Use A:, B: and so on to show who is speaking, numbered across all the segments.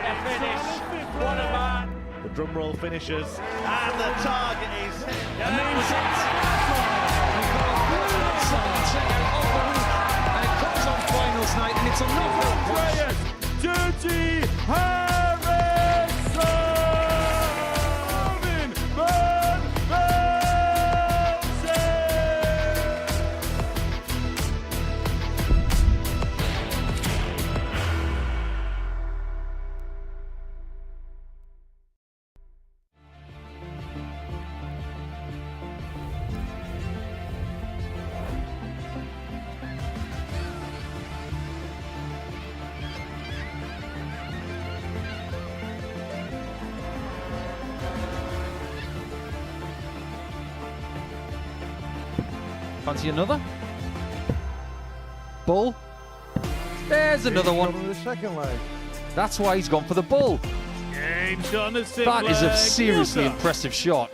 A: a finish. What a man.
B: The drum roll finishes, and the target is hit.
A: And that was it.
C: And it comes on finals night, and it's a knockout
A: Players, Dirty Harrison! Van Velzen!
D: Fancy another? Bull. There's another one.
E: The second leg.
D: That's why he's gone for the bull.
A: Game's on the stick
D: That is a
A: leg.
D: seriously
A: Duff.
D: impressive shot.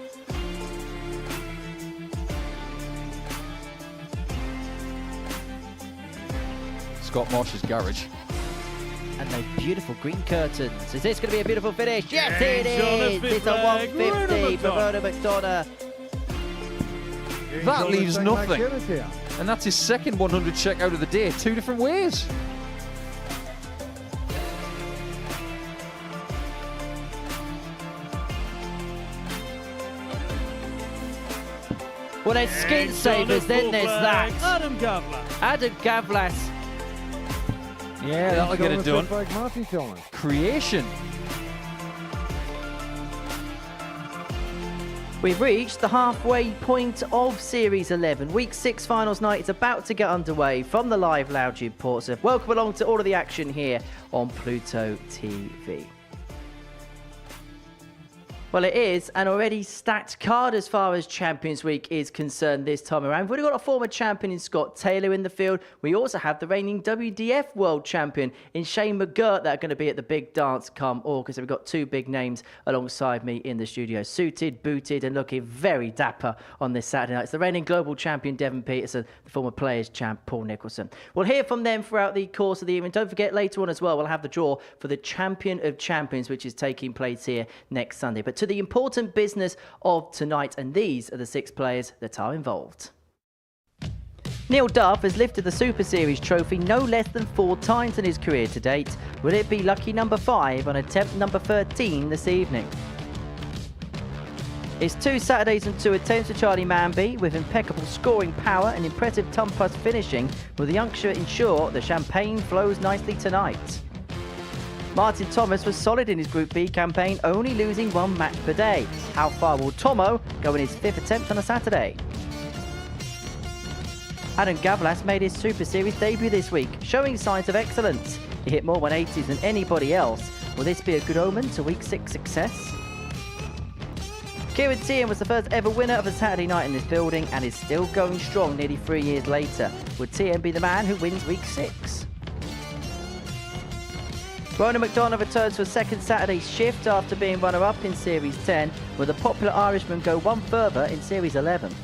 D: Scott Marsh's garage.
F: And those beautiful green curtains. Is this going to be a beautiful finish? Yes,
A: Game's
F: it
A: on the
F: is.
A: fifth
F: It's a
A: leg.
F: 150 for
A: Ronan
F: Ronan McDonagh.
D: That leaves nothing.
E: Activity.
D: And that's his second 100 check out of the day, 2 different ways.
F: Well, there's skin
A: Game's on the
F: savers, then
A: full
F: there's
A: flag.
F: that.
A: Adam Gawlas.
F: Adam Gawlas.
D: Yeah, that'll get it done.
E: Like Marty Tillman.
D: Creation.
F: We've reached the halfway point of Series 11. Week 6 finals night is about to get underway from the live lounge in Portsmouth. Welcome along to all of the action here on Pluto TV. Well, it is an already stacked card as far as Champions Week is concerned this time around. We've already got a former champion in Scott Taylor in the field. We also have the reigning WDF World Champion in Shane McGirt that are going to be at the big dance come August. We've got 2 big names alongside me in the studio, suited, booted and looking very dapper on this Saturday night. It's the reigning global champion Devon Peterson, the former players champ Paul Nicholson. We'll hear from them throughout the course of the evening. Don't forget later on as well, we'll have the draw for the Champion of Champions, which is taking place here next Sunday. But to the important business of tonight, and these are the 6 players that are involved. Neil Duff has lifted the Super Series trophy no less than 4 times in his career to date. Will it be lucky number 5 on attempt number 13 this evening? It's 2 Saturdays and 2 attempts for Charlie Manby with impeccable scoring power and impressive tumpuss finishing. Will the youngster ensure the champagne flows nicely tonight? Martin Thomas was solid in his Group B campaign, only losing 1 match per day. How far will Tomo go in his 5th attempt on a Saturday? Adam Gawlas made his Super Series debut this week, showing signs of excellence. He hit more 180s than anybody else. Will this be a good omen to Week 6 success? Kieran Teehan was the first ever winner of a Saturday night in this building and is still going strong nearly 3 years later. Would Teehan be the man who wins Week 6? Ronan McDonagh returns for a second Saturday shift after being runner-up in Series 10. Will the popular Irishman go one further in Series 11?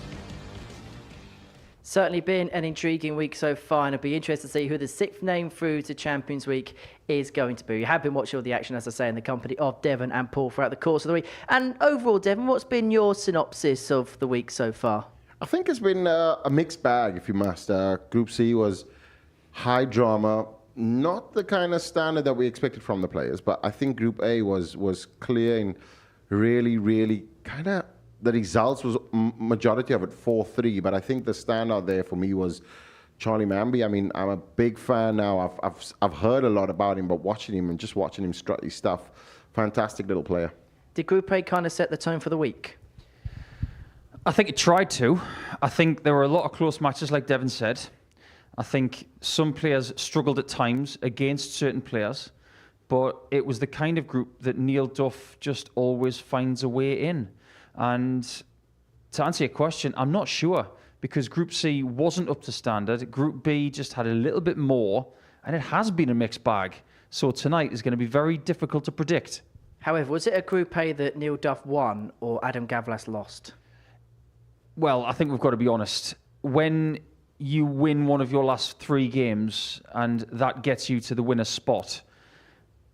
F: Certainly been an intriguing week so far, and it'll be interesting to see who the 6th name through to Champions Week is going to be. You have been watching all the action, as I say, in the company of Devon and Paul throughout the course of the week. And overall, Devon, what's been your synopsis of the week so far?
G: I think it's been a mixed bag, if you must. Group C was high drama, not the kind of standard that we expected from the players, but I think Group A was clear and really kind of, the results was majority of it 4-3, but I think the standout there for me was Charlie Manby. I mean, I'm a big fan now. I've heard a lot about him, but watching him and just watching him strut his stuff, fantastic little player.
F: Did Group A kind of set the tone for the week?
D: I think it tried to. I think there were a lot of close matches, like Devon said. I think some players struggled at times against certain players, but it was the kind of group that Neil Duff just always finds a way in. And to answer your question, I'm not sure, because Group C wasn't up to standard. Group B just had a little bit more, and it has been a mixed bag. So tonight is going to be very difficult to predict.
F: However, was it a Group A that Neil Duff won or Adam Gawlas lost?
D: Well, I think we've got to be honest. When you win one of your last 3 games and that gets you to the winner's spot,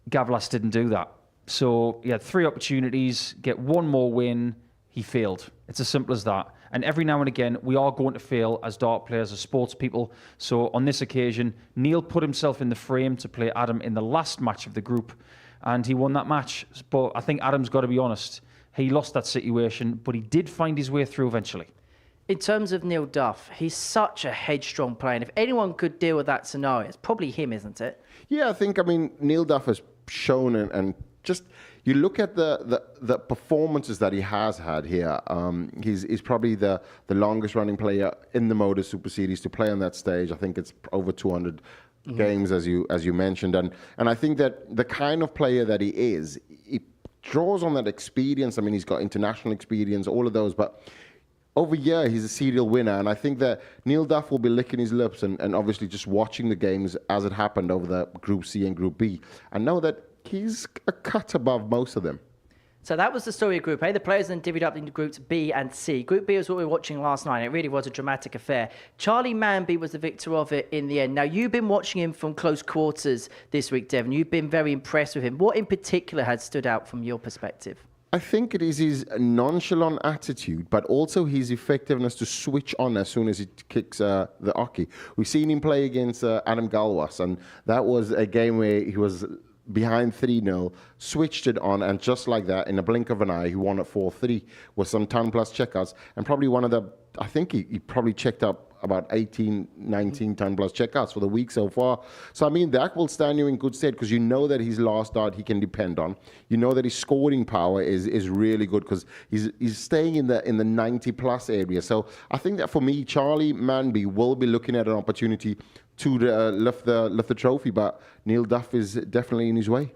D: Gawlas didn't do that. So he had 3 opportunities, get one more win, he failed. It's as simple as that. And every now and again, we are going to fail as dart players, as sports people. So on this occasion, Neil put himself in the frame to play Adam in the last match of the group, and he won that match. But I think Adam's got to be honest. He lost that situation, but he did find his way through eventually.
F: In terms of Neil Duff, he's such a headstrong player. And if anyone could deal with that scenario, it's probably him, isn't it?
G: Yeah, I mean, Neil Duff has shown and just you look at the performances that he has had here. He's probably the longest running player in the Modus Super Series to play on that stage. I think it's over 200 games, as you mentioned, and I think that the kind of player that he is, he draws on that experience. I mean, he's got international experience, all of those, but over here, he's a serial winner, and I think that Neil Duff will be licking his lips and obviously just watching the games as it happened over the Group C and Group B, and know that he's a cut above most of them.
F: So that was the story of Group A. The players then divvied up into Groups B and C. Group B was what we were watching last night. It really was a dramatic affair. Charlie Manby was the victor of it in the end. Now, you've been watching him from close quarters this week, Devon. You've been very impressed with him. What in particular has stood out from your perspective?
G: I think it is his nonchalant attitude, but also his effectiveness to switch on as soon as he kicks the hockey. We've seen him play against Adam Gawlas, and that was a game where he was behind 3-0, switched it on, and just like that, in a blink of an eye, he won at 4-3 with some 10-plus checkouts, and probably one of the, I think he probably checked up about 18, 19 10-plus checkouts for the week so far. So, I mean, that will stand you in good stead because you know that his last dart he can depend on. You know that his scoring power is really good because he's staying in the 90-plus area. So, I think that for me, Charlie Manby will be looking at an opportunity to lift the trophy, but Neil Duff is definitely in his way.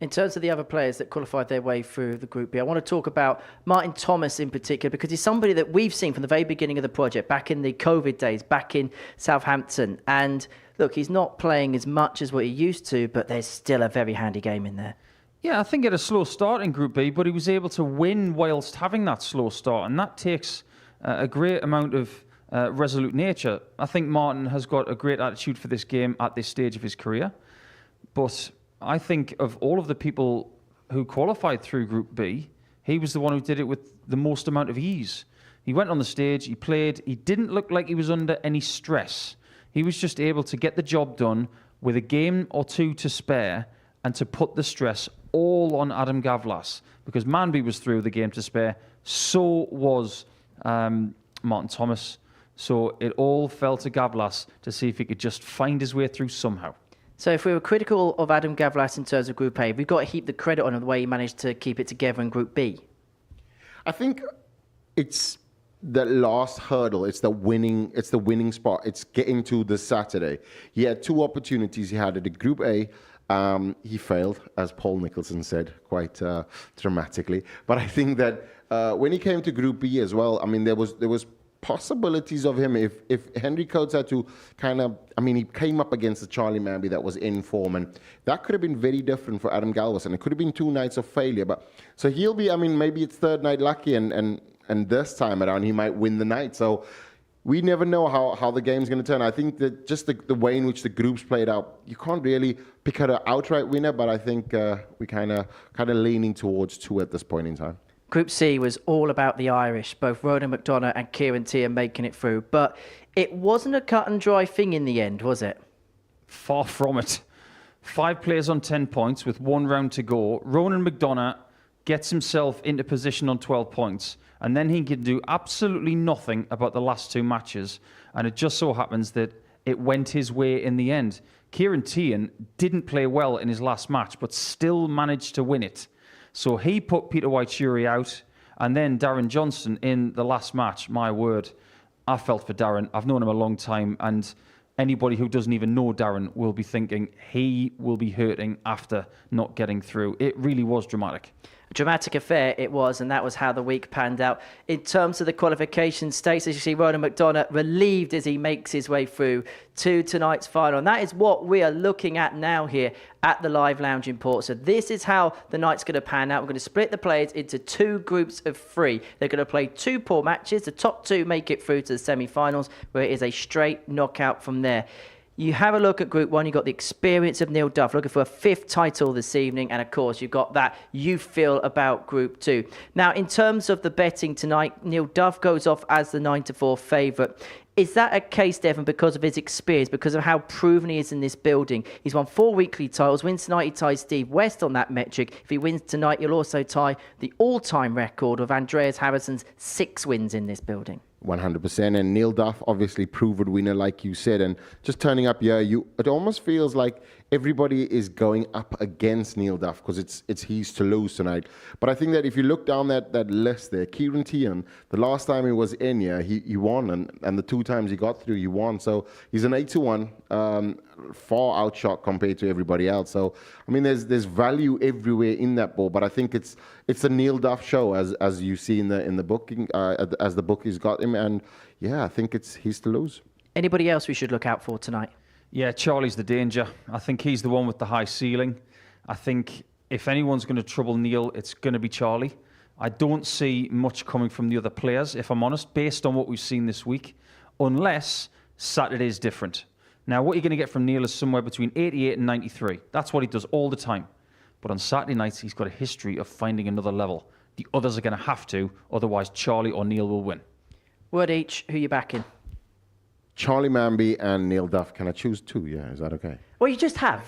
F: In terms of the other players that qualified their way through the Group B, I want to talk about Martin Thomas in particular, because he's somebody that we've seen from the very beginning of the project, back in the COVID days, back in Southampton. And look, he's not playing as much as what he used to, but there's still a very handy game in there.
D: Yeah, I think he had a slow start in Group B, but he was able to win whilst having that slow start, and that takes a great amount of resolute nature. I think Martin has got a great attitude for this game at this stage of his career, but I think of all of the people who qualified through Group B, he was the one who did it with the most amount of ease. He went on the stage, he played, he didn't look like he was under any stress. He was just able to get the job done with a game or two to spare and to put the stress all on Adam Gawlas, because Manby was through the game to spare, so was Martin Thomas. So it all fell to Gawlas to see if he could just find his way through somehow.
F: So if we were critical of Adam Gawlas in terms of Group A, we've got to heap the credit on him the way he managed to keep it together in Group B.
G: I think it's the last hurdle. It's the winning spot. It's getting to the Saturday. He had 2 opportunities. He had it at Group A. He failed, as Paul Nicholson said, quite dramatically. But I think that when he came to Group B as well, I mean, there was possibilities of him if Henry Coates had to he came up against the Charlie Manby that was in form, and that could have been very different for Adam Gawlas, and it could have been 2 nights of failure. But so he'll be, maybe it's 3rd night lucky, and this time around he might win the night. So we never know how the game's going to turn. I think that just the way in which the groups played out, you can't really pick out an outright winner, but I think we kind of leaning towards 2 at this point in time.
F: Group C was all about the Irish, both Ronan, McDonagh and Kieran Teehan making it through. But it wasn't a cut and dry thing in the end, was it?
D: Far from it. 5 players on 10 points with 1 round to go. Ronan McDonagh gets himself into position on 12 points, and then he can do absolutely nothing about the last 2 matches. And it just so happens that it went his way in the end. Kieran Teehan didn't play well in his last match, but still managed to win it. So he put Peter Wachiuri out, and then Darren Johnson in the last match. My word, I felt for Darren. I've known him a long time, and anybody who doesn't even know Darren will be thinking he will be hurting after not getting through. It really was dramatic.
F: A dramatic affair it was, and that was how the week panned out. In terms of the qualification stakes, as you see, Ronan McDonagh relieved as he makes his way through to tonight's final. And that is what we are looking at now here at the Live Lounge in Port. So this is how the night's going to pan out. We're going to split the players into 2 groups of 3. They're going to play 2 pool matches. The top 2 make it through to the semi-finals, where it is a straight knockout from there. You have a look at Group 1, you've got the experience of Neil Duff looking for a 5th title this evening, and of course you've got that you feel about Group 2. Now, in terms of the betting tonight, Neil Duff goes off as the 9-4 favourite. Is that a case, Devon, because of his experience, because of how proven he is in this building? He's won 4 weekly titles. Wins tonight, he ties Steve West on that metric. If he wins tonight, he'll also tie the all-time record of Andreas Harrison's 6 wins in this building.
G: 100%. And Neil Duff, obviously proven winner, like you said, and just turning up here, it almost feels like everybody is going up against Neil Duff because it's his to lose tonight. But I think that if you look down that list there, Kieran Teehan, the last time he was in here, he won, and the 2 times he got through, he won. So he's an 8-1, far outshot compared to everybody else. So I mean, there's value everywhere in that ball. But I think it's a Neil Duff show, as you see in the booking, as the bookies got him, and yeah, I think it's his to lose.
F: Anybody else we should look out for tonight?
D: Yeah, Charlie's the danger. I think he's the one with the high ceiling. I think if anyone's going to trouble Neil, it's going to be Charlie. I don't see much coming from the other players, if I'm honest, based on what we've seen this week, unless Saturday's different. Now, what you're going to get from Neil is somewhere between 88 and 93. That's what he does all the time. But on Saturday nights, he's got a history of finding another level. The others are going to have to, otherwise Charlie or Neil will win.
F: Word each, who you backing?
G: Charlie Manby and Neil Duff. Can I choose 2? Yeah, is that okay?
F: Well, you just have.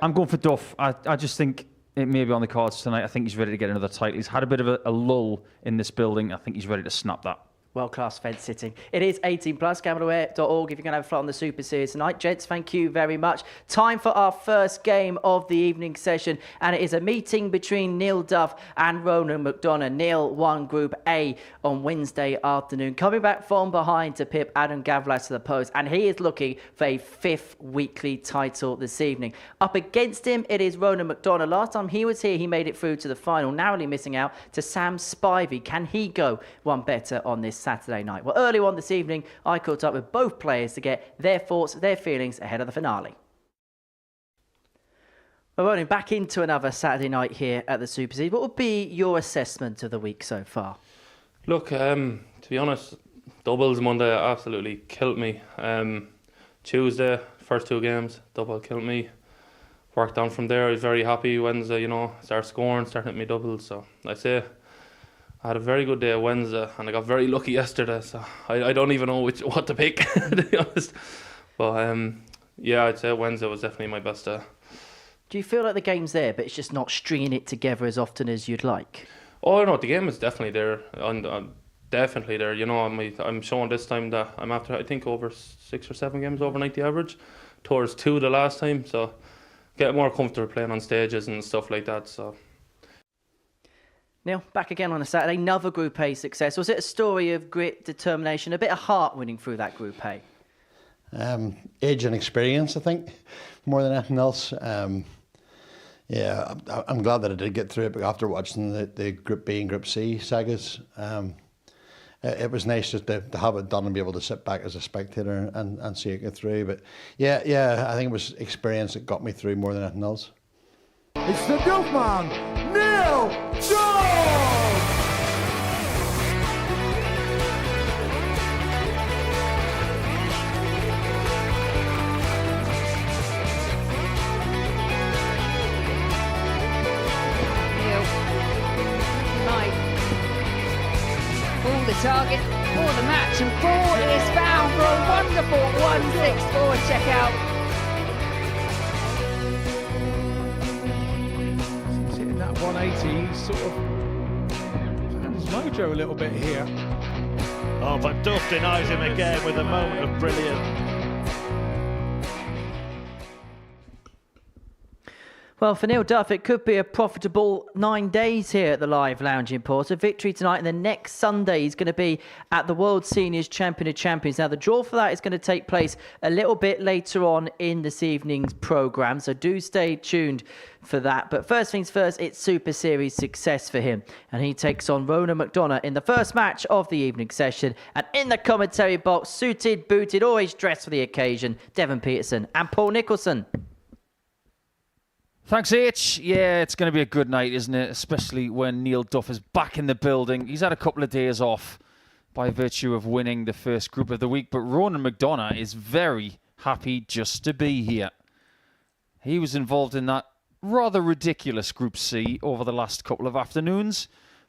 D: I'm going for Duff. I just think it may be on the cards tonight. I think he's ready to get another title. He's had a bit of a lull in this building. I think he's ready to snap that.
F: World-class fence sitting. It is 18+, gambleware.org if you're going to have a flight on the Super Series tonight. Gents, thank you very much. Time for our first game of the evening session, and it is a meeting between Neil Duff and Ronan McDonagh. Neil won Group A on Wednesday afternoon, coming back from behind to pip Adam Gawlas to the post, and he is looking for a 5th weekly title this evening. Up against him, it is Ronan McDonagh. Last time he was here, he made it through to the final, narrowly missing out to Sam Spivey. Can he go one better on this Saturday night? Well, early on this evening, I caught up with both players to get their thoughts, their feelings ahead of the finale. Well, Ronan, back into another Saturday night here at the Super Series. What would be your assessment of the week so far?
E: Look, to be honest, doubles Monday absolutely killed me. Tuesday, first 2 games, double killed me. Worked on from there. I was very happy Wednesday, start scoring, start hitting me doubles. So I say I had a very good day Wednesday, and I got very lucky yesterday, so I don't even know what to pick, to be honest. But yeah, I'd say Wednesday was definitely my best day.
F: Do you feel like the game's there, but it's just not stringing it together as often as you'd like?
E: Oh no, the game is definitely there, and definitely there. I'm showing this time that I'm after, I think, over 6 or 7 games overnight the average, towards 2 the last time, so get more comfortable playing on stages and stuff like that. So.
F: Neil, back again on a Saturday, another Group A success. Was it a story of grit, determination, a bit of heart winning through that Group A?
H: Age and experience, I think, more than anything else. Yeah, I'm glad that I did get through it, but after watching the Group B and Group C sagas, it was nice just to have it done and be able to sit back as a spectator and see it go through. But yeah, I think it was experience that got me through more than anything else.
A: It's the Duff man, Neil Duff!
I: Ball the target, ball the match, and ball is found for a wonderful 164 checkout.
C: Hitting that 180, he's sort of found his mojo a little bit here.
B: Oh, but Duff denies him again with a moment of brilliance.
F: Well, for Neil Duff, it could be a profitable 9 days here at the Live Lounge in Port. A victory tonight, and the next Sunday he's going to be at the World Seniors Champion of Champions. Now, the draw for that is going to take place a little bit later on in this evening's programme, so do stay tuned for that. But first things first, it's Super Series success for him, and he takes on Ronan McDonagh in the first match of the evening session. And in the commentary box, suited, booted, always dressed for the occasion, Devon Peterson and Paul Nicholson.
D: Thanks, H. Yeah, it's going to be a good night, isn't it? Especially when Neil Duff is back in the building. He's had a couple of days off by virtue of winning the first group of the week, but Ronan McDonagh is very happy just to be here. He was involved in that rather ridiculous Group C over the last couple of afternoons.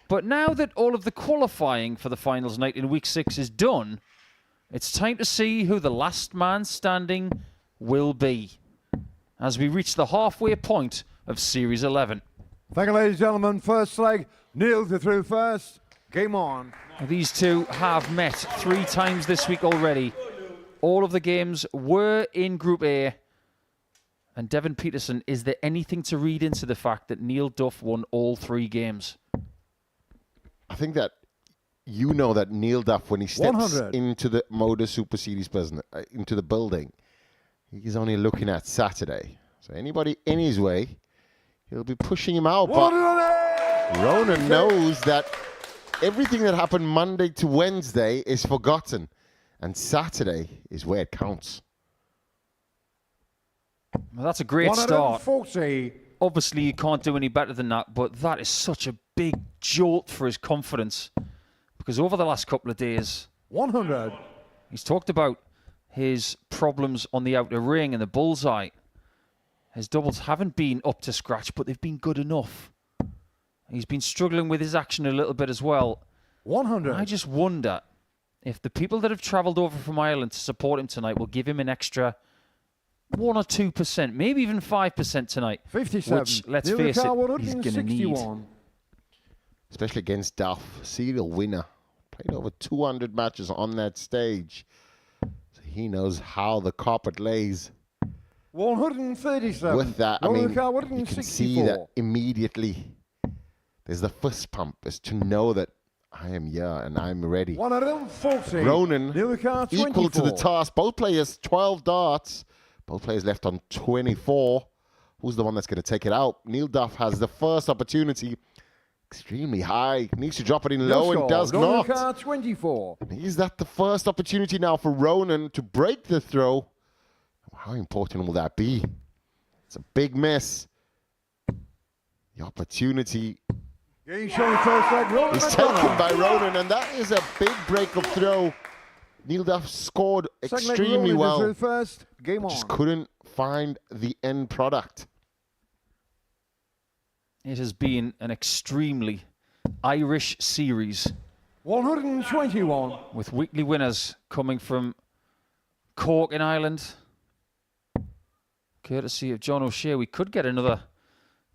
D: But now that all of the qualifying for the finals night in Week 6 is done, it's time to see who the last man standing will be as we reach the halfway point of Series 11.
A: Thank you, ladies and gentlemen. First leg, Neil to through first. Game on.
D: These two have met 3 times this week already. All of the games were in Group A. And Devon Peterson, is there anything to read into the fact that Neil Duff won all 3 games?
G: I think that you know that Neil Duff, when he steps
A: 100.
G: into the Modus Super Series business, into the building, he's only looking at Saturday. So anybody in his way, he'll be pushing him out. But Ronan knows that everything that happened Monday to Wednesday is forgotten. And Saturday is where it counts.
D: Well, that's a great start.
A: 140.
D: Obviously, you can't do any better than that, but that is such a big jolt for his confidence. Because over the last couple of days,
A: 100.
D: he's talked about his problems on the outer ring and the bullseye. His doubles haven't been up to scratch, but they've been good enough. He's been struggling with his action a little bit as well.
A: 100.
D: I just wonder if the people that have travelled over from Ireland to support him tonight will give him an extra 1 or 2%, maybe even 5% tonight.
A: 57.
D: Which, let's
A: Neil
D: face it,
A: Ricard,
D: he's going to need.
A: 161.
G: Especially against Duff, serial winner. Played over 200 matches on that stage. So he knows how the carpet lays.
A: 137.
G: With that, I
A: Neil
G: mean,
A: Ricard,
G: you can see that immediately there's the fist pump, is to know that I am here and I'm ready.
A: 140.
G: Ronan,
A: Neil Ricard, 24.
G: equal to the task. Both players, 12 darts. Both players left on 24. Who's the one that's going to take it out? Neil Duff has the first opportunity. Extremely high. Needs to drop it in low and does not.
A: Neil Ricard, 24.
G: Is that the first opportunity now for Ronan to break the throw? How important will that be? It's a big miss. The opportunity
A: He's showing first leg. Ronan
G: is
A: McDonagh.
G: taken by Ronan, and that is a big break-up throw. Neil Duff scored
A: Second leg,
G: extremely
A: Ronan
G: well.
A: through first. Game on.
G: Just couldn't find the end product.
D: It has been an extremely Irish series
A: 121.
D: with weekly winners coming from Cork in Ireland. Courtesy of John O'Shea, we could get another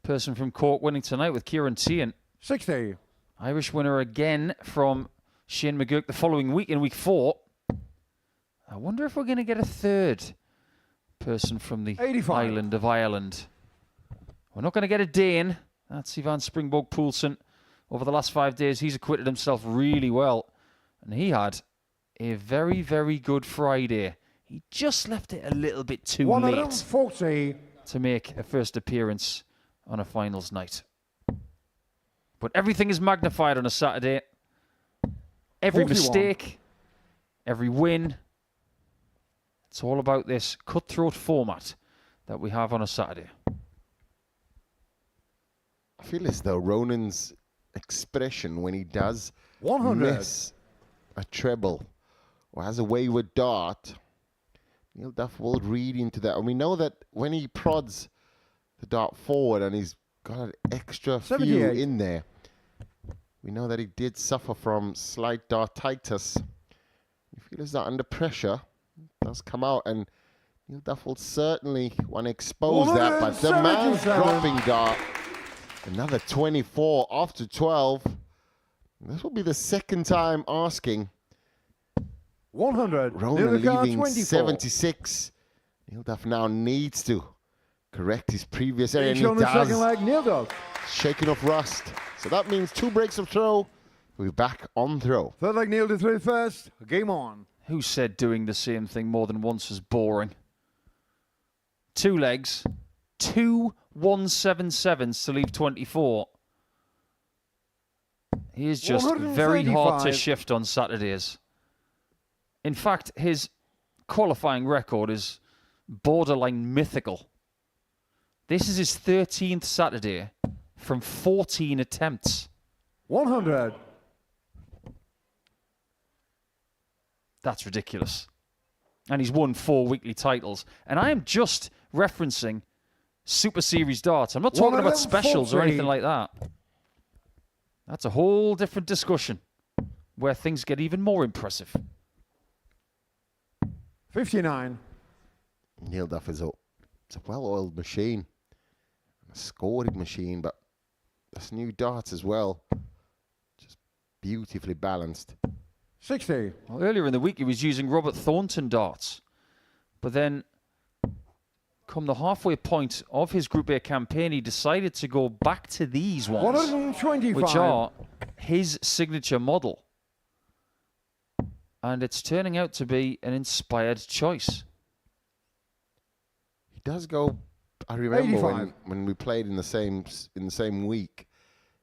D: person from Cork winning tonight with Kieran Teehan.
A: 60.
D: Irish winner again from Shane McGurk the following week in week 4. I wonder if we're going to get a third person from the
A: 85.
D: island of Ireland. We're not going to get a Dane. That's Ivan Springborg Poulsen. Over the last 5 days, he's acquitted himself really well. And he had a very, very good Friday. He just left it a little bit too late
A: 140.
D: to make a first appearance on a finals night. But everything is magnified on a Saturday. Every
A: 41.
D: mistake, every win. It's all about this cutthroat format that we have on a Saturday.
G: I feel as though Ronan's expression when he does
A: 100.
G: miss a treble or has a wayward dart, Neil Duff will read into that. And we know that when he prods the dart forward and he's got an extra few
A: 78.
G: in there, we know that he did suffer from slight dartitis. You feel as though under pressure, it does come out, and Neil Duff will certainly want to expose that. But the man's
A: 177.
G: dropping dart. Another 24 after 12. This will be the second time asking.
A: 100.
G: Ronan
A: Neil Ricard,
G: leaving
A: 24.
G: 76. Neil Duff now needs to correct his previous error, and
A: He's
G: he
A: on the second
G: does.
A: leg. Neil Duff.
G: Shaking off rust. So that means 2 breaks of throw. We'll be back on throw.
A: Third leg, Neil to through first. Game on.
D: Who said doing the same thing more than once was boring? 2 legs, 2 177s to leave 24. He is just very hard to
A: 135.
D: shift on Saturdays. In fact, his qualifying record is borderline mythical. This is his 13th Saturday from 14 attempts.
A: 100.
D: That's ridiculous. And he's won 4 weekly titles. And I am just referencing Super Series darts. I'm not talking about specials or anything like that. That's a whole different discussion where things get even more impressive.
A: 59.
G: Neil Duff is it's a well-oiled machine. A scoring machine, but this new darts as well. Just beautifully balanced.
A: 60.
D: Well, earlier in the week, he was using Robert Thornton darts. But then, come the halfway point of his Group A campaign, he decided to go back to these ones,
A: 125.
D: which are his signature model. And it's turning out to be an inspired choice.
G: He does go. I remember
A: 85.
G: when we played in the same week.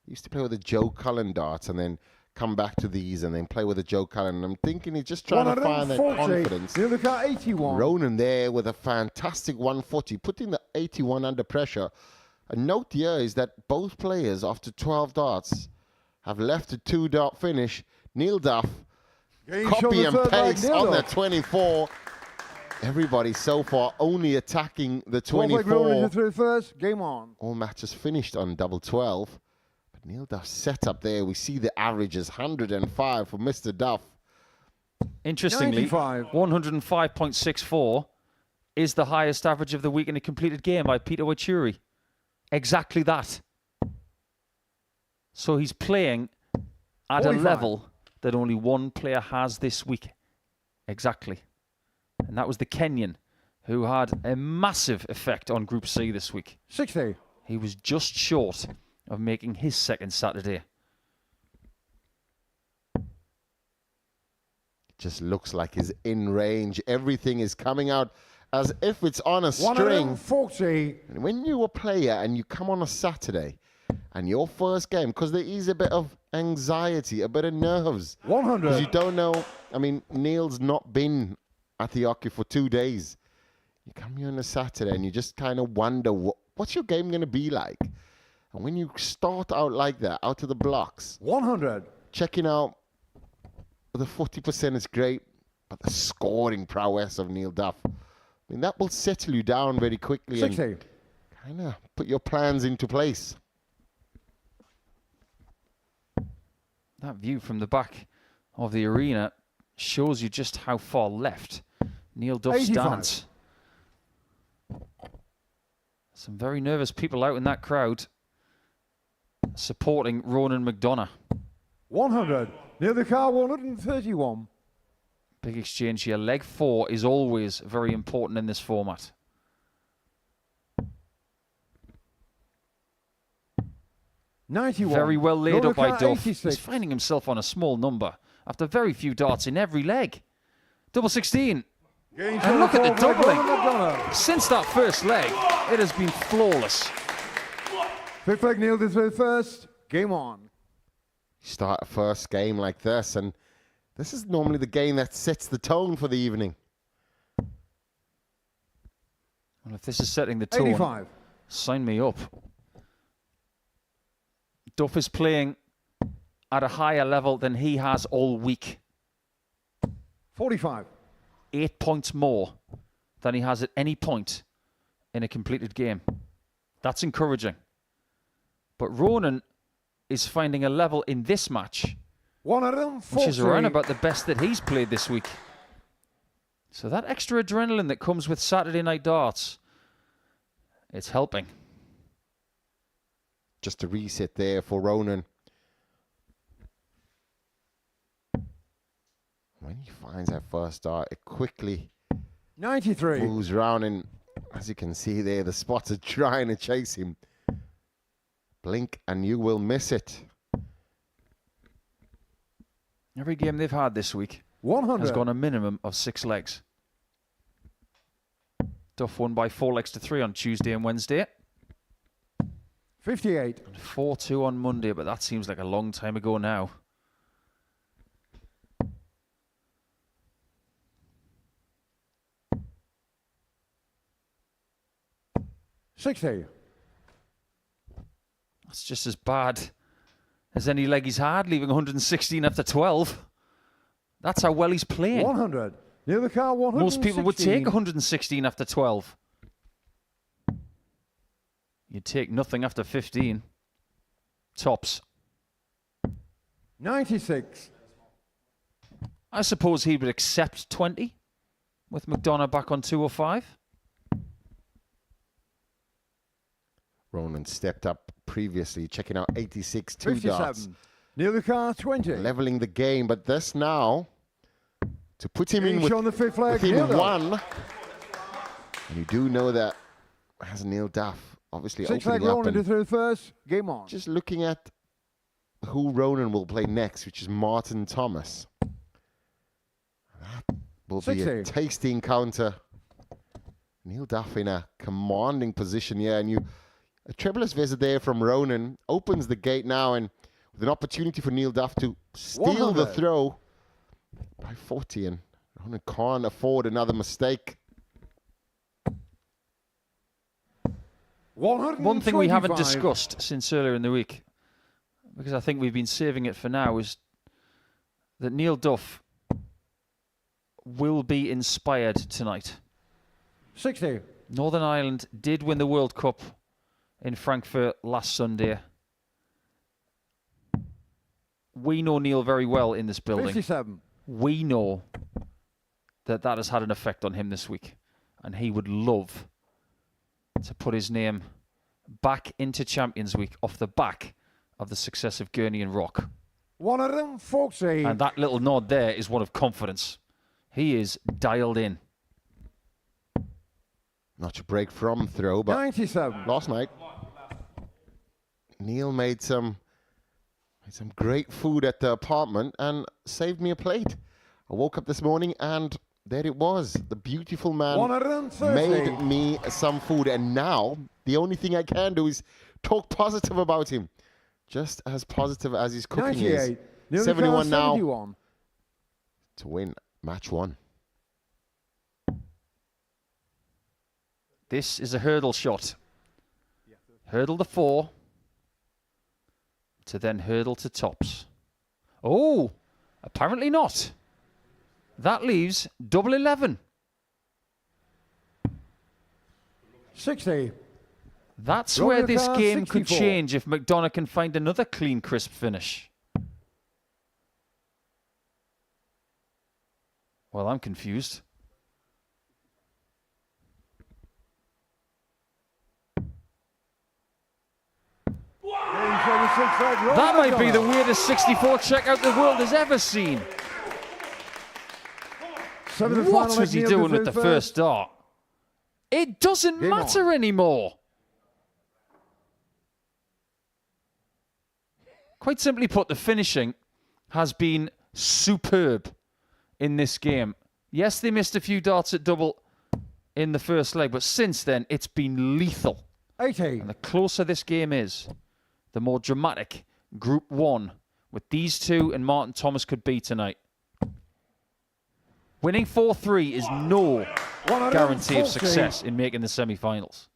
G: He used to play with the Joe Cullen darts and then come back to these and then play with the Joe Cullen. And I'm thinking he's just trying to find that confidence.
A: Neil the Car 81.
G: Ronan there with a fantastic 140, putting the 81 under pressure. A note here is that both players, after 12 darts, have left a 2-dart finish. Neil Duff, copy and paste on the 24. Everybody so far only attacking the 24.
A: Through first. Game on.
G: All matches finished on double 12. But Neil Duff set up there. We see the averages 105 for Mr. Duff.
D: Interestingly,
A: 95.
D: 105.64 is the highest average of the week in a completed game by Peter Wachiuri. Exactly that. So he's playing at
A: 45.
D: a level that only one player has this week. Exactly. And that was the Kenyan, who had a massive effect on Group C this week.
A: 60.
D: He was just short of making his second Saturday.
G: Just looks like he's in range. Everything is coming out as if it's on a string.
A: 140.
G: And when you're a player and you come on a Saturday and your first game, because there is a bit of anxiety, a bit of nerves.
A: 100.
G: Because you don't know. I mean, Neil's not been at the Oki for 2 days. You come here on a Saturday and you just kind of wonder, what's your game going to be like? And when you start out like that, out of the blocks,
A: 100.
G: checking out the 40% is great, but the scoring prowess of Neil Duff, I mean, that will settle you down very quickly
A: 60.
G: and kind of put your plans into place.
D: That view from the back of the arena shows you just how far left Neil Duff
A: 85.
D: stands. Some very nervous people out in that crowd supporting Ronan McDonagh.
A: 100. Neil the Car 131.
D: Big exchange here. Leg 4 is always very important in this format.
A: 91.
D: Very well laid
A: Neil
D: up by
A: the Car
D: Duff.
A: 86.
D: He's finding himself on a small number after very few darts in every leg. Double 16. And look at the doubling. Since that first leg, it has been flawless.
A: Fifth leg, Neil through first. Game on.
G: Start a first game like this, and this is normally the game that sets the tone for the evening.
D: Well, if this is setting the tone,
A: 85.
D: sign me up. Duff is playing at a higher level than he has all week.
A: 45.
D: 8 points more than he has at any point in a completed game. That's encouraging. But Ronan is finding a level in this match
A: 140.
D: which is around about the best that he's played this week. So that extra adrenaline that comes with Saturday night darts, it's helping.
G: Just a reset there for Ronan. When he finds that first dart, it quickly
A: 93.
G: moves around, and as you can see there, the spots are trying to chase him. Blink and you will miss it.
D: Every game they've had this week
A: 100.
D: has gone a minimum of 6 legs. Duff won by 4 legs to 3 on Tuesday and Wednesday.
A: 58.
D: 4-2 on Monday, but that seems like a long time ago now.
A: $60.
D: That's just as bad as any leg he's had, leaving 116 after 12. That's how well he's playing.
A: 100. Neil the car 116.
D: Most people would take 116 after 12. You'd take nothing after 15. Tops.
A: 96.
D: I suppose he would accept 20 with McDonagh back on 205.
G: Ronan stepped up previously, checking out 86, 2
A: 57.
G: darts.
A: Neil the car 20.
G: Leveling the game, but this now, to put him in
A: Inch
G: with,
A: on the fifth leg,
G: within
A: Neil Duff.
G: one. And you do know that has Neil Duff obviously
A: Six leg
G: opening up.
A: Ronan
G: And
A: through first. Game on.
G: just looking at who Ronan will play next, which is Martin Thomas. That will be a
A: 60.
G: tasty encounter. Neil Duff in a commanding position here, and a trebleless visit there from Ronan opens the gate now, and with an opportunity for Neil Duff to steal the
A: 100.
G: throw by 40, and Ronan can't afford another mistake.
A: 125.
D: One thing we haven't discussed since earlier in the week, because I think we've been saving it for now, is that Neil Duff will be inspired tonight.
A: 60.
D: Northern Ireland did win the World Cup in Frankfurt last Sunday. We know Neil very well in this building.
A: 57.
D: We know that that has had an effect on him this week, and he would love to put his name back into Champions Week off the back of the success of Gurney and Rock.
A: 140.
D: And that little nod there is one of confidence. He is dialed in.
G: Not a break from throw, but
A: 97.
G: last night Neil made some great food at the apartment and saved me a plate. I woke up this morning and there it was. The beautiful man
A: 130.
G: made me some food, and now the only thing I can do is talk positive about him. Just as positive as his cooking
A: 98.
G: is. 71 now
A: 71.
G: to win match 1.
D: This is a hurdle shot. Hurdle to 4. To then hurdle to tops. Oh, apparently not. That leaves double 11.
A: 60.
D: That's
A: Ronan
D: where this
A: Carr,
D: game could
A: 64.
D: change if McDonagh can find another clean, crisp finish. Well, I'm confused. That might be the weirdest 64 checkout the world has ever seen. What was he doing with the first dart? It doesn't matter anymore. Quite simply put, the finishing has been superb in this game. Yes, they missed a few darts at double in the first leg, but since then, it's been lethal.
A: 80.
D: And the closer this game is, the more dramatic Group 1 with these two and Martin Thomas could be tonight. Winning 4-3 is no guarantee of success in making the semi-finals.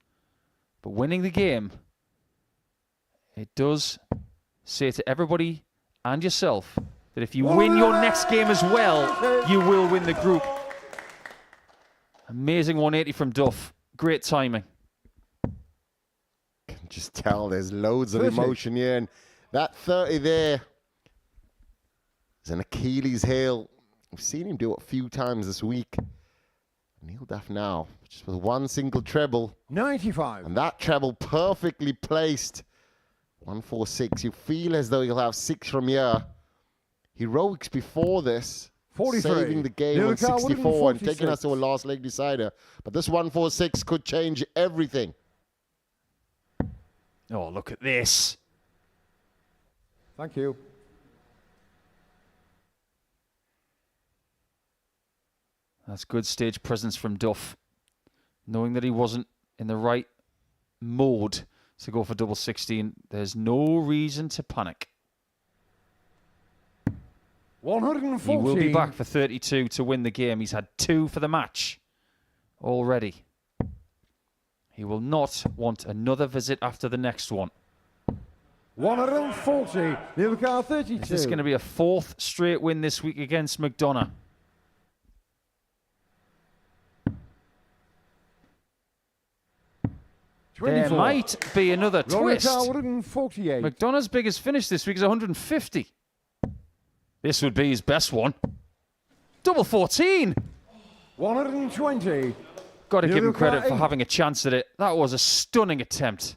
D: But winning the game, it does say to everybody and yourself that if you win your next game as well, you will win the group. Amazing 180 from Duff. Great timing.
G: Can just tell there's loads of emotion here, and that 30 there is an Achilles heel. We've seen him do it a few times this week. Neil Duff now, just with one single treble.
A: 95.
G: And that treble perfectly placed. 146. You feel as though you'll have 6 from here. Heroics before this.
A: 43.
G: Saving the game on 64 and taking us to a last leg decider. But this 146 could change everything.
D: Oh, look at this.
A: Thank you.
D: That's good stage presence from Duff. Knowing that he wasn't in the right mode to go for double 16, there's no reason to panic.
A: 114.
D: He will be back for 32 to win the game. He's had 2 for the match already. He will not want another visit after the next one.
A: 140. Neil Carr 32.
D: Is this going to be a 4th straight win this week against McDonagh?
A: 24.
C: There might be another twist.
A: 148.
C: McDonagh's biggest finish this week is 150. This would be his best one. Double 14.
A: 120.
C: Got to give him
A: Neil
C: credit for
A: Craig.
C: having a chance at it. That was a stunning attempt.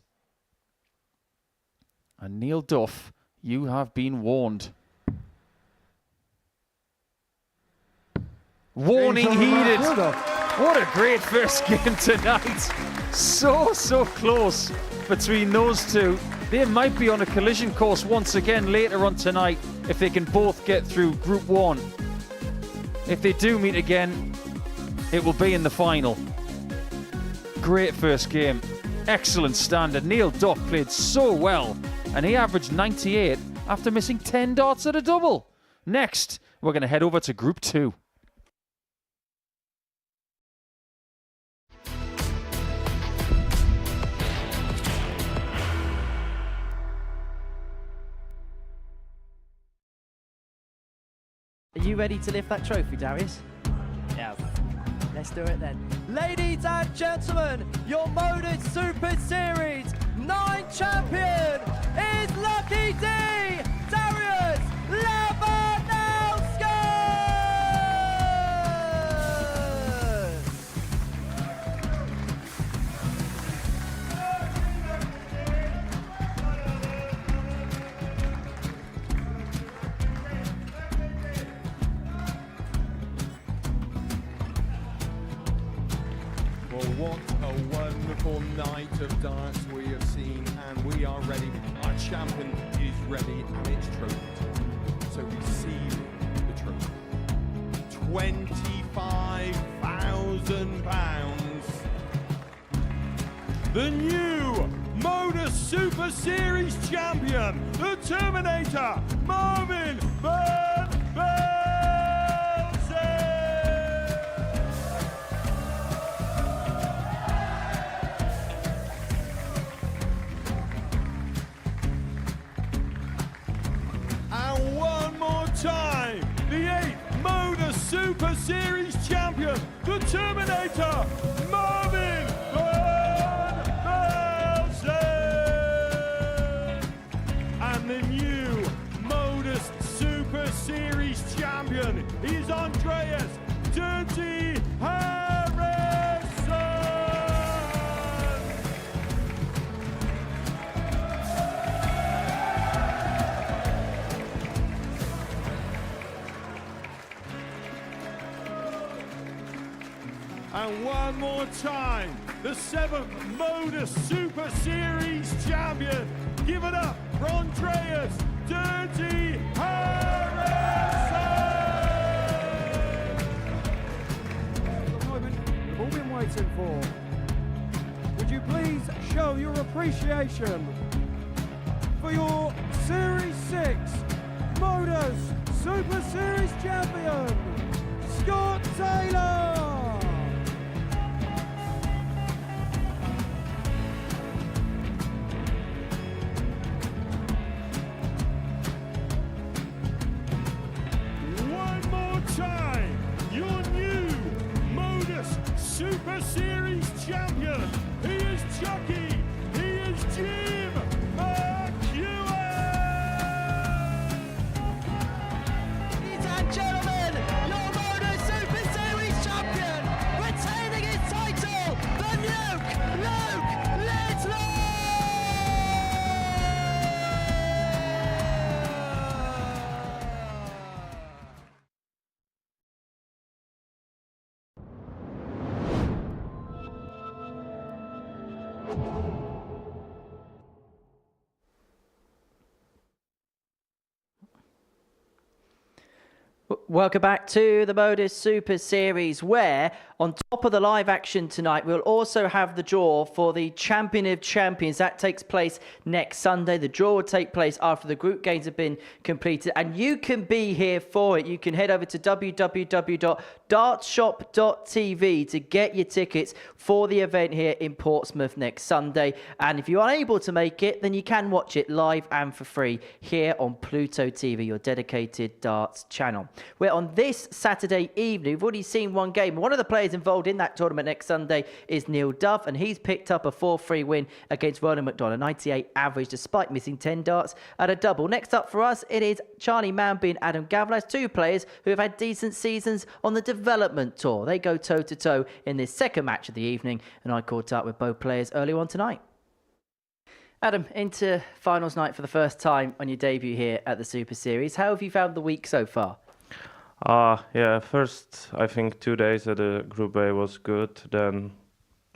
C: And Neil Duff, you have been warned. Warning heeded. What a great first game tonight. So close between those two. They might be on a collision course once again later on tonight if they can both get through Group 1. If they do meet again, it will be in the final. Great first game. Excellent standard. Neil Duff played so well, and he averaged 98 after missing 10 darts at a double. Next, we're going to head over to Group 2.
F: Are you ready to lift that trophy, Darius?
I: Yes.
F: Let's do it then. Ladies and gentlemen, your Modus Super Series 9 champion is Lucky D, Darius Labanowski!
J: Well, what a wonderful night of darts we have seen, and we are ready. Our champion is ready, and it's trophy time. So receive the trophy. £25,000. The new Modus Super Series champion, the Terminator, Marvin Van Velzen. And one more time, the 8th Modus Super Series champion, the Terminator, Marvin Van Velzen. And the new Modus Super Series champion is Andreas Dirty Harrison. And one more time, the 7th Modus Super Series champion. Give it up for Andreas Dirty Harrison.
K: The moment we've all been waiting for. Would you please show your appreciation for your Series 6 Modus Super Series champion, Scott Taylor?
J: One more time, your new Modus Super Series champion. He is Chucky. He is Jim McEwen.
F: Ladies and gentlemen, your Modus Super Series champion, retaining his title, the Nuke, Luke Littler! Welcome back to the Modus Super Series, where on top of the live action tonight, we'll also have the draw for the Champion of Champions. That takes place next Sunday. The draw will take place after the group games have been completed, and you can be here for it. You can head over to www.dartshop.tv to get your tickets for the event here in Portsmouth next Sunday. And if you're unable to make it, then you can watch it live and for free here on Pluto TV, your dedicated darts channel. Where on this Saturday evening, we've already seen one game. One of the players involved in that tournament next Sunday is Neil Duff, and he's picked up a 4-3 win against Ronan McDonagh, 98 average, despite missing 10 darts at a double. Next up for us, it is Charlie Manby and Adam Gawlas, two players who have had decent seasons on the development tour. They go toe-to-toe in this second match of the evening, and I caught up with both players earlier on tonight. Adam, into finals night for the first time on your debut here at the Super Series. How have you found the week so far?
E: Yeah, first I think 2 days at the Group A was good. Then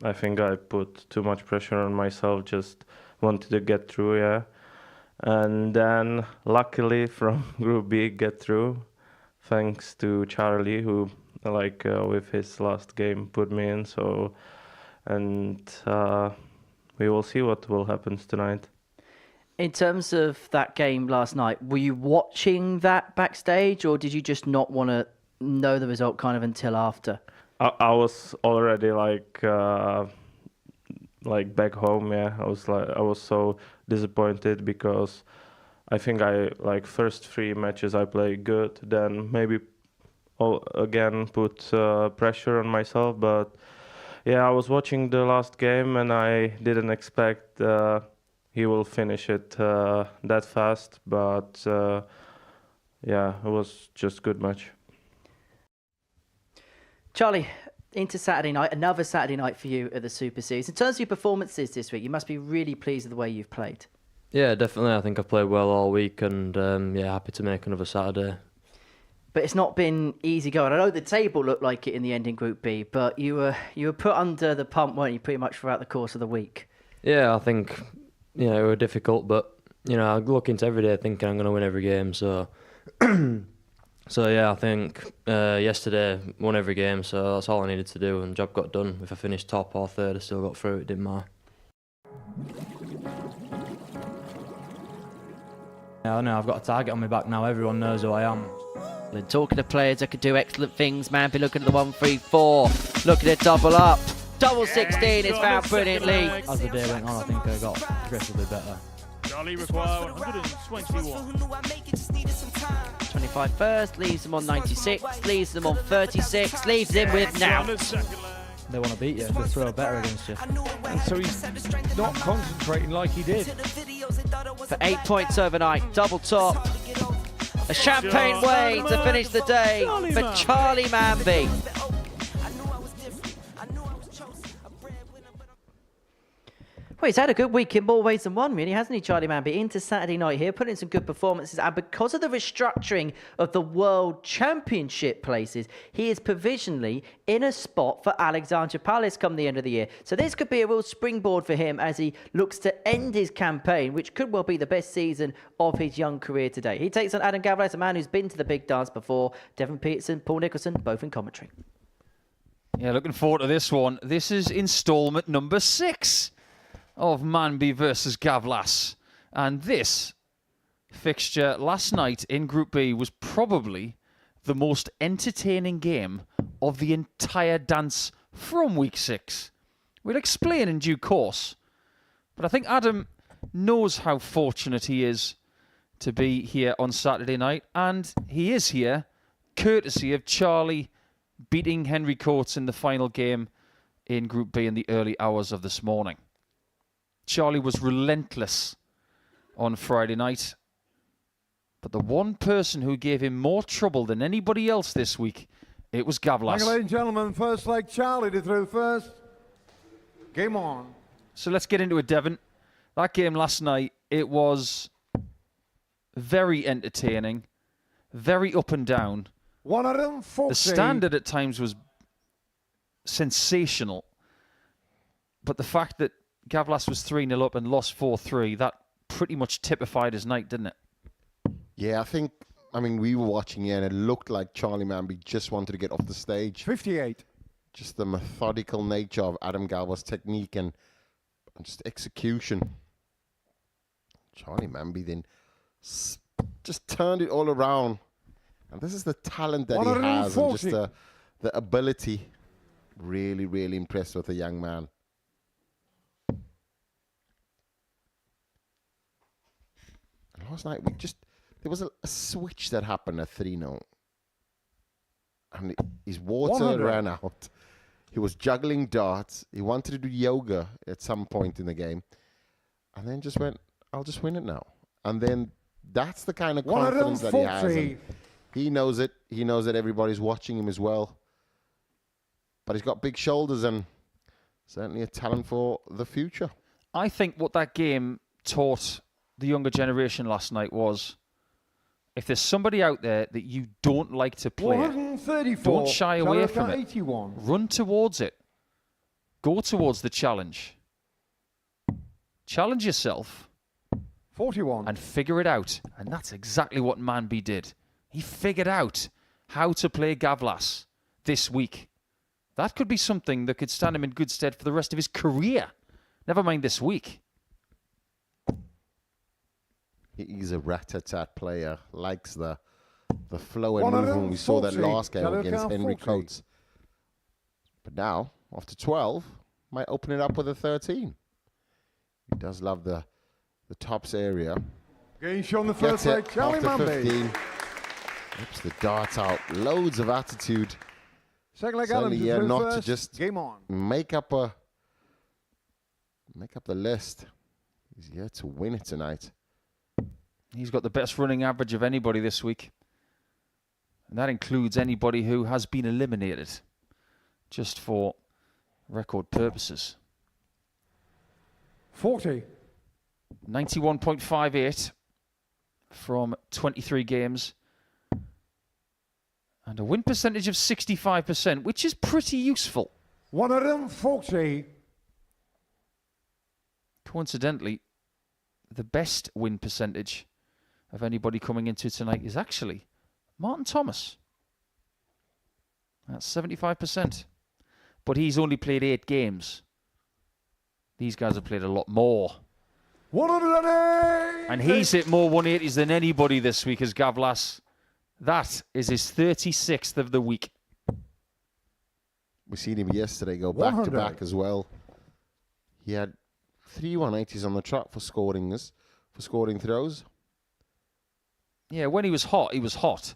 E: I think I put too much pressure on myself, just wanted to get through, yeah. And then luckily from Group B get through, thanks to Charlie who with his last game put me in. We will see what will happen tonight.
F: In terms of that game last night, were you watching that backstage, or did you just not want to know the result kind of until after?
E: I was already back home. Yeah, I was so disappointed because I think first 3 matches I played good, then maybe again put pressure on myself, but. Yeah, I was watching the last game and I didn't expect he will finish it that fast, but yeah, it was just a good match.
F: Charlie, into Saturday night, another Saturday night for you at the Super Series. In terms of your performances this week, you must be really pleased with the way you've played.
L: Yeah, definitely. I think I've played well all week and happy to make another Saturday.
F: But it's not been easy going. I know the table looked like it in the end in Group B, but you were put under the pump, weren't you, pretty much throughout the course of the week?
L: Yeah, I think it were difficult, but I look into every day thinking I'm going to win every game. So, yeah, I think yesterday won every game, so that's all I needed to do, and the job got done. If I finished top or third, I still got through. It didn't matter.
M: I know I've got a target on my back now. Everyone knows who I am.
F: And talking to players that could do excellent things, Manby looking at the 1-3-4, looking at double up. Double 16 is found brilliantly.
M: As the day went on, I think I got progressively better.
B: Charlie require 121.
F: 25 first, leaves them on 96, leaves them on 36, leaves him with now.
M: They want to beat you, they throw better against you.
K: And so he's not concentrating like he did.
F: For 8 points overnight, double top. A champagne way to finish the day for Charlie Manby. Well, he's had a good week in more ways than one, really, hasn't he, Charlie Manby? Into Saturday night here, putting in some good performances. And because of the restructuring of the World Championship places, he is provisionally in a spot for Alexandra Palace come the end of the year. So this could be a real springboard for him as he looks to end his campaign, which could well be the best season of his young career today. He takes on Adam Gawlas, a man who's been to the big dance before. Devon Peterson, Paul Nicholson, both in commentary.
D: Yeah, looking forward to this one. This is instalment number 6. Of Manby versus Gawlas. And this fixture last night in Group B was probably the most entertaining game of the entire dance from week 6. We'll explain in due course. But I think Adam knows how fortunate he is to be here on Saturday night. And he is here courtesy of Charlie beating Henry Coates in the final game in Group B in the early hours of this morning. Charlie was relentless on Friday night. But the one person who gave him more trouble than anybody else this week, it was Gawlas.
A: Ladies and gentlemen, first leg, Charlie to throw first. Game on.
D: So let's get into it, Devon. That game last night, it was very entertaining, very up and down.
A: 140.
D: The standard at times was sensational. But the fact that Gawlas was 3-0 up and lost 4-3. That pretty much typified his night, didn't it?
G: Yeah, we were watching it and it looked like Charlie Manby just wanted to get off the stage.
A: 58.
G: Just the methodical nature of Adam Gawlas' technique and just execution. Charlie Manby then just turned it all around. And this is the talent that he has and just the ability. Really, really impressed with the young man. Last night, there was a switch that happened at 3-0. and his water
A: 100.
G: ran out. He was juggling darts. He wanted to do yoga at some point in the game, and then just went, "I'll just win it now." And then that's the kind of confidence that he has.
A: 140.
G: And he knows it. He knows that everybody's watching him as well. But he's got big shoulders and certainly a talent for the future.
D: I think what that game taught the younger generation last night was, if there's somebody out there that you don't like to play,
A: 134.
D: don't shy away from it.
A: 81.
D: Run towards it. Go towards the challenge. Challenge yourself
A: 41.
D: and figure it out. And that's exactly what Manby did. He figured out how to play Gawlas this week. That could be something that could stand him in good stead for the rest of his career. Never mind this week.
G: He's a rat-a-tat player, likes the flow and movement. We saw that last game against Henry Coates. But now, after 12, might open it up with a 13. He does love the tops area.
A: Getting shown the first leg, Charlie
G: after
A: Manby.
G: 15. Rips the dart out. Loads of attitude.
A: Second leg,
G: Certainly,
A: Alan,
G: not
A: first.
G: to just
A: Game on.
G: make up the list. He's here to win it tonight.
D: He's got the best running average of anybody this week. And that includes anybody who has been eliminated, just for record purposes.
A: 40.
D: 91.58 from 23 games. And a win percentage of 65%, which is pretty useful.
A: 140.
D: Coincidentally, the best win percentage of anybody coming into tonight is actually Martin Thomas. That's 75%. But he's only played 8 games. These guys have played a lot more.
A: 180.
D: And he's hit more 180s than anybody this week as Gawlas. That is his 36th of the week.
G: We seen him yesterday go back to
A: 100.
G: back as well. He had 3 180s on the trot for scoring throws.
D: Yeah, when he was hot, he was hot.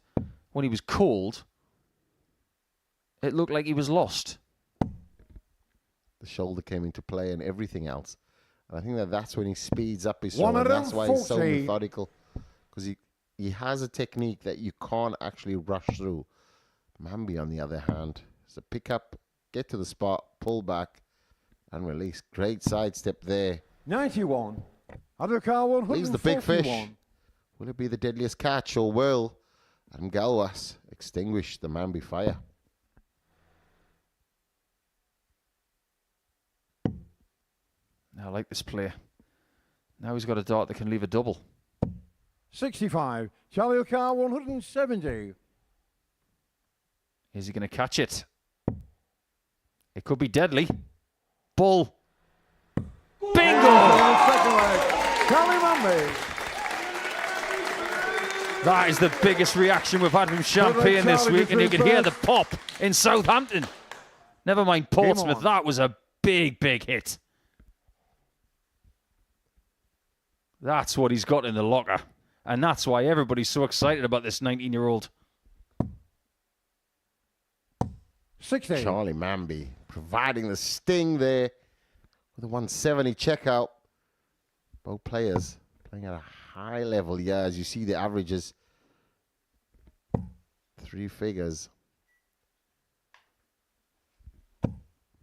D: When he was cold, it looked like he was lost.
G: The shoulder came into play and everything else. And I think that's when he speeds up his throw. And that's why he's so
A: 140.
G: methodical. Because he has a technique that you can't actually rush through. Manby, on the other hand, is a pick up, get to the spot, pull back, and release. Great sidestep there.
A: 91. Undercar 141.
G: Leaves the big fish. Will it be the deadliest catch, or will Adam Gawlas extinguish the Manby fire?
D: I like this player. Now he's got a dart that can leave a double.
A: 65. Charlie O'Carr 170.
D: Is he going to catch it? It could be deadly. Bull. Bingo!
A: Second leg, Charlie Manby.
D: That is the biggest reaction we've had from Champagne this week, and you can hear the pop in Southampton. Never mind Portsmouth. That was a big, big hit. That's what he's got in the locker. And that's why everybody's so excited about this 19-year-old.
A: 60.
G: Charlie Manby providing the sting there with a 170 checkout. Both players playing at a high level. Yeah, as you see the averages. 3 figures.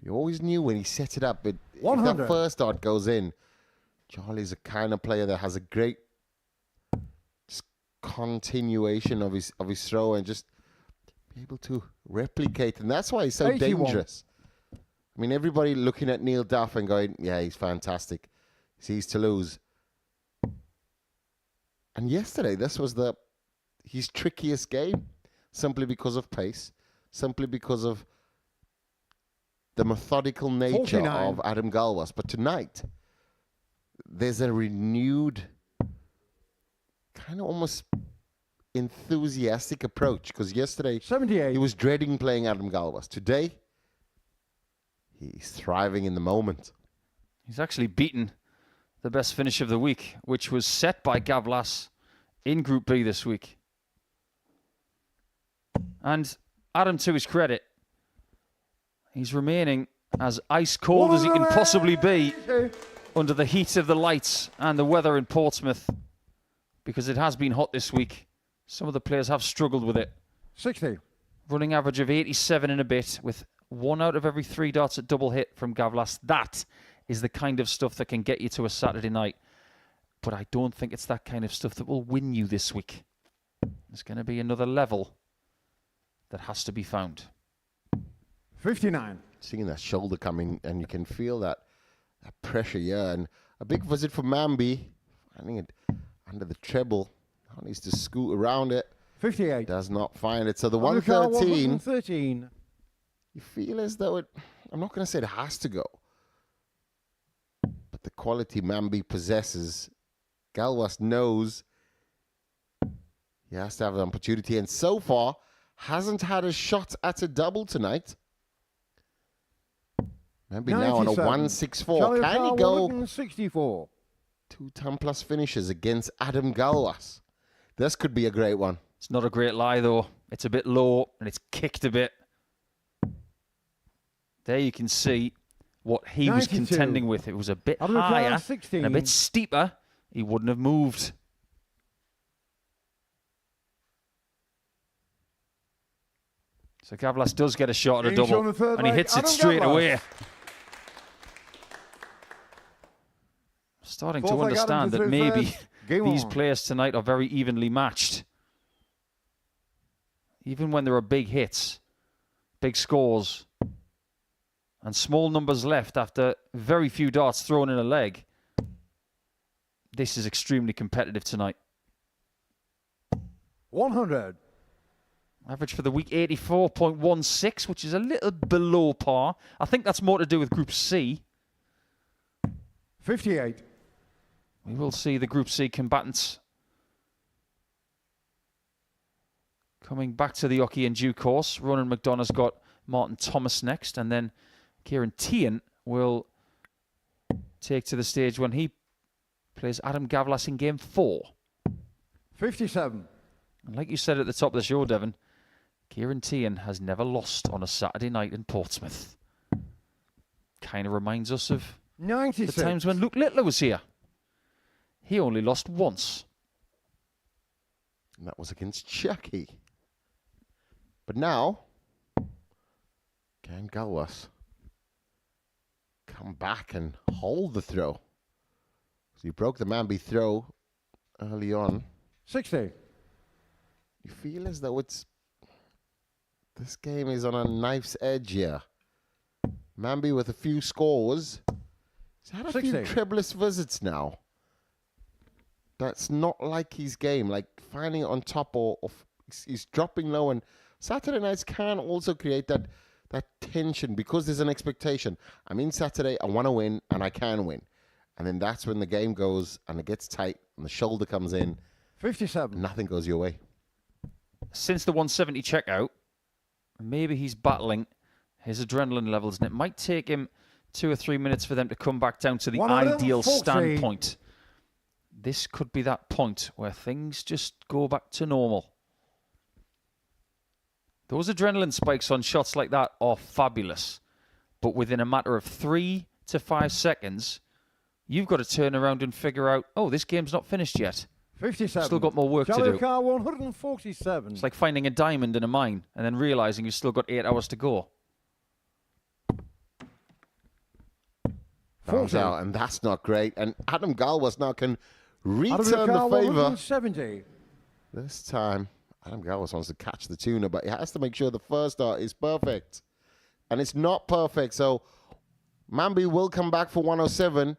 G: You always knew when he set it up, but if that first dart goes in, Charlie's a kind of player that has a great continuation of his throw and just be able to replicate, and that's why he's so
A: 81.
G: dangerous. I mean, everybody looking at Neil Duff and going, yeah, he's fantastic. He's to lose. And yesterday, this was his trickiest game, simply because of pace, simply because of the methodical nature
A: 49.
G: of Adam Gawlas. But tonight, there's a renewed kind of almost enthusiastic approach, because yesterday
A: 78.
G: he was dreading playing Adam Gawlas. Today, he's thriving in the moment.
D: He's actually beaten the best finish of the week, which was set by Gawlas in Group B this week. And Adam, to his credit, he's remaining as ice cold as he can possibly be under the heat of the lights and the weather in Portsmouth, because it has been hot this week. Some of the players have struggled with it.
A: 60.
D: Running average of 87 and a bit, with 1 out of every 3 darts at double hit from Gawlas. That is the kind of stuff that can get you to a Saturday night. But I don't think it's that kind of stuff that will win you this week. There's going to be another level that has to be found.
A: 59.
G: Seeing that shoulder coming, and you can feel that pressure, yeah. And a big visit for Manby, finding it under the treble. Now needs to scoot around it.
A: 58.
G: Does not find it. So the
A: Undercard
G: 113,
A: 113.
G: you feel as though it, I'm not going to say it has to go, but the quality Manby possesses, Gawlas knows he has to have an opportunity, and so far hasn't had a shot at a double tonight. Manby now on a 164. Can he go
A: 164.
G: 2 ton plus finishes against Adam Gawlas? This could be a great one.
D: It's not a great lie, though. It's a bit low, and it's kicked a bit. There you can see what he
A: 92.
D: was contending with. It was a bit higher and a bit steeper. He wouldn't have moved. So Gawlas does get a shot at a double, and he hits it straight away. Starting to understand that maybe these players tonight are very evenly matched. Even when there are big hits, big scores, and small numbers left after very few darts thrown in a leg, this is extremely competitive tonight.
A: 100.
D: Average for the week, 84.16, which is a little below par. I think that's more to do with Group C.
A: 58.
D: We will see the Group C combatants coming back to the Oki in due course. Ronan McDonagh's got Martin Thomas next, and then Kieran Teehan will take to the stage when he plays Adam Gawlas in Game 4.
A: 57.
D: And like you said at the top of the show, Devon, Kieran Teehan has never lost on a Saturday night in Portsmouth. Kind of reminds us of
A: 96.
D: the times when Luke Littler was here. He only lost once.
G: And that was against Chucky. But now, can Gawlas come back and hold the throw? So he broke the Manby throw early on.
A: 60.
G: You feel as though this game is on a knife's edge here. Manby with a few scores. He's had a
A: 60.
G: few trebleless visits now. That's not like his game, like finding it on top or he's dropping low. And Saturday nights can also create that tension because there's an expectation. I mean, Saturday, I want to win and I can win. And then that's when the game goes and it gets tight and the shoulder comes in.
A: 57.
G: Nothing goes your way.
D: Since the 170 checkout, maybe he's battling his adrenaline levels, and it might take him 2 or 3 minutes for them to come back down to the ideal standpoint. This could be that point where things just go back to normal. Those adrenaline spikes on shots like that are fabulous, but within a matter of 3 to 5 seconds, you've got to turn around and figure out, oh, this game's not finished yet.
A: 57.
D: Still got more work to do.
A: Car 147.
D: It's like finding a diamond in a mine and then realizing you've still got 8 hours to go.
G: Falls out, and that's not great. And Adam Gawlas now can return the favor.
A: 170.
G: This time, Adam Gawlas wants to catch the tuner, but he has to make sure the first dart is perfect. And it's not perfect, so Manby will come back for 107.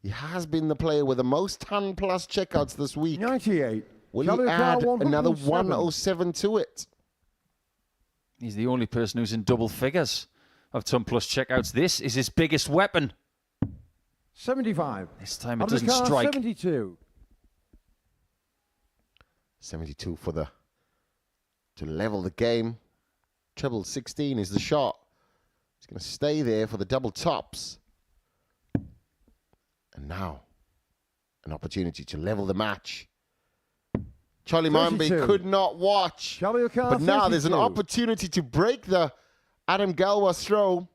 G: He has been the player with the most ton-plus checkouts this week.
A: 98.
G: Will he add another 107 to it?
D: He's the only person who's in double figures of ton-plus checkouts. This is his biggest weapon.
A: 75.
D: This time it doesn't strike.
A: 72.
G: 72 for to level the game. Treble 16 is the shot. He's going to stay there for the double tops. And now, an opportunity to level the match. Charlie Manby
A: 32.
G: could not watch.
A: Charlie O'Carr,
G: But now there's an
A: 32.
G: opportunity to break the Adam Gawlas throw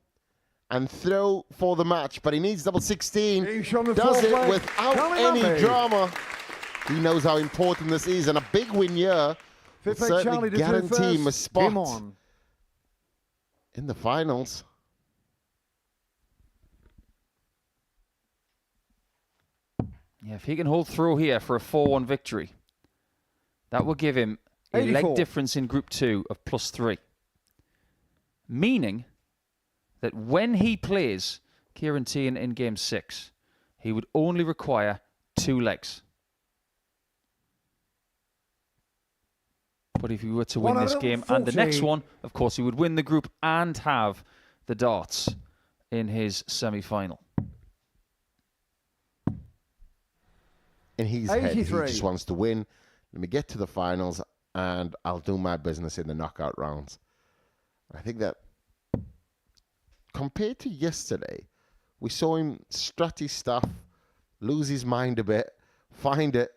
G: and throw for the match. But he needs double 16. Does it without
A: Charlie
G: any
A: Manby.
G: drama. He knows how important this is, and a big win here will
A: Fifth leg Charlie
G: certainly
A: to through
G: guarantee him a
A: first. Game
G: spot
A: on.
G: in the finals.
D: Yeah, if he can hold through here for a 4-1 victory, that will give him a
A: 84.
D: leg difference in Group 2 of +3. Meaning that when he plays Kieran Teehan in Game 6, he would only require 2 legs. But if he were to win this game and the next
A: 114.
D: one, of course, he would win the group and have the darts in his semi-final.
G: In his head, he
A: 83.
G: just wants to win. Let me get to the finals, and I'll do my business in the knockout rounds. I think that compared to yesterday, we saw him strut his stuff, lose his mind a bit, find it.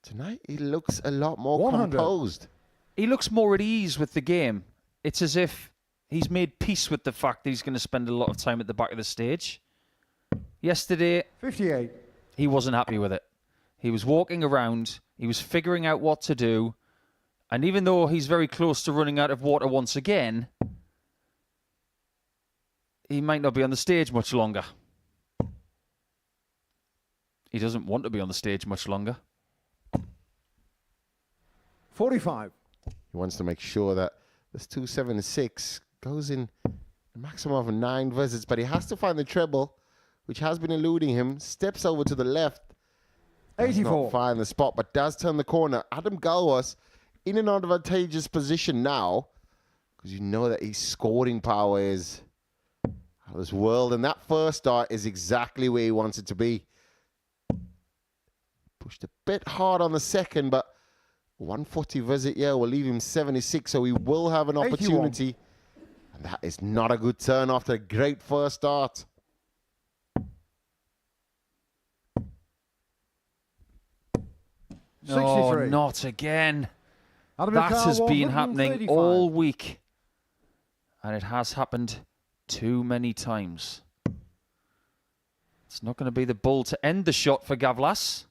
G: Tonight, he looks a lot more
A: 100.
G: composed.
D: He looks more at ease with the game. It's as if he's made peace with the fact that he's going to spend a lot of time at the back of the stage. Yesterday,
A: 58.
D: he wasn't happy with it. He was walking around. He was figuring out what to do. And even though he's very close to running out of water once again, he might not be on the stage much longer. He doesn't want to be on the stage much longer.
A: 45.
G: He wants to make sure that this 276 goes in a maximum of 9 visits, but he has to find the treble, which has been eluding him. Steps over to the left. Does
A: 84.
G: not find the spot, but does turn the corner. Adam Gawlas in an advantageous position now, because you know that his scoring power is out of this world, and that first start is exactly where he wants it to be. Pushed a bit hard on the second, but 140 visit, yeah, will leave him 76, so he will have an
A: 81.
G: opportunity. And that is not a good turn after a great first start.
D: No,
A: 63.
D: not again.
A: Adam
D: That
A: O'Carr,
D: has been happening
A: 135.
D: all week. And it has happened too many times. It's not going to be the bull to end the shot for Gawlas.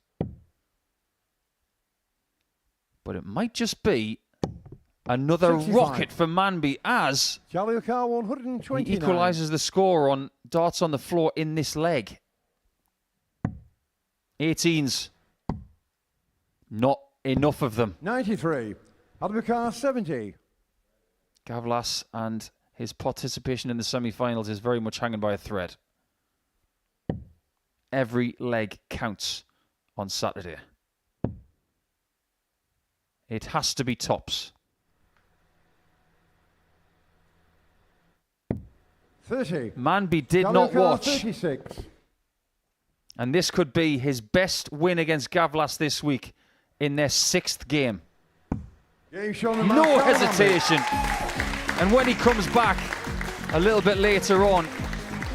D: But it might just be another
A: 65.
D: rocket for Manby as
A: Charlie O'Carr, 129.
D: he equalises the score on darts on the floor in this leg. 18s. Not enough of them.
A: 93. Adam O'Carr, 70.
D: Gawlas and his participation in the semi-finals is very much hanging by a thread. Every leg counts on Saturday. It has to be tops.
A: 30.
D: Manby did
A: Charlie
D: not
A: O'Carr,
D: watch.
A: 36.
D: And this could be his best win against Gawlas this week in their 6th game.
A: Game shown in
D: No
A: Mark Manby.
D: hesitation. And when he comes back a little bit later on,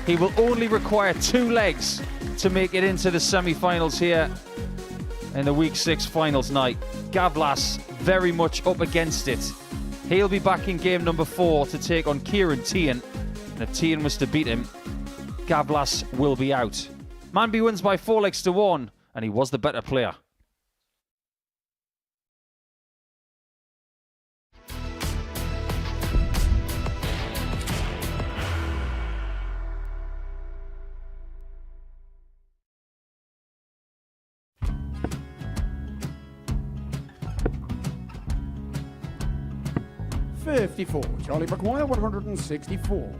D: he will only require 2 legs to make it into the semi-finals here in the Week 6 finals night. Gawlas very much up against it. He'll be back in game number 4 to take on Kieran Teehan. And if Teehan was to beat him, Gawlas will be out. Manby wins by 4 legs to 1, and he was the better player.
N: Charlie McGuire, 164.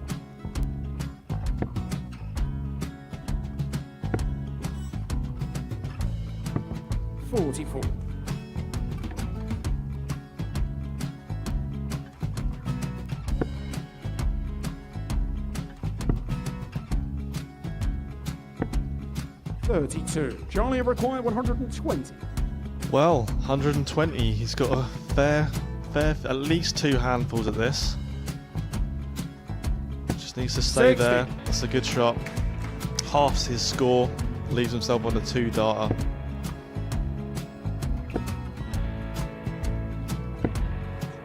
N: 44. 32. Charlie required 120.
O: Well, 120. He's got a fair, at least 2 handfuls at this. Just needs to stay
N: 60.
O: there. That's a good shot. Halves his score, leaves himself on a 2 darter.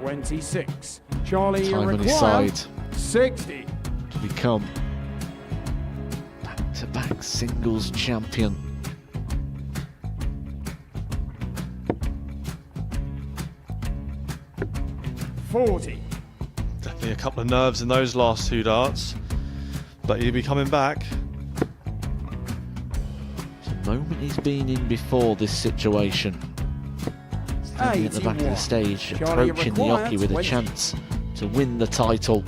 N: 26. Charlie
P: Time on his
N: require
P: side
N: 60.
P: to become back-to-back singles champion.
O: Definitely a couple of nerves in those last 2 darts, but he'll be coming back.
P: It's a moment he's been in before this situation. Standing at the back of the stage,
N: Charlie
P: approaching the
N: require
P: hockey with a
N: 20.
P: chance to win the title.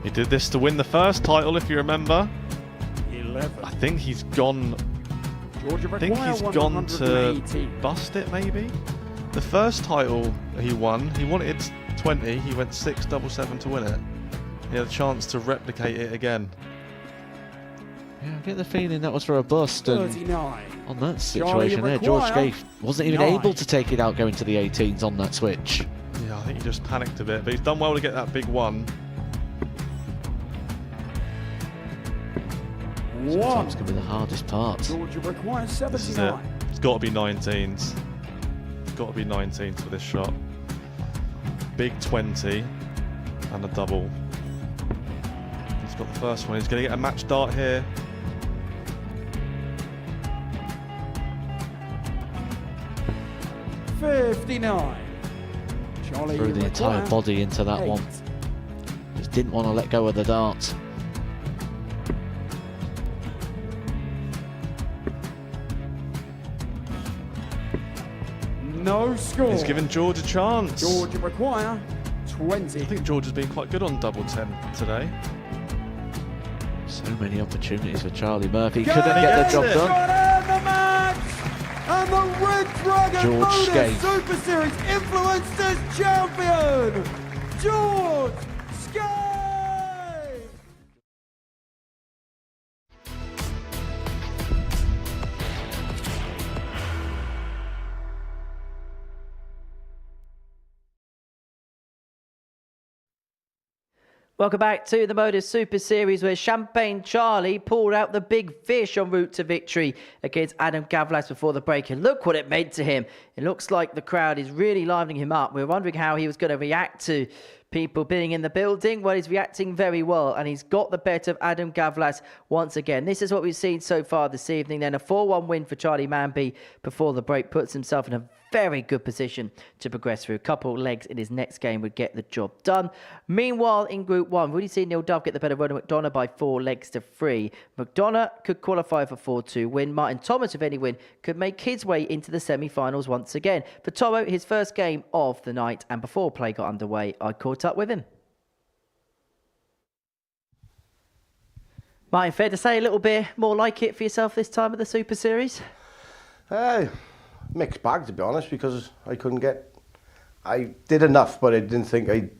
O: He did this to win the first title, if you remember.
N: 11.
O: I think he's gone.
N: Georgia
O: I think
N: require
O: he's gone to
N: 118.
O: bust it, maybe. The first title he won, he wanted 20. He went 6-7-7 to win it. He had a chance to replicate it again.
P: Yeah, I get the feeling that was for a bust, and
N: 39.
P: on that situation there, George Scaife wasn't even able to take it out going to the 18s on that switch.
O: Yeah, I think he just panicked a bit, but he's done well to get that big one.
P: Sometimes can be the hardest part.
N: Georgia requires
O: This is it.
N: 79.
O: It's got to be 19s. It's got to be 19s for this shot. Big 20 and a double. He's got the first one. He's going to get a match dart here.
N: $59. Charlie
P: Threw the entire
N: require
P: body into that
N: 8.
P: one. Just didn't want to let go of the dart.
N: No score.
O: He's given George a chance.
N: Georgia require 20.
O: I think George has been quite good on double 10 today.
P: So many opportunities for Charlie Murphy.
N: Go
P: Couldn't get the job
N: Got
P: done.
N: in the match! And the Red Dragon
P: George
N: Modus
P: Scaife.
N: Super Series Influencers Champion, George Scaife!
F: Welcome back to the Modus Super Series, where Champagne Charlie pulled out the big fish en route to victory against Adam Gawlas before the break. And look what it meant to him. It looks like the crowd is really livening him up. We're wondering how he was going to react to people being in the building. Well, he's reacting very well, and he's got the better of Adam Gawlas once again. This is what we've seen so far this evening. Then a 4-1 win for Charlie Manby before the break puts himself in a very good position to progress through. A couple legs in his next game would get the job done. Meanwhile, in Group 1, we've seen Neil Duff get the better of Ronan McDonagh by 4 legs to 3. McDonagh could qualify for 4-2 win. Martin Thomas, with any win, could make his way into the semi-finals once again. For Tomo, his first game of the night, and before play got underway, I caught up with him. Martin, fair to say a little bit more like it for yourself this time of the Super Series?
Q: Mixed bag, to be honest, because I did enough, but I didn't think I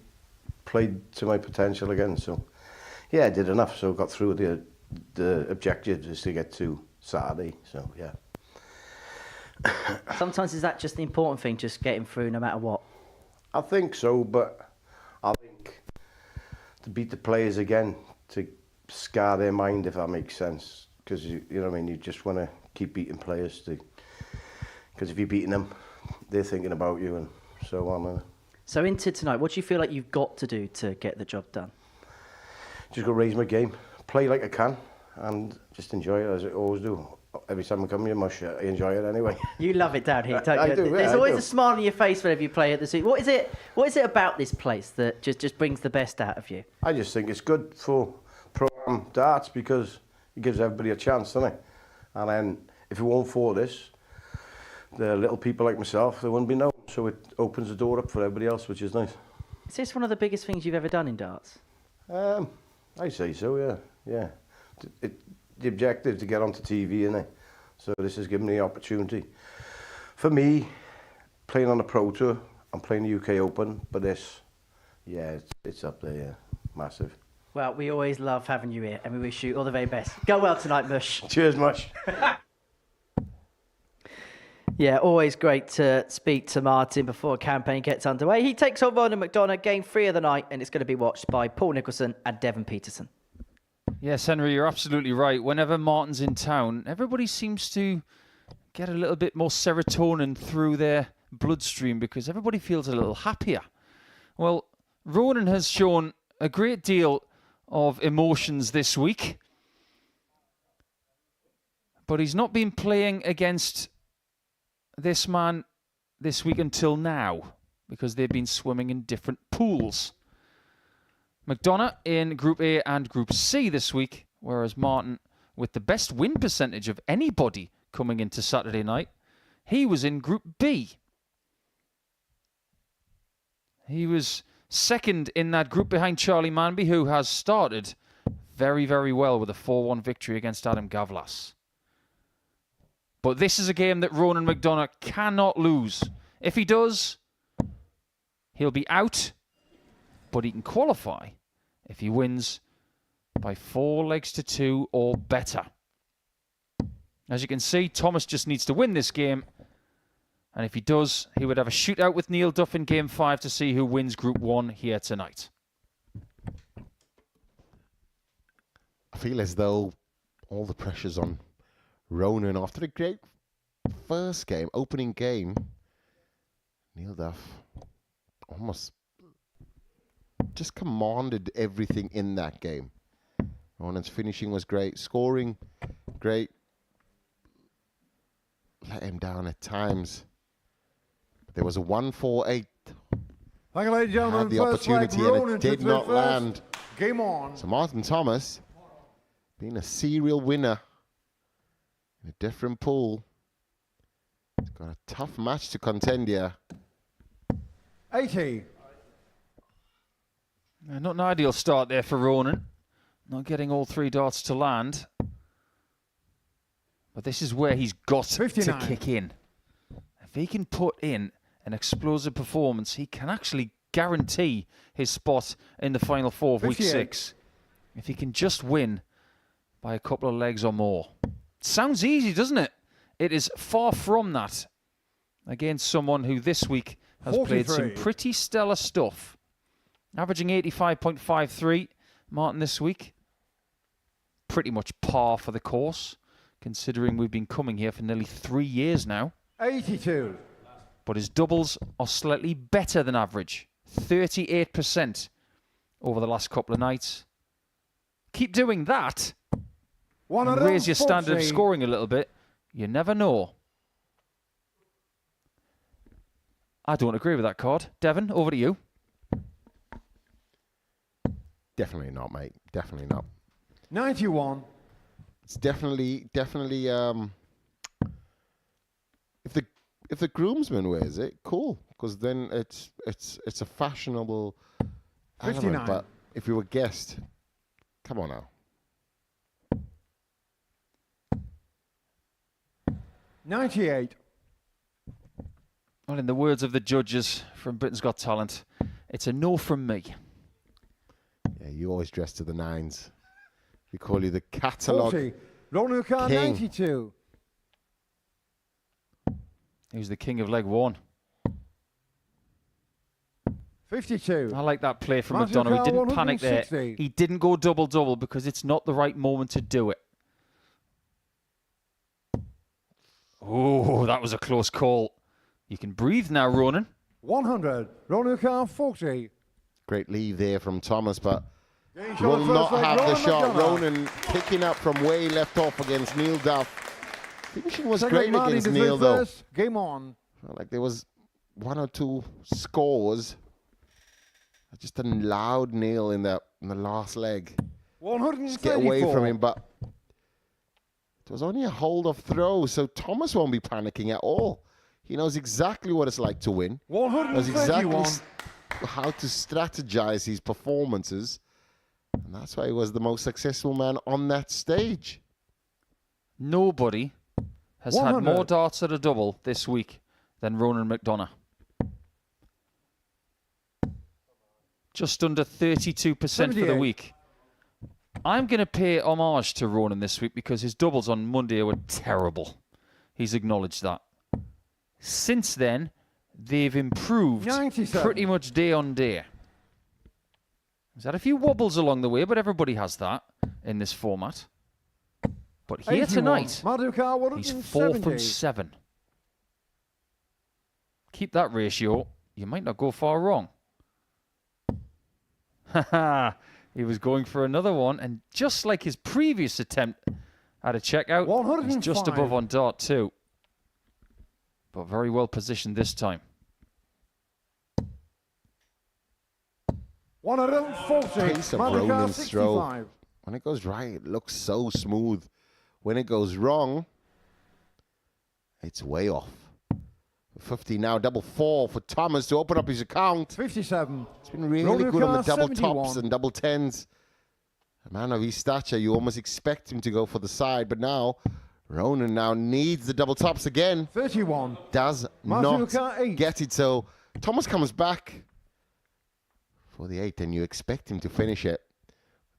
Q: played to my potential again. So, yeah, I did enough. So got through the objective is to get to Saturday. So, yeah.
F: Sometimes is that just the important thing, just getting through no matter what?
Q: I think so, but I think to beat the players again, to scar their mind, if that makes sense. Because, you know what I mean, you just want to keep beating players because if you're beating them, they're thinking about you, and so on.
F: So into tonight, what do you feel like you've got to do to get the job done?
Q: Just go raise my game, play like I can, and just enjoy it as I always do. Every time I come here, mush, I enjoy it anyway.
F: You love it down here, don't you?
Q: I do, yeah,
F: There's
Q: I
F: always
Q: do.
F: a smile on your face whenever you play at the suit. What is it about this place that just brings the best out of you?
Q: I just think it's good for pro-am darts because it gives everybody a chance, doesn't it? And then if it weren't for this, the little people like myself, there wouldn't be no. So it opens the door up for everybody else, which is nice.
F: Is this one of the biggest things you've ever done in darts?
Q: I say so, yeah. The objective to get onto TV, isn't it? So this has given me the opportunity. For me, playing on a pro tour, I'm playing the UK Open, but this, yeah, it's up there, yeah, massive.
F: Well, we always love having you here, and we wish you all the very best. Go well tonight, Mush.
Q: Cheers, Mush.
F: Yeah, always great to speak to Martin before a campaign gets underway. He takes on Ronan McDonagh, game 3 of the night, and it's going to be watched by Paul Nicholson and Devon Peterson.
C: Yes, Henry, you're absolutely right. Whenever Martin's in town, everybody seems to
D: get a little bit more serotonin through their bloodstream because everybody feels a little happier. Well, Ronan has shown a great deal of emotions this week, but he's not been playing against this man this week until now because they've been swimming in different pools. McDonagh in Group A and Group C this week, whereas Martin, with the best win percentage of anybody coming into Saturday night, he was in Group B. He was second in that group behind Charlie Manby, who has started very, very well with a 4-1 victory against Adam Gawlas. But this is a game that Ronan McDonagh cannot lose. If he does, he'll be out, but he can qualify if he wins by 4 legs to 2 or better. As you can see, Thomas just needs to win this game. And if he does, he would have a shootout with Neil Duff in Game 5 to see who wins Group 1 here tonight.
G: I feel as though all the pressure's on Ronan after a great first game, opening game. Neil Duff almost just commanded everything in that game. Ronan's finishing was great, scoring great. Let him down at times. There was a 1-4-8.
A: Thank you, ladies and gentlemen.
G: Had the
A: First leg,
G: opportunity and
A: Ronan
G: it did
A: to
G: not
A: first.
G: land.
A: Game on.
G: So Martin Thomas, being a serial winner in a different pool, he's got a tough match to contend here.
A: 80.
D: Not an ideal start there for Ronan. Not getting all 3 darts to land. But this is where he's got
A: 59.
D: to kick in. If he can put in an explosive performance, he can actually guarantee his spot in the final 4 of
A: 58.
D: week 6. If he can just win by a couple of legs or more. Sounds easy, doesn't it? It is far from that. Against someone who this week has
A: 43.
D: played some pretty stellar stuff. Averaging 85.53, Martin this week. Pretty much par for the course, considering we've been coming here for nearly 3 years now.
A: 82.
D: But his doubles are slightly better than average. 38% over the last couple of nights. Keep doing that. And raise your standard of scoring a little bit. You never know. I don't agree with that card. Devon, over to you.
G: Definitely not, mate. Definitely not.
A: 91.
G: It's definitely. If the groomsman wears it, cool, because then it's a fashionable element.
A: 59.
G: But if you were a guest, come on now.
A: 98.
D: Well, in the words of the judges from Britain's Got Talent, it's a no from me.
G: Yeah, you always dress to the nines. We call you the catalogue
A: 40. Ronan McDonagh,
G: king.
A: 92.
D: He was the king of leg 1.
A: 52.
D: I like that play from
A: Martin
D: McDonagh. He
A: Carl,
D: didn't panic there.
A: 160.
D: He didn't go double-double because it's not the right moment to do it. Oh, that was a close call. You can breathe now, Ronan.
A: 100. Ronan McDonagh, 40.
G: Great leave there from Thomas, but
A: Getting
G: he
A: shot
G: will
A: first
G: not
A: leg,
G: have the
A: Ronan
G: shot.
A: McDonagh.
G: Ronan picking up from where he left off against Neil Duff. Finishing was
A: Second
G: great
A: Martin
G: against
A: to
G: Neil, though.
A: first. Game on.
G: Felt like there was 1 or 2 scores. I just allowed Neil in the last leg.
A: 134.
G: Just get away from him, but it was only a hold of throw, so Thomas won't be panicking at all. He knows exactly what it's like to win.
A: 131.
G: Knows exactly how to strategize his performances, and that's why he was the most successful man on that stage.
D: Nobody has
A: 100.
D: had more darts at a double this week than Ronan McDonagh. Just under 32% for the
A: 78.
D: week. I'm going to pay homage to Ronan this week because his doubles on Monday were terrible. He's acknowledged that. Since then, they've improved
A: 97.
D: pretty much day on day. He's had a few wobbles along the way, but everybody has that in this format. But here
A: 81.
D: tonight,
A: Maduka,
D: he's 4 from 7. Keep that ratio. You might not go far wrong. Haha. He was going for another one, and just like his previous attempt at a checkout, he's just
A: 105.
D: above on dart too. But very well positioned this time.
A: 140.
G: Pace of
A: Maduka,
G: Ronan's
A: 65.
G: throw. When it goes right, it looks so smooth. When it goes wrong, it's way off. 50 now, double 4 for Thomas to open up his account.
A: 57.
G: It's been really good on the double
A: 71.
G: tops and double 10s. A man of his stature, you almost expect him to go for the side, but now Ronan now needs the double tops again.
A: 31.
G: Does
A: Maduka,
G: not
A: 8.
G: get it, so Thomas comes back for the 8, and you expect him to finish it.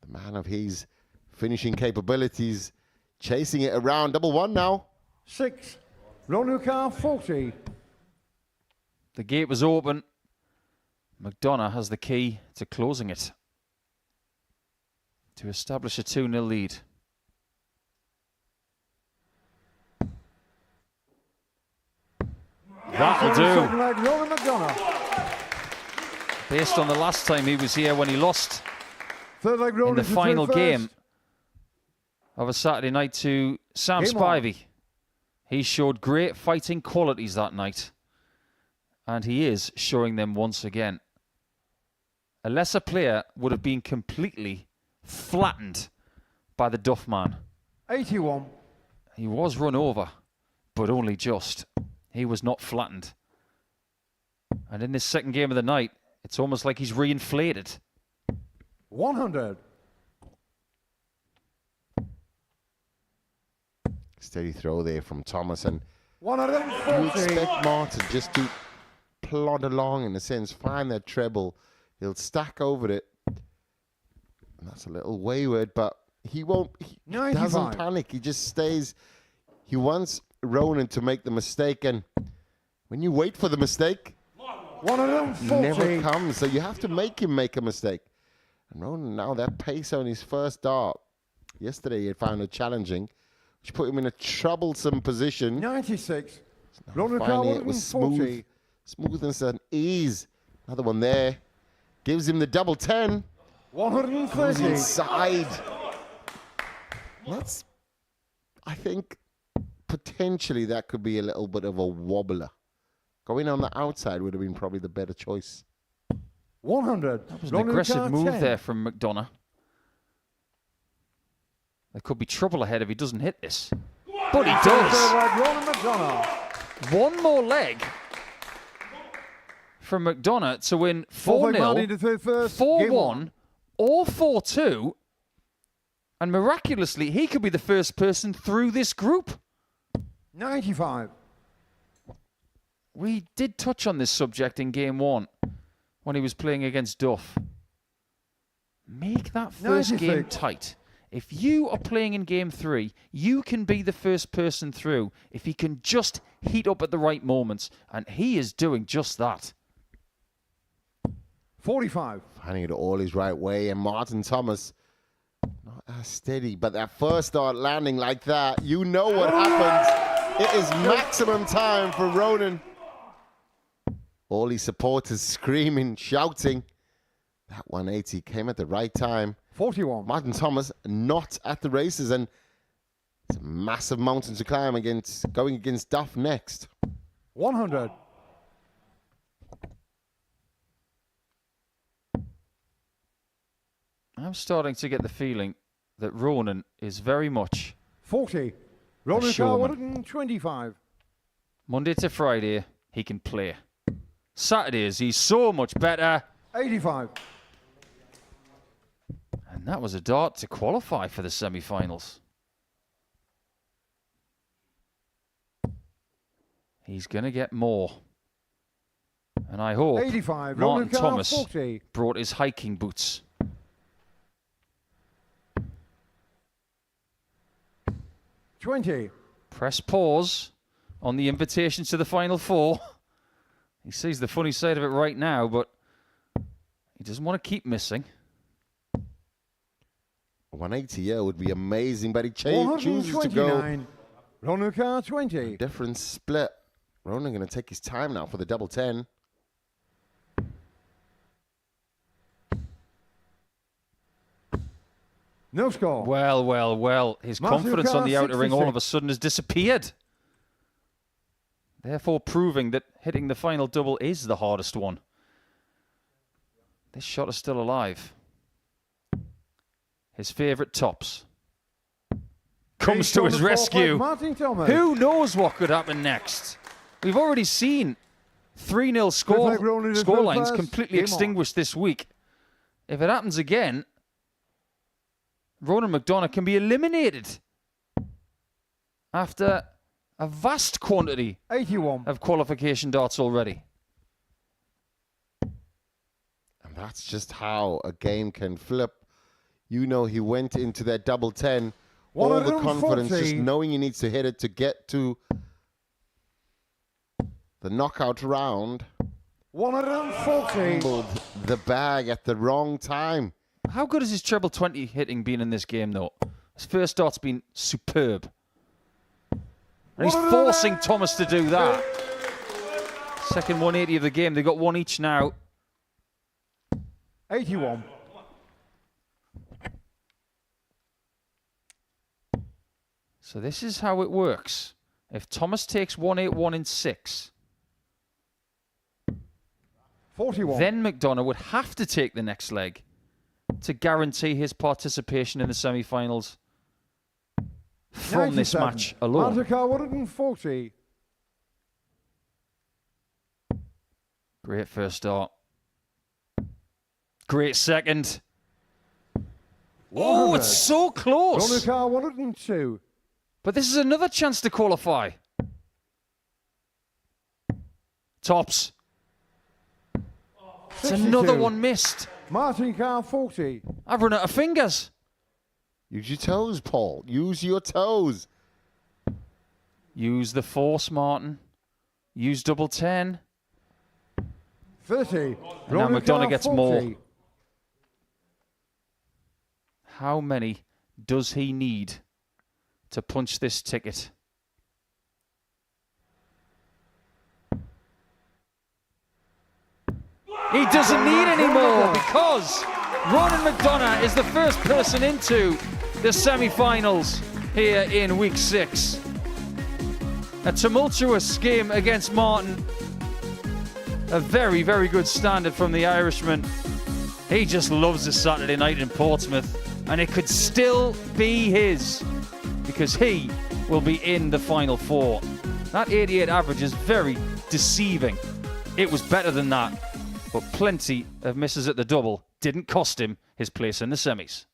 G: The man of his finishing capabilities, chasing it around. Double 1 now.
A: 6. Ronuka, 40.
D: The gate was open. McDonagh has the key to closing it to establish a 2-0 lead. That'll
A: Second
D: do.
A: leg, Ronan McDonagh.
D: Based on the last time he was here when he lost
A: Third leg,
D: in
A: Ronan
D: the
A: to
D: final
A: third
D: game
A: first.
D: of a Saturday night to Sam
A: Game on.
D: Spivey. He showed great fighting qualities that night, and he is showing them once again. A lesser player would have been completely flattened by the Duff man.
A: 81.
D: He was run over, but only just. He was not flattened. And in this second game of the night, it's almost like he's reinflated.
A: 100.
G: Steady throw there from Thomas, and you
A: 140.
G: expect Martin just to plod along, in a sense, find that treble. He'll stack over it. And that's a little wayward, but he won't. He
A: 95.
G: doesn't panic. He just stays. He wants Ronan to make the mistake, and when you wait for the mistake,
A: 140.
G: never comes. So you have to make him make a mistake. And Ronan, now that pace on his first dart. Yesterday he had found it challenging, which put him in a troublesome position.
A: 96.
G: Finally,
A: Ronan
G: it was
A: 40.
G: smooth. Smoothness and ease. Another one there. Gives him the double 10. Goes
A: 130.
G: inside. That's, I think, potentially that could be a little bit of a wobbler. Going on the outside would have been probably the better choice.
A: 100.
D: That was an aggressive move there from McDonagh. There could be trouble ahead if he doesn't hit this. But he does.
A: Third leg, Ronan McDonagh.
D: One more leg from McDonagh to win
A: Fourth leg, Manby
D: 4-0,
A: to third first. Game
D: 4-1, or 4-2. And miraculously, he could be the first person through this group.
A: 95.
D: We did touch on this subject in game 1 when he was playing against Duff. Make that first game
A: 96.
D: tight. If you are playing in game 3, you can be the first person through if he can just heat up at the right moments. And he is doing just that.
A: 45.
G: Finding it all his right way. And Martin Thomas, not as steady. But that first start landing like that, you know what happens. It is maximum time for Ronan. All his supporters screaming, shouting. That 180 came at the right time.
A: 41.
G: Martin Thomas not at the races, and it's a massive mountain to climb going against Duff next.
A: 100.
D: I'm starting to get the feeling that Ronan is very much
A: 40. Ronan
D: showman.
A: 125.
D: Monday to Friday, he can play. Saturdays, he's so much better.
A: 85.
D: And that was a dart to qualify for the semi-finals. He's going to get more. And I hope
A: 85.
D: Martin
A: Ronan
D: Thomas
A: 40.
D: brought his hiking boots.
A: 20.
D: Press pause on the invitation to the Final Four. He sees the funny side of it right now, but he doesn't want to keep missing.
G: 180, yeah, would be amazing, but he chooses to go
A: 129. Ronan car 20.
G: different split. Ronan going to take his time now for the double 10.
A: No score.
D: Well, well, well. His
A: Matthew
D: confidence on the
A: Carr,
D: outer ring all
A: 66.
D: of a sudden has disappeared. Therefore proving that hitting the final double is the hardest one. This shot is still alive. His favourite tops. Comes to his rescue. Who knows what could happen next? We've already seen 3-0 score lines completely extinguished this week. If it happens again, Ronan McDonagh can be eliminated after a vast quantity
A: 81
G: Oh.
D: of qualification darts already.
G: And that's just how a game can flip. You know, he went into that double 10, all the confidence, just
A: 140.
G: knowing he needs to hit it to get to the knockout round.
A: 140.
G: Fumbled the bag at the wrong time.
D: How good has his treble 20 hitting been in this game, though? His first dart's been superb. And he's forcing Thomas to do that. Second 180 of the game. They've got one each now.
A: 81.
D: So this is how it works. If Thomas takes 181 in 6,
A: 41.
D: then McDonagh would have to take the next leg to guarantee his participation in the semi-finals from this
A: 97.
D: match alone.
A: Matthew Carr 140.
D: Great first start. Great second. Oh, it's so
A: Ronan
D: close.
A: Carr 102.
D: But this is another chance to qualify. Tops. It's
A: 62.
D: another one missed.
A: Martin Carr 40.
D: I've run out of fingers.
G: Use your toes, Paul. Use your toes.
D: Use the force, Martin. Use double 10.
A: 30.
D: And now
A: Ronan Carr
D: McDonagh gets
A: 40.
D: more. How many does he need to punch this ticket? He doesn't need any more because Ronan McDonagh is the first person into the semi-finals here in week 6. A tumultuous game against Martin. A very, very good standard from the Irishman. He just loves a Saturday night in Portsmouth, and it could still be his because he will be in the Final Four. That 88 average is very deceiving. It was better than that, but plenty of misses at the double didn't cost him his place in the semis.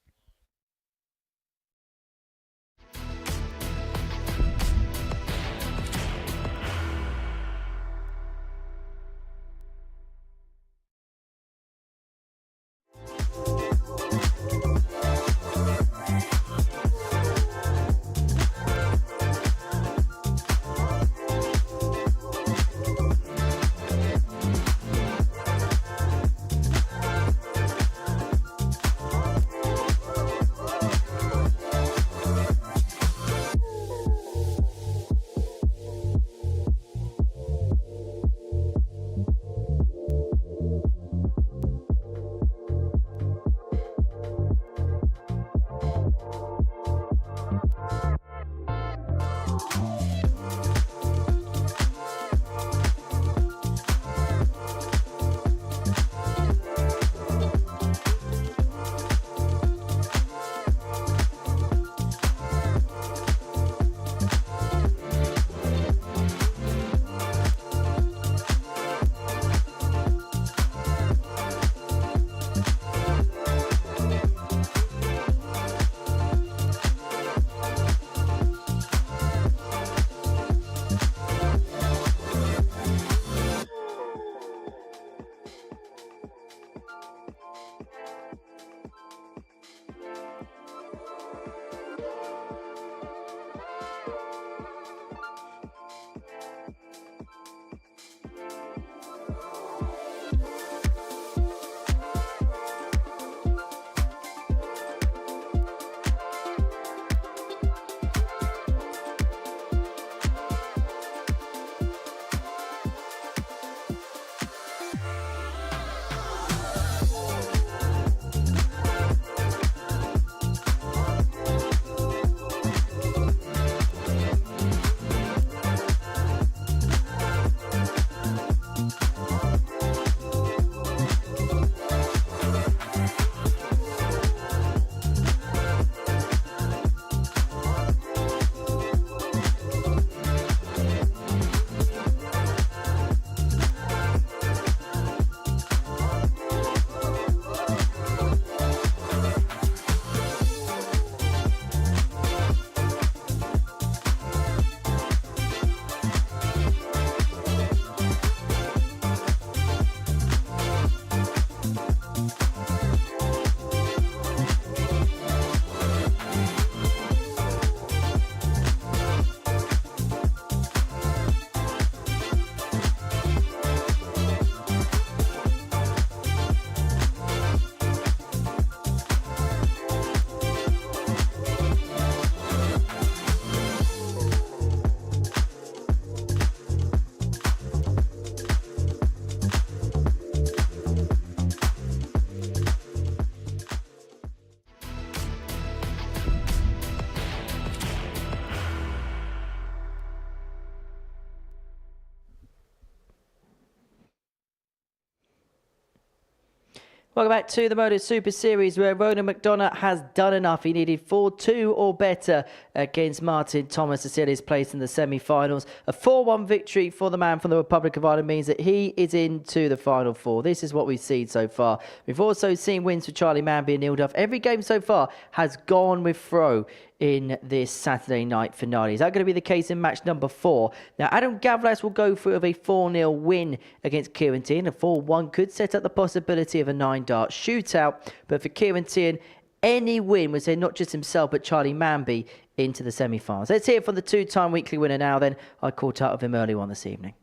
F: Welcome back to the Modus Super Series, where Ronan McDonagh has done enough. He needed 4-2 or better against Martin Thomas to seal his place in the semi-finals. A 4-1 victory for the man from the Republic of Ireland means that he is into the Final Four. This is what we've seen so far. We've also seen wins for Charlie Manby and Neil Duff. Every game so far has gone with throw in this Saturday night finale. Is that going to be the case in match number 4? Now, Adam Gawlas will go through with a 4-0 win against Kieran Teehan. A 4-1 could set up the possibility of a 9-dart shootout. But for Kieran Teehan, any win would send not just himself, but Charlie Manby into the semi-finals. Let's hear from the 2-time weekly winner now then. I caught up with him early on this evening.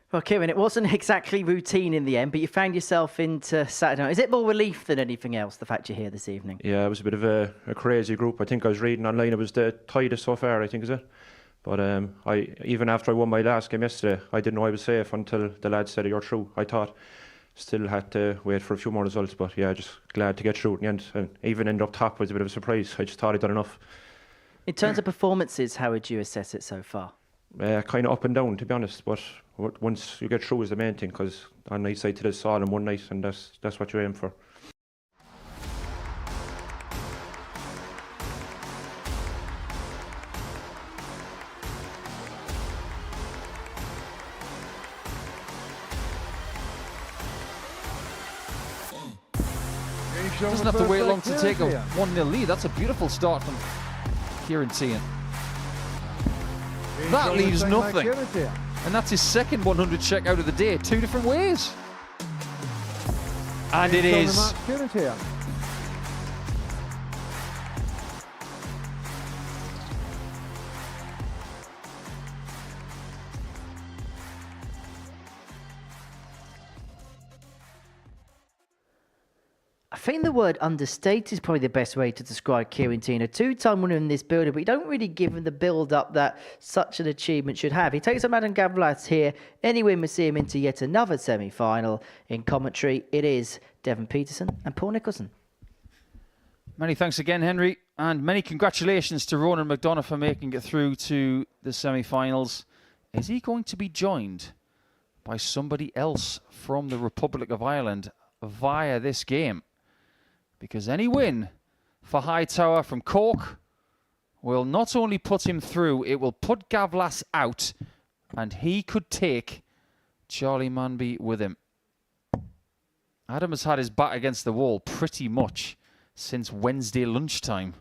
F: Well, Kieran, it wasn't exactly routine in the end, but you found yourself into Saturday night. Is it more relief than anything else, the fact you're here this evening?
R: Yeah, it was a bit of a crazy group. I think I was reading online it was the tightest so far, I think, is it? But even after I won my last game yesterday, I didn't know I was safe until the lads said you're through. I thought still had to wait for a few more results, but yeah, just glad to get through in the end. And even end up top was a bit of a surprise. I just thought I'd done enough.
F: In terms of performances, how would you assess it so far?
R: Kind of up and down, to be honest, but once you get through is the main thing, because on night side to this all in one night, and that's what you aim for.
C: Doesn't have to wait long to take a 1-0 lead. That's a beautiful start from Kieran Teehan. That leaves nothing. And that's his second 100 check out of the day. 2 different ways. And it is.
F: I think the word understated is probably the best way to describe Kieran Teehan. A 2-time winner in this building, but you don't really give him the build-up that such an achievement should have. He takes on Adam Gawlas here. Any win will see him into yet another semi-final. In commentary, it is Devon Peterson and Paul Nicholson.
C: Many thanks again, Henry, and many congratulations to Ronan McDonagh for making it through to the semi-finals. Is he going to be joined by somebody else from the Republic of Ireland via this game? Because any win for Hightower from Cork will not only put him through, it will put Gawlas out, and he could take Charlie Manby with him. Adam has had his back against the wall pretty much since Wednesday lunchtime,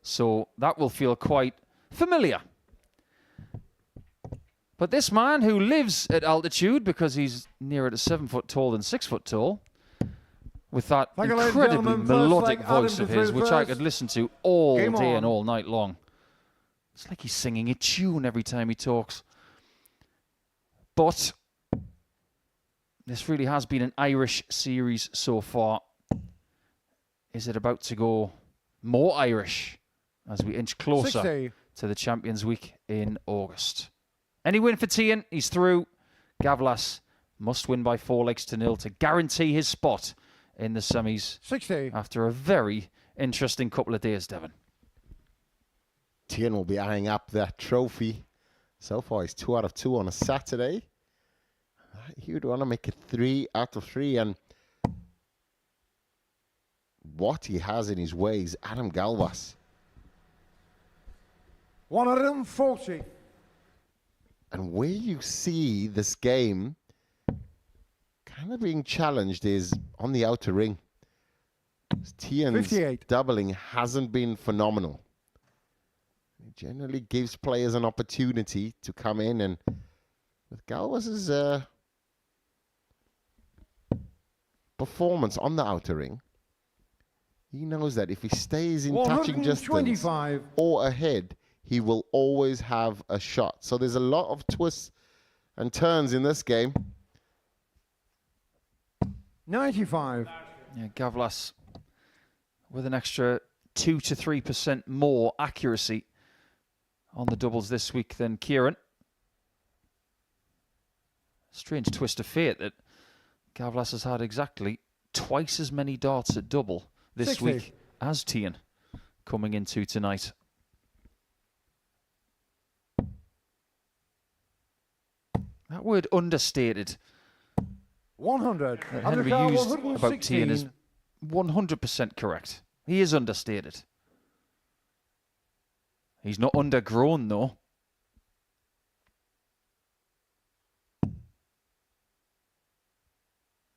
C: so that will feel quite familiar. But this man who lives at altitude, because he's nearer to 7 foot tall than 6 foot tall, with that incredibly melodic voice of his, which I could listen to all day and all night long. It's like he's singing a tune every time he talks. But this really has been an Irish series so far. Is it about to go more Irish as we inch closer to the Champions Week in August? Any win for Teehan, he's through. Gawlas must win by 4-0 to guarantee his spot in the semis after a very interesting couple of days, Devon.
G: Teehan will be eyeing up that trophy. So far, he's 2 out of 2 on a Saturday. He would want to make it 3 out of 3. And what he has in his ways, Adam Gawlas.
A: 140.
G: And where you see this game kind of being challenged is on the outer ring. Teehan's doubling hasn't been phenomenal. He generally gives players an opportunity to come in, and with Gawlas's performance on the outer ring, he knows that if he stays in touching distance or ahead, he will always have a shot. So there's a lot of twists and turns in this game.
A: 95.
C: Yeah, Gawlas with an extra 2 to 3% more accuracy on the doubles this week than Kieran. Strange twist of fate that Gawlas has had exactly twice as many darts at double this week as Teehan coming into tonight. That word understated
A: 100.
D: That Henry used about Teehan is 100% correct. He is understated. He's not undergrown, though.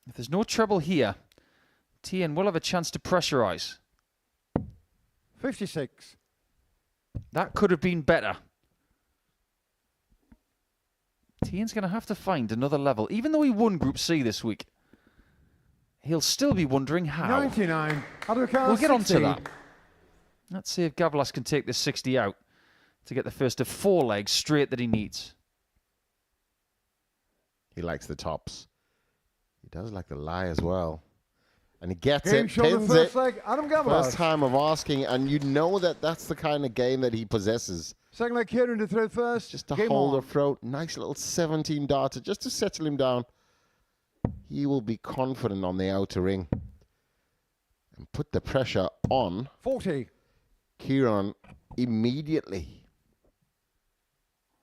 D: If there's no treble here, Teehan will have a chance to pressurise.
A: 56.
D: That could have been better. Teehan's going to have to find another level. Even though he won Group C this week, he'll still be wondering how.
A: 99.
D: We'll get on to that. Let's see if Gawlas can take this 60 out to get the first of 4 legs straight that he needs.
G: He likes the tops. He does like the lie as well. And he gets
A: Game
G: it,
A: show the
G: pins
A: first
G: it.
A: leg, Adam Gawlas.
G: First time of asking, and you know that that's the kind of game that he possesses.
A: Second leg, Kieran to throw first.
G: Just to
A: Game
G: hold
A: on.
G: the throat. Nice little 17 darter just to settle him down. He will be confident on the outer ring. And put the pressure on
A: 40.
G: Kieran immediately.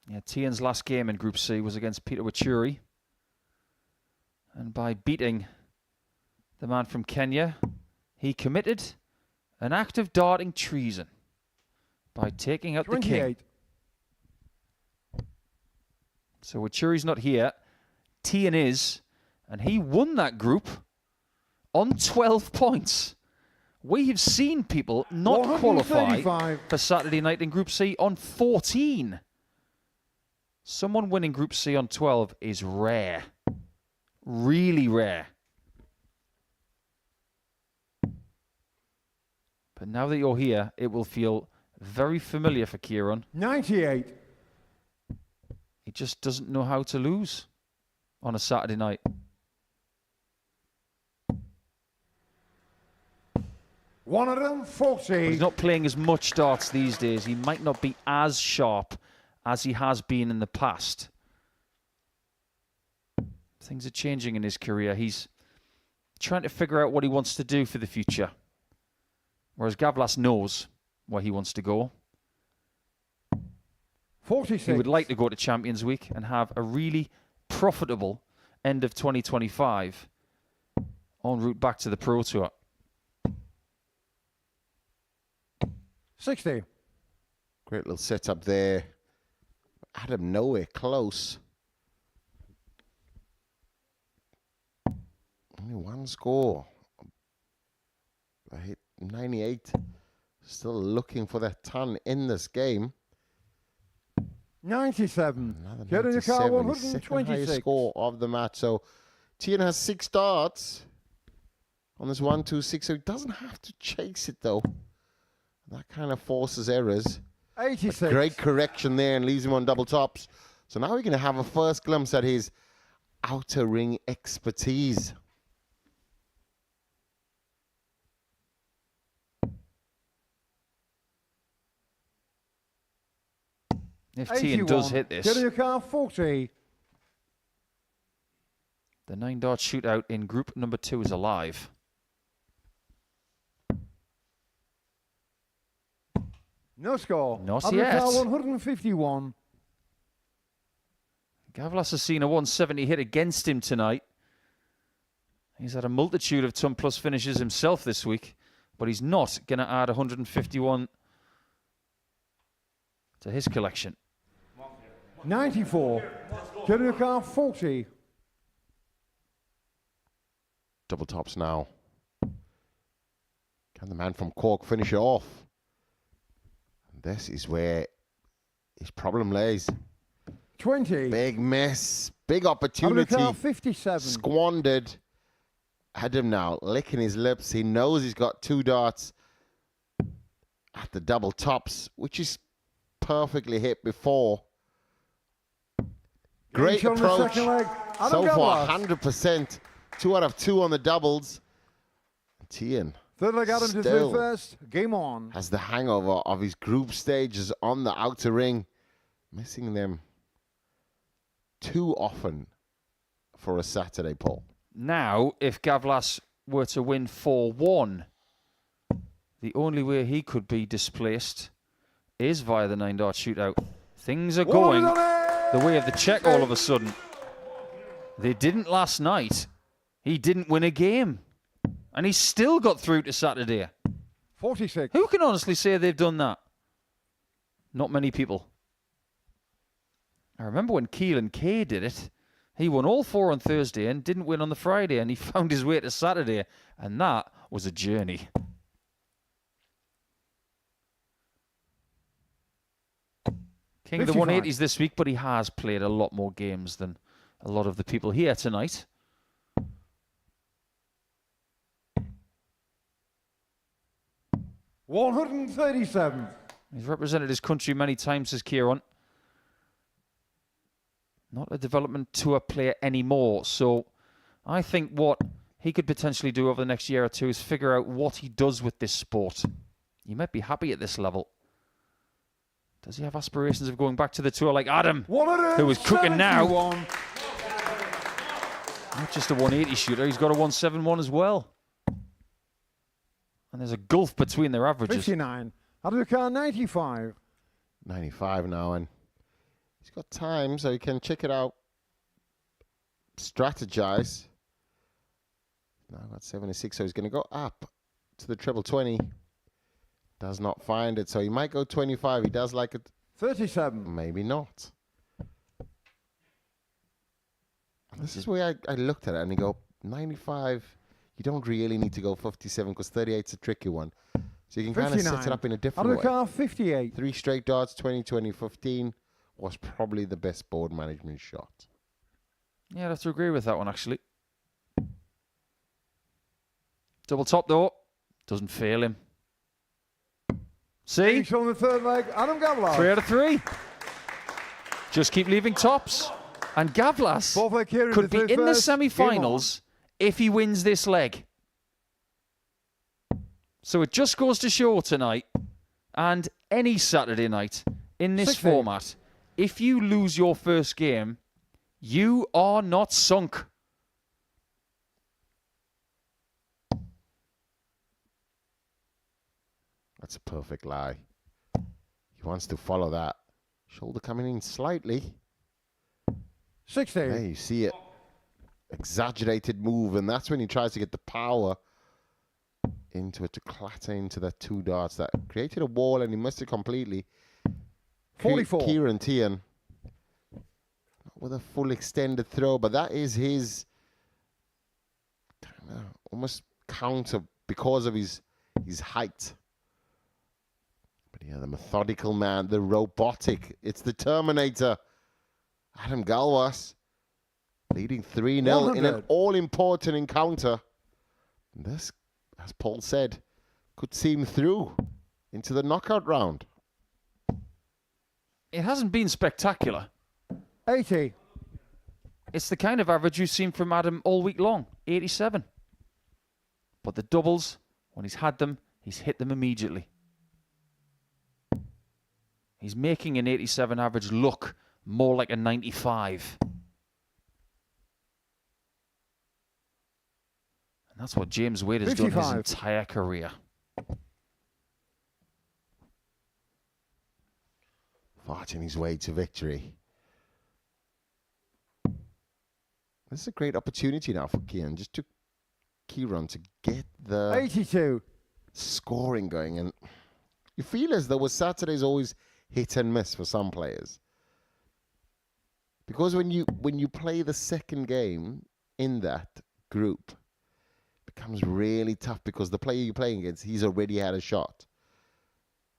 D: Yeah, Teehan's last game in Group C was against Peter Wachiuri. And by beating the man from Kenya, he committed an act of darting treason by taking out
A: 28.
D: the king. So Wachiuri's not here. Teehan is, and he won that group on 12 points. We have seen people not qualify for Saturday night in Group C on 14. Someone winning Group C on 12 is rare. Really rare. But now that you're here, it will feel very familiar for Kieran.
A: 98.
D: He just doesn't know how to lose on a Saturday night.
A: 140.
D: He's not playing as much darts these days. He might not be as sharp as he has been in the past. Things are changing in his career. He's trying to figure out what he wants to do for the future. Whereas Gawlas knows where he wants to go.
A: 46.
D: He would like to go to Champions Week and have a really profitable end of 2025 en route back to the Pro Tour.
A: 60.
G: Great little setup there. Adam nowhere close. Only one score. I hit 98. Still looking for that ton in this game.
A: 97.
G: Another
A: Get in your car,
G: 97. His second highest
A: 126.
G: score of the match. So Teehan has 6 darts on this 1-2-6. So he doesn't have to chase it though. That kind of forces errors.
A: 86.
G: But great correction there and leaves him on double tops. So now we're going to have a first glimpse at his outer ring expertise.
D: If Teehan does hit this,
A: Get in your car, 40.
D: the 9-dart shootout in group number 2 is alive.
A: No score.
D: Not
A: Adam
D: yet.
A: Car, 151.
D: Gawlas has seen a 170 hit against him tonight. He's had a multitude of ton plus finishes himself this week, but he's not going to add 151 to his collection.
A: 94. Get in your car, 40.
G: Double tops now. Can the man from Cork finish it off? And this is where his problem lays.
A: 20.
G: Big miss. Big
A: Adam
G: opportunity.
A: Car, 57.
G: Squandered. Adam now licking his lips. He knows he's got 2 darts at the double tops, which is perfectly hit before. Great
A: Game show on the
G: approach.
A: second leg. Adam
G: So far,
A: Gawlas.
G: 100%. 2 out of 2 on the doubles. Teehan
A: Third leg, Adam to
G: still
A: throw first. Game on.
G: has the hangover of his group stages on the outer ring. Missing them too often for a Saturday, Paul.
D: Now, if Gawlas were to win 4-1, the only way he could be displaced is via the 9-dart shootout. Things are going the way of the check all of a sudden. They didn't last night.
C: He didn't win a game. And he still got through to Saturday.
A: 46.
C: Who can honestly say they've done that? Not many people. I remember when Keelan Kay did it. He won all 4 on Thursday and didn't win on the Friday, and he found his way to Saturday, and that was a journey. King of the 180s this week, but he has played a lot more games than a lot of the people here tonight.
A: $137.
C: He's represented his country many times as Kieran. Not a development tour player anymore, so I think what he could potentially do over the next year or two is figure out what he does with this sport. He might be happy at this level. Does he have aspirations of going back to the tour like Adam, who is cooking now? Not just a 180 shooter, he's got a 171 as well. And there's a gulf between their averages.
A: 59. Abdulkar, 95.
G: 95 now, and he's got time, so he can check it out, strategize. Now got 76, so he's going to go up to the treble 20. Does not find it, so he might go 25. He does like it.
A: 37.
G: Maybe not. This is where I looked at it and you go, 95, you don't really need to go 57 because 38's a tricky one. So you can kind of set it up in a different way.
A: Abdulkar, 58.
G: 3 straight darts, 20, 20, 15 was probably the best board management shot.
C: Yeah, I'd have to agree with that one, actually. Double top, though. Doesn't fail him. See?
A: On the third leg, Adam Gawlas.
C: 3 out of 3. Just keep leaving tops. And Gawlas could be in the semi-finals if he wins this leg. So it just goes to show tonight and any Saturday night in this format, if you lose your first game, you are not sunk.
G: That's a perfect lie. He wants to follow that. Shoulder coming in slightly.
A: 60.
G: There you see it. Exaggerated move, and that's when he tries to get the power into it to clatter into the 2 darts that created a wall, and he missed it completely.
A: 44.
G: Kieran Teehan with a full extended throw, but that is his almost counter because of his height. But yeah, the methodical man, the robotic, it's the Terminator. Adam Gawlas leading 3-0 in an all-important encounter. And this, as Paul said, could see him through into the knockout round.
C: It hasn't been spectacular.
A: 80.
C: It's the kind of average you've seen from Adam all week long, 87. But the doubles, when he's had them, he's hit them immediately. He's making an 87 average look more like a 95. And that's what James Wade has
A: 55.
C: done his entire career.
G: Fighting his way to victory. This is a great opportunity now for Kieran, just to Kieran to get the
A: 82
G: scoring going. And you feel as though Saturday's always hit and miss for some players. Because when you play the second game in that group, it becomes really tough because the player you're playing against, he's already had a shot.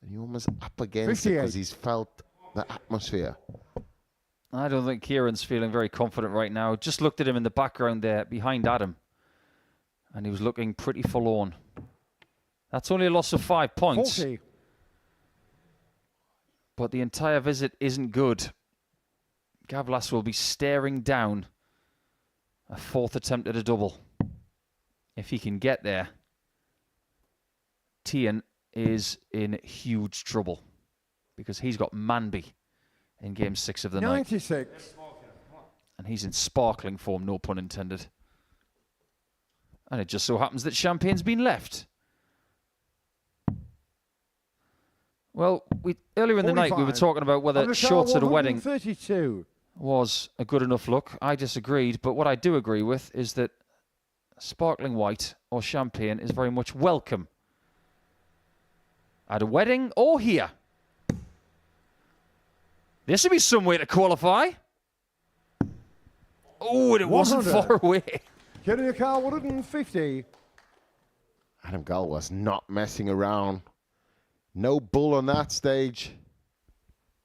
G: And you're almost up against it because he's felt the atmosphere.
C: I don't think Kieran's feeling very confident right now. Just looked at him in the background there behind Adam. And he was looking pretty forlorn. That's only a loss of 5 points.
A: 40.
C: But the entire visit isn't good. Gawlas will be staring down a 4th attempt at a double. If he can get there, Teehan is in huge trouble because he's got Manby in game 6 of the
A: 96.
C: night. And he's in sparkling form, no pun intended. And it just so happens that Champagne's been left. Well, earlier in the night we were talking about whether shorts at a wedding
A: 32
C: was a good enough look. I disagreed, but what I do agree with is that sparkling white or champagne is very much welcome. At a wedding or here. This would be some way to qualify. Oh, and it wasn't
A: 100.
C: far away.
A: Kieran, your car 150.
G: Adam Gawlas not messing around. No bull on that stage.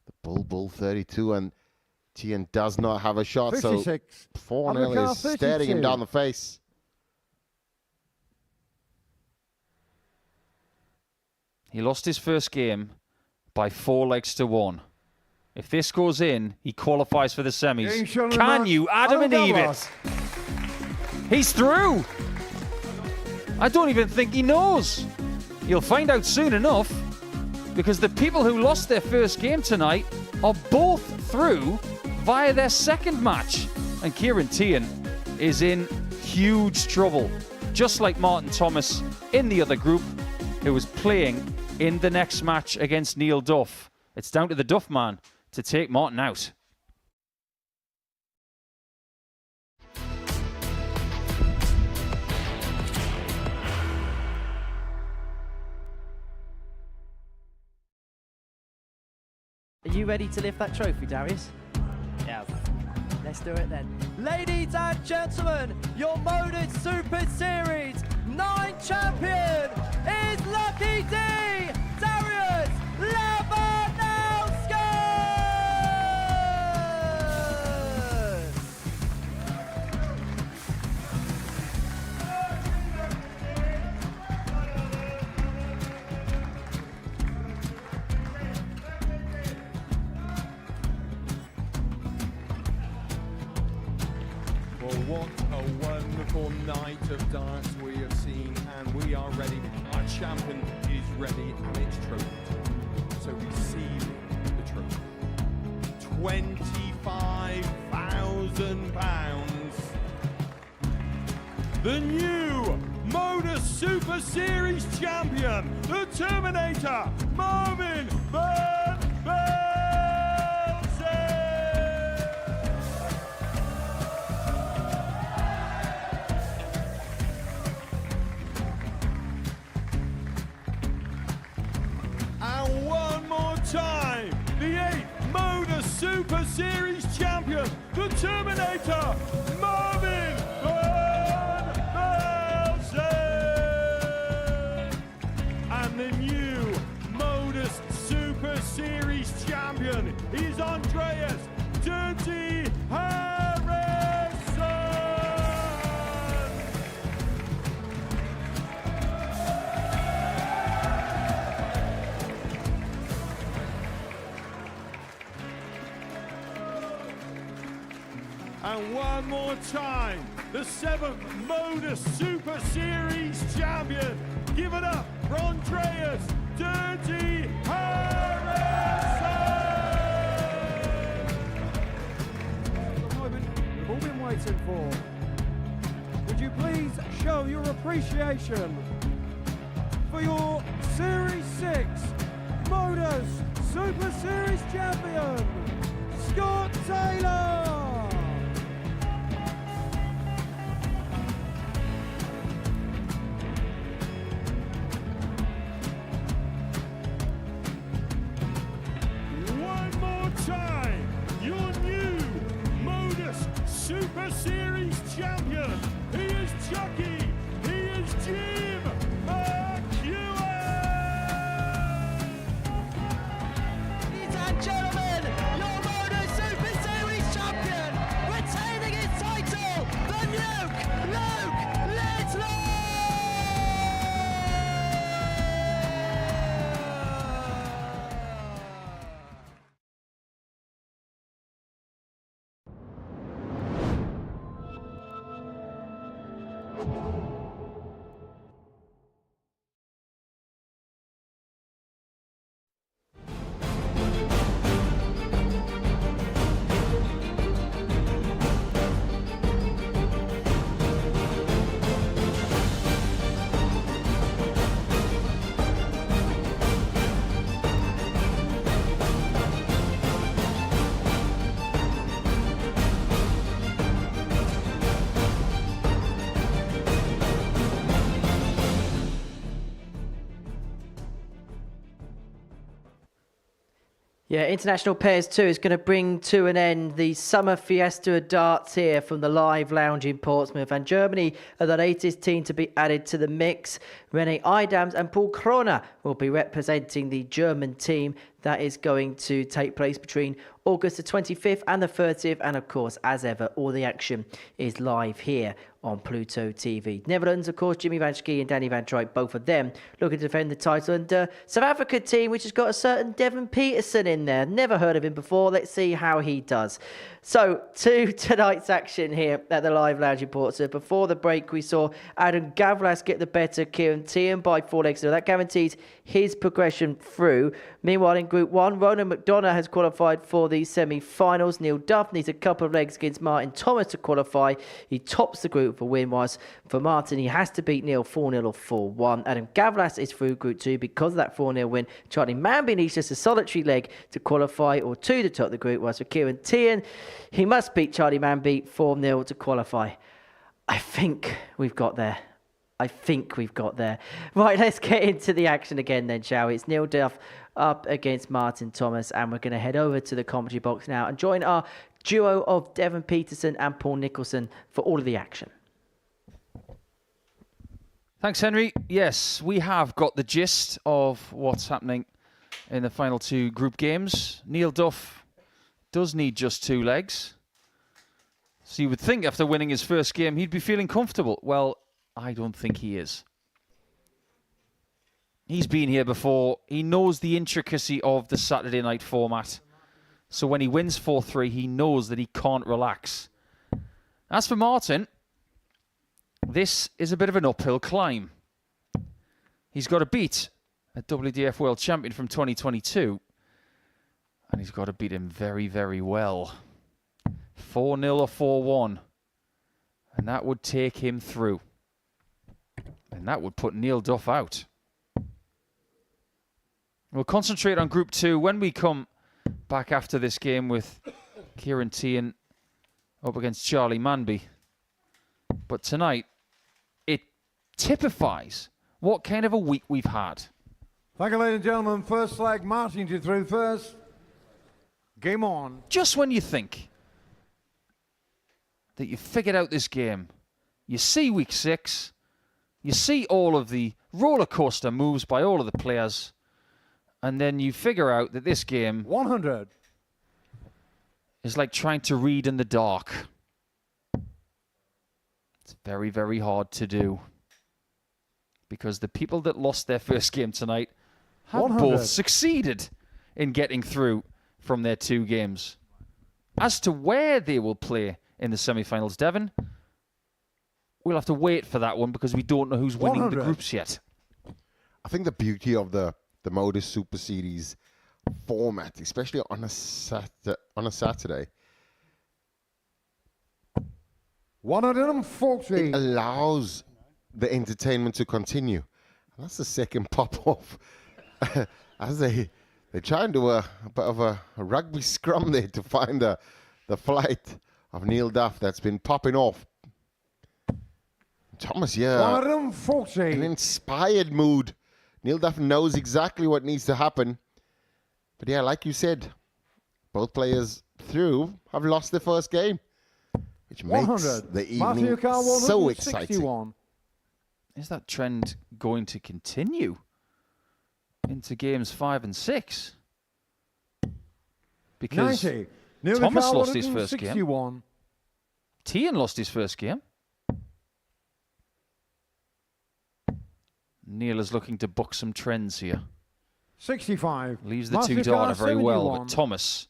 G: The bull 32, and Teehan does not have a shot,
A: 56.
G: so 4-0 is staring him down the face.
C: He lost his first game by 4 legs to 1. If this goes in, he qualifies for the semis. Can you, Adam and Eve it? He's through. I don't even think he knows. You'll find out soon enough, because the people who lost their first game tonight are both through via their second match. And Kieran Teehan is in huge trouble, just like Martin Thomas in the other group, who was playing in the next match against Neil Duff. It's down to the Duff man to take Martin out.
F: Are you ready to lift that trophy, Darius?
S: Yes.
F: Let's do it then. Ladies and gentlemen, your Modus Super Series 9 champion is Lucky D, Darius Lewandowski!
J: Well, what a wonderful night of darts we have seen, and we are ready. Our champion is ready, and it's trophy time. So receive the trophy. £25,000. The new Modus Super Series champion, the Terminator, Marvin Van Velzen. And one more time, the 8th Modus Super Series champion, the Terminator, Marvin Van Velzen. And the new Modus Super Series champion is Andreas Dirty Harrison. And one more time, the 7th Modus Super Series champion. Give it up for Andreas Dirty Harrison!
N: The moment we've all been waiting for. Would you please show your appreciation for your Series 6 Modus Super Series champion, Scott Taylor!
J: One more time, your new Modus Super Series champion. He is Chucky. He is Jim McDonagh.
F: Ladies and gentlemen, your Modus Super Series champion, retaining his title, the Luke Lidlow! Yeah, International Pairs 2 is going to bring to an end the Summer Fiesta of Darts here from the Live Lounge in Portsmouth. And Germany are the latest team to be added to the mix. René Idams and Paul Kroner will be representing the German team. That is going to take place between August the 25th and the 30th. And of course, as ever, all the action is live here on Pluto TV. Netherlands, of course, Jimmy van Schie and Danny van Dijk, both of them looking to defend the title. And South Africa team, which has got a certain Devon Peterson in there. Never heard of him before. Let's see how he does. So, to tonight's action here at the Live Lounge in Portsmouth. Before the break, we saw Adam Gawlas get the better of Kieran Teehan by 4 legs. So that guarantees his progression through. Meanwhile, in Group 1, Ronan McDonagh has qualified for the semi-finals. Neil Duff needs a couple of legs against Martin Thomas to qualify. He tops the group for win, whilst for Martin, he has to beat Neil 4-0 or 4-1. Adam Gawlas is through Group 2 because of that 4-0 win. Charlie Manby needs just a solitary leg to qualify, or 2 to top the group, whilst for Kieran Teehan, he must beat Charlie Manby 4-0 to qualify. I think we've got there. Right, let's get into the action again then, shall we? It's Neil Duff up against Martin Thomas, and we're going to head over to the commentary box now and join our duo of Devon Peterson and Paul Nicholson for all of the action.
D: Thanks, Henry. Yes, we have got the gist of what's happening in the final 2 group games. Neil Duff does need just 2 legs. So you would think after winning his first game, he'd be feeling comfortable. Well, I don't think he is. He's been here before. He knows the intricacy of the Saturday night format. So when he wins 4-3, he knows that he can't relax. As for Martin, this is a bit of an uphill climb. He's got to beat a WDF World Champion from 2022. And he's got to beat him very, very well. 4-0 or 4-1. And that would take him through. And that would put Neil Duff out. We'll concentrate on Group 2 when we come back after this game with Kieran Teehan up against Charlie Manby. But tonight, it typifies what kind of a week we've had.
A: Thank you, ladies and gentlemen. First leg, Martin, you through first. Game on.
D: Just when you think that you've figured out this game, you see week 6, you see all of the roller coaster moves by all of the players, and then you figure out that this game
A: 100
D: is like trying to read in the dark. It's very, very hard to do. Because the people that lost their first game tonight have
A: 100.
D: both succeeded in getting through from their 2 games. As to where they will play in the semi-finals, Devon, we'll have to wait for that one because we don't know who's winning
A: 100.
D: the groups yet.
G: I think the beauty of the Modus Super Series format, especially on a Saturday,
A: 140.
G: it allows the entertainment to continue. And that's the second pop-off. As they try and do a bit of a rugby scrum there to find the flight of Neil Duff that's been popping off. Thomas, yeah.
A: 140.
G: An inspired mood. Neil Duff knows exactly what needs to happen. But yeah, like you said, both players through have lost their first game, which makes
A: 100.
G: the
A: Matthew
G: evening
A: Carr,
G: so exciting.
A: 161.
D: Is that trend going to continue into games 5 and 6? Because
A: 90. Neil
D: Thomas
A: Carr,
D: lost his first game.
A: 161.
D: Teehan lost his first game. Neil is looking to buck some trends here.
A: 65.
D: Leaves the
A: Matthew
D: 2 darter
A: Carr,
D: very well,
A: 71.
D: but Thomas,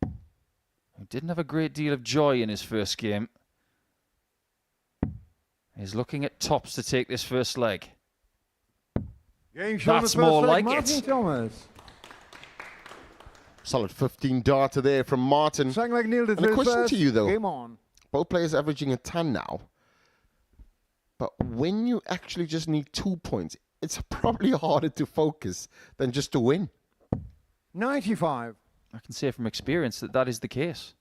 D: who didn't have a great deal of joy in his first game, is looking at tops to take this first leg.
A: Game shot
D: That's
A: the first
D: more
A: leg,
D: like
A: Martin
D: it.
A: Thomas.
G: Solid 15 darter there from Martin.
A: Second leg, Neil
G: And a question
A: first.
G: to you, though.
A: Game on.
G: Both players averaging a ton now. But when you actually just need 2 points, it's probably harder to focus than just to win.
A: 95.
D: I can say from experience that is the case.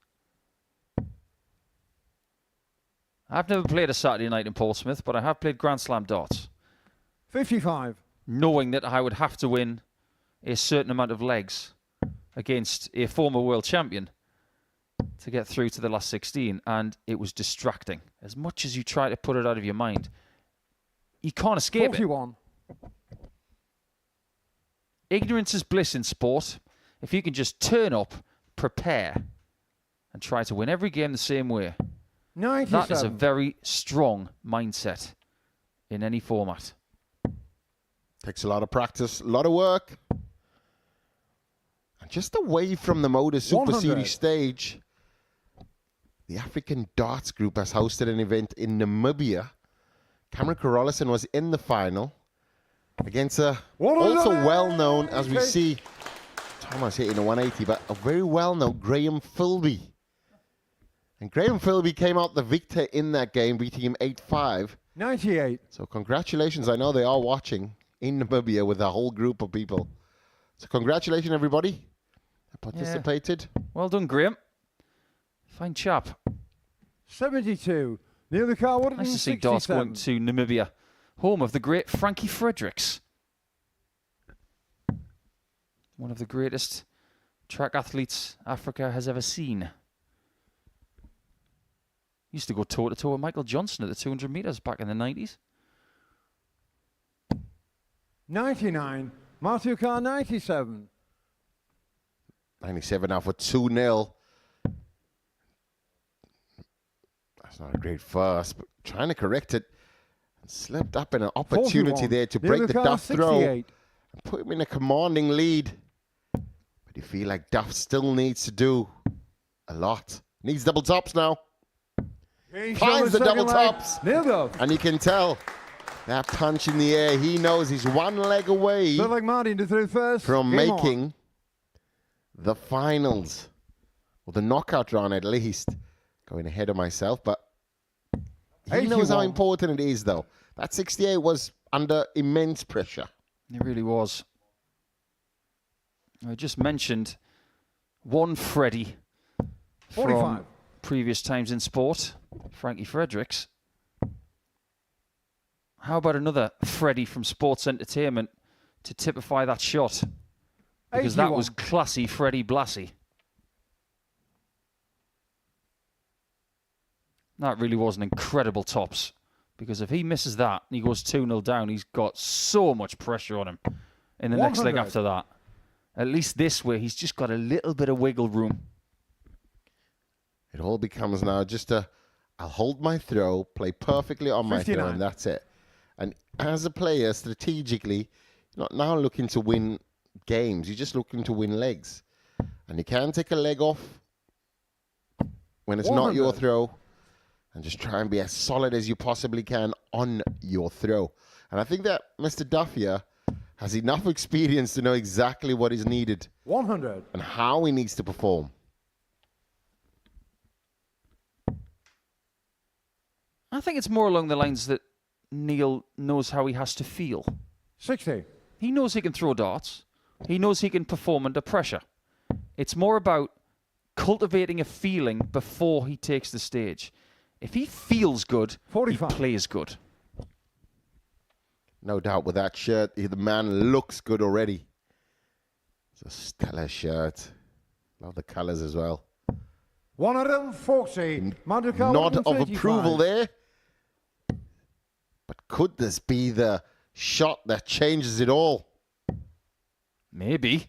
D: I've never played a Saturday night in Portsmouth, but I have played Grand Slam darts.
A: 55.
D: Knowing that I would have to win a certain amount of legs against a former world champion to get through to the last 16, and it was distracting. As much as you try to put it out of your mind, you can't escape
K: 41.
D: it. Ignorance is bliss in sport. If you can just turn up, prepare, and try to win every game the same way,
A: 97.
D: that is a very strong mindset in any format.
G: Takes a lot of practice, a lot of work. And just away from the Modus Super
A: 100.
G: Series stage, the African Darts Group has hosted an event in Namibia. Cameron Carolison was in the final against a also well-known, as we see, Thomas hitting a 180, but a very well-known Graham Philby. And Graham Philby came out the victor in that game, beating him 8-5.
A: 98.
G: So congratulations. I know they are watching in Namibia with a whole group of people. So congratulations, everybody that participated.
D: Yeah. Well done, Graham. Fine chap.
A: 72. Neil the car, what
D: Nice to see darts going to Namibia, home of the great Frankie Fredericks. One of the greatest track athletes Africa has ever seen. Used to go toe-to-toe with Michael Johnson at the 200 metres back in the 90s.
A: 99. Matthew Carr, 97.
G: 97 now for 2-0. That's not a great first, but trying to correct it. And slipped up in an opportunity
A: 41.
G: there to break the
A: Carr,
G: Duff throw
A: 68.
G: and put him in a commanding lead. But you feel like Duff still needs to do a lot. Needs double tops now. Finds the double tops. And you can tell that punch in the air. He knows he's one leg away
A: Like Martin to through first.
G: from
A: Game
G: making
A: on.
G: the finals. Or the knockout round at least. Going ahead of myself, but he knows how
A: 81.
G: important it is, though. That 68 was under immense pressure.
D: It really was. I just mentioned one Freddie
A: 45.
D: from previous times in sport, Frankie Fredericks. How about another Freddie from Sports Entertainment to typify that shot? Because that was
A: 81.
D: classy Freddie Blassie. That really was an incredible tops. Because if he misses that and he goes 2-0 down, he's got so much pressure on him in the next leg
A: 100.
D: after that. At least this way, he's just got a little bit of wiggle room.
G: It all becomes now just I'll hold my throw, play perfectly on my throw,
A: 59.
G: and that's it. And as a player, strategically, you're not now looking to win games. You're just looking to win legs. And you can take a leg off when it's not your
A: 100.
G: throw. And just try and be as solid as you possibly can on your throw. And I think that Mr. Duff here has enough experience to know exactly what is needed
A: 100.
G: and how he needs to perform.
D: I think it's more along the lines that Neil knows how he has to feel.
A: 60.
D: He knows he can throw darts. He knows he can perform under pressure. It's more about cultivating a feeling before he takes the stage. If he feels good,
A: 45.
D: he plays good.
G: No doubt with that shirt, the man looks good already. It's a stellar shirt. Love the colours as well.
A: 140.
G: Nod of approval there. But could this be the shot that changes it all?
D: Maybe.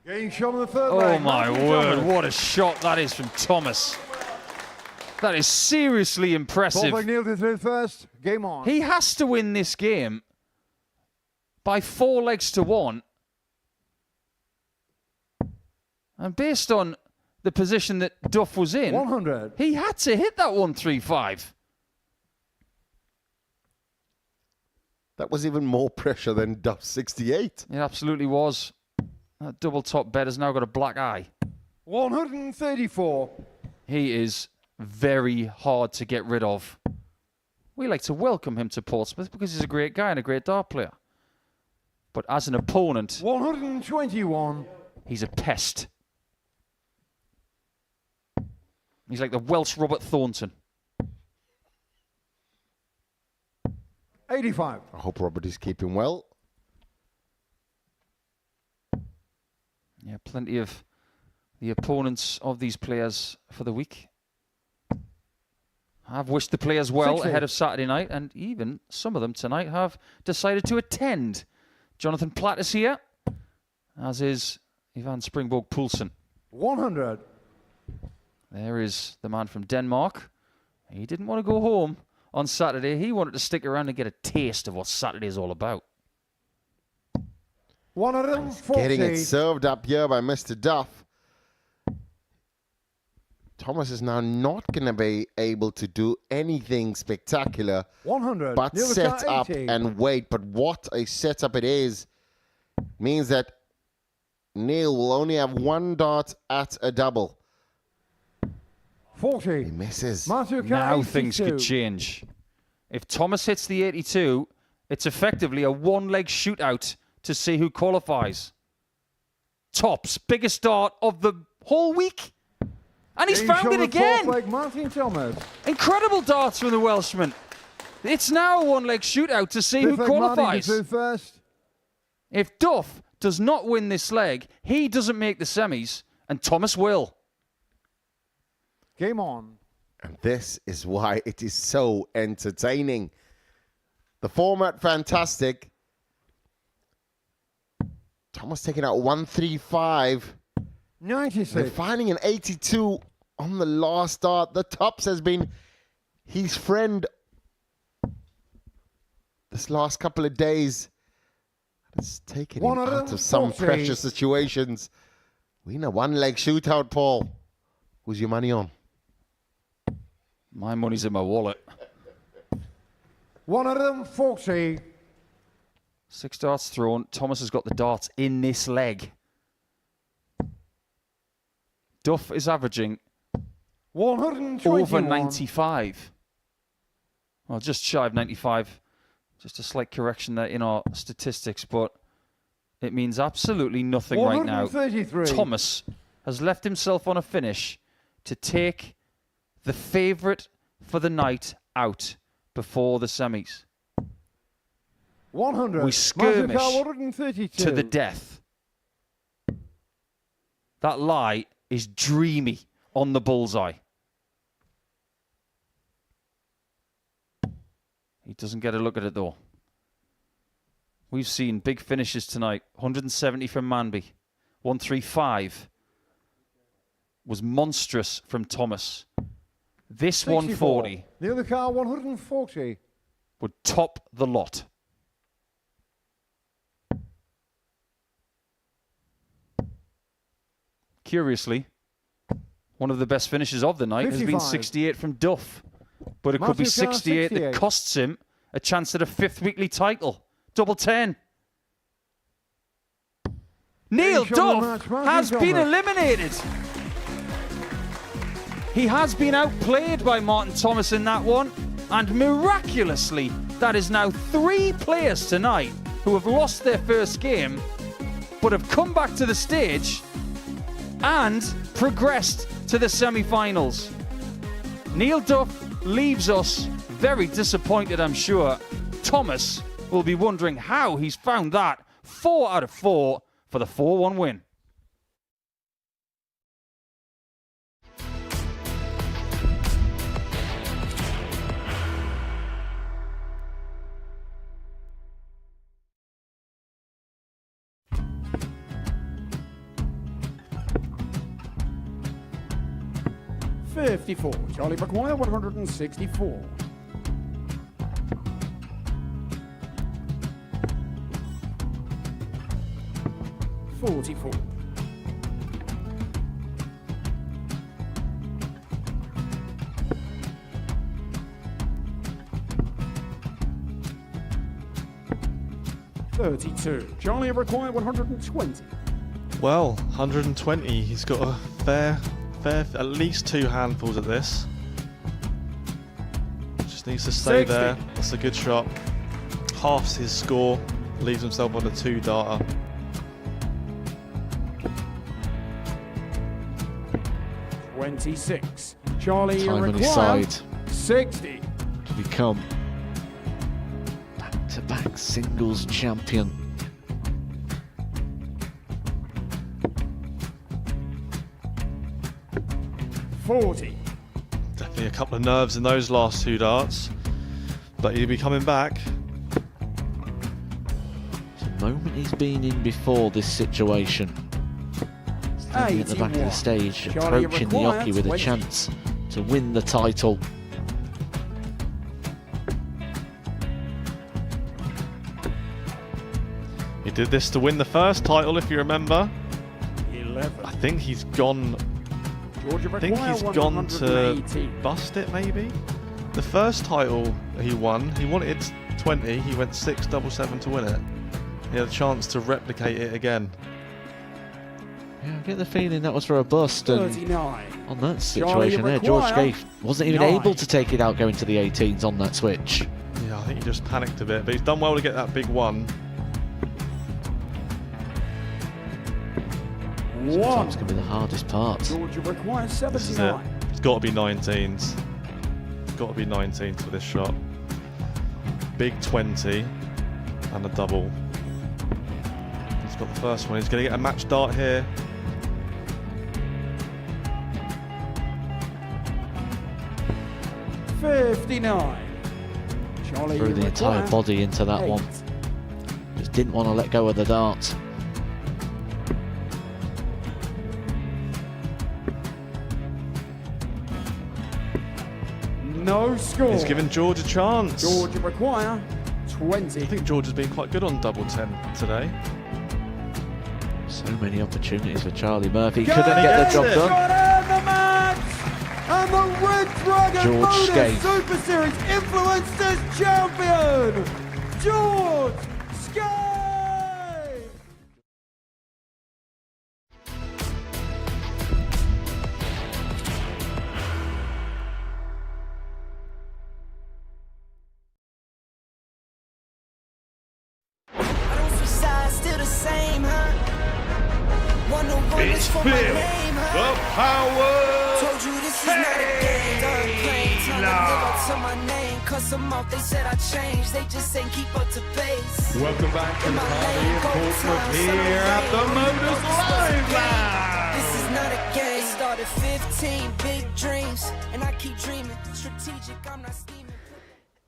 A: Getting shot on the third
D: Oh
A: leg.
D: my
A: Matthew
D: word,
A: Thomas.
D: what a shot that is from Thomas. That is seriously impressive.
A: Paul McNeil to through first. Game on.
D: He has to win this game by 4 legs to 1. And based on the position that Duff was in,
A: 100.
D: he had to hit that 135.
G: That was even more pressure than Duff 68.
D: It absolutely was. That double top bed has now got a black eye.
A: 134.
D: He is very hard to get rid of. We like to welcome him to Portsmouth because he's a great guy and a great dart player. But as an opponent,
A: 121.
D: he's a pest. He's like the Welsh Robert Thornton.
A: 85.
G: I hope Robert is keeping well.
D: Yeah, plenty of the opponents of these players for the week. I've wished the players well
A: 60.
D: ahead of Saturday night, and even some of them tonight have decided to attend. Jonathan Platt is here, as is Ivan Springborg Poulsen.
A: 100.
D: There is the man from Denmark. He didn't want to go home on Saturday. He wanted to stick around and get a taste of what Saturday is all about.
A: 140.
G: Getting it served up here by Mr. Duff. Thomas is now not going to be able to do anything spectacular,
A: 100.
G: but
A: Neil
G: set
A: Car
G: up
A: 80.
G: and wait. But what a setup it is. Means that Neil will only have one dart at a double.
A: 40.
G: He misses.
D: Now things could change. If Thomas hits the 82, it's effectively a one-leg shootout to see who qualifies. Tops, biggest dart of the whole week. And he's found it again.
A: Martin Thomas.
D: Incredible darts from the Welshman. It's now a one-leg shootout to see who qualifies.
A: First.
D: If Duff does not win this leg, he doesn't make the semis, and Thomas will.
A: Game on.
G: And this is why it is so entertaining. The format, fantastic. Thomas taking out 135.
A: 96.
G: And finding an 82 on the last dart. The tops has been his friend this last couple of days. It's taken him out of some pressure situations. We in a one-leg shootout, Paul. Who's your money on?
D: My money's in my wallet.
A: 140.
D: 6 darts thrown. Thomas has got the darts in this leg. Duff is averaging
A: 121.
D: over 95. Well, just shy of 95. Just a slight correction there in our statistics, but it means absolutely nothing right now.
A: 133.
D: Thomas has left himself on a finish to take the favourite for the night out before the semis.
A: 100.
D: We skirmish
A: 132.
D: to the death. That lie is dreamy on the bullseye. He doesn't get a look at it though. We've seen big finishes tonight. 170 from Manby. 135 was monstrous from Thomas. This
A: 64.
D: 140
A: The other car 140.
D: would top the lot. Curiously, one of the best finishes of the night has been
A: 55.
D: 68 from Duff. But it could be
A: Matthew Carr,
D: 68 that
A: 68.
D: costs him a chance at a 5th weekly title. Double 10. Neil
A: Finish on the
D: Duff
A: match, Martin
D: has been
A: Thomas.
D: eliminated. He has been outplayed by Martin Thomas in that one. And miraculously, that is now 3 players tonight who have lost their first game, but have come back to the stage and progressed to the semi-finals. Neil Duff leaves us very disappointed, I'm sure. Thomas will be wondering how he's found that 4 out of 4 for the 4-1 win.
K: $54. Charlie McGuire, 164. $44. $32. Charlie required 120.
O: Well, 120. He's got a fair, at least 2 handfuls at this. Just needs to stay
K: 60.
O: there. That's a good shot. Halves his score. Leaves himself on a 2-darter.
K: $26. Charlie
P: Time on his
K: required
P: side
K: 60.
P: to become back-to-back singles champion.
J: 40.
O: Definitely a couple of nerves in those last 2 darts, but he'll be coming back.
P: The moment he's been in before this situation. Standing at the back of the stage, approaching the Yoki with a chance to win the title.
O: He did this to win the first title, if you remember.
J: 11.
O: I think he's gone. I think he's gone to bust it, maybe. The first title he wanted 20. He went 6-7-7 to win it. He had a chance to replicate it again.
P: Yeah, I get the feeling that was for a bust. And
J: 39.
P: on that situation there, George Gave wasn't even able to take it out going to the 18s on that switch.
O: Yeah, I think he just panicked a bit, but he's done well to get that big one.
P: Sometimes can be the hardest part.
J: Georgia requires
O: This is it.
J: 79.
O: It's got to be 19s. It's got to be 19s for this shot. Big 20 and a double. He's got the first one. He's going to get a match dart here.
J: $59. Charlie,
P: Threw
J: you
P: the entire
J: require
P: body into that
J: 8.
P: one. Just didn't want to let go of the dart.
J: No score.
O: He's given George a chance.
J: Georgia require 20.
O: I think George has been quite good on double 10 today.
P: So many opportunities for Charlie Murphy. Couldn't get the job done.
N: The match! And the Red Dragon
P: George
N: Modus
P: Skate.
N: Super Series Influencers Champion, George Skate!
J: It's filled the power.
S: Told you this is not a game. Done playing. Trying to live up to my name. Cuss them off. They said I changed. They just ain't keep up to pace.
J: Welcome back to the party in Portsmouth here at the Modus Live Lounge.
S: This is not a game. Started 15 big dreams, and I keep dreaming. Strategic. I'm not scheming.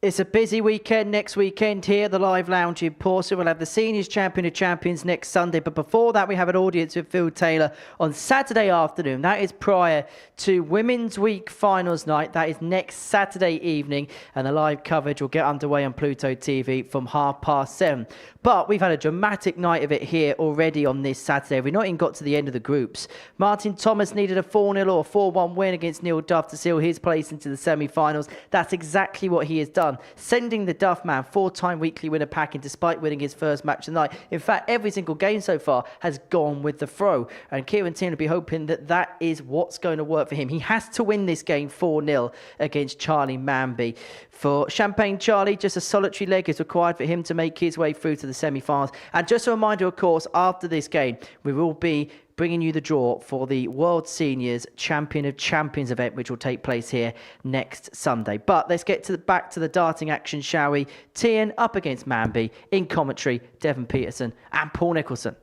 F: It's a busy weekend next weekend here at the Live Lounge in Portsmouth. We'll have the Seniors Champion of Champions next Sunday. But before that, we have an audience with Phil Taylor on Saturday afternoon. That is prior to Women's Week Finals Night. That is next Saturday evening. And the live coverage will get underway on Pluto TV from 7:30. But we've had a dramatic night of it here already on this Saturday. We've not even got to the end of the groups. Martin Thomas needed a 4-0 or 4-1 win against Neil Duff to seal his place into the semi-finals. That's exactly what he has done, sending the Duff man 4-time weekly winner packing despite winning his first match tonight. In fact, every single game so far has gone with the throw. And Kieran Teehan will be hoping that that is what's going to work for him. He has to win this game 4-0 against Charlie Manby. For Champagne Charlie, just a solitary leg is required for him to make his way through to the semi-finals. And just a reminder, of course, after this game, we will be bringing you the draw for the World Seniors Champion of Champions event, which will take place here next Sunday. But let's get back to the darting action, shall we? Teehan up against Manby. In commentary, Devon Peterson and Paul Nicholson.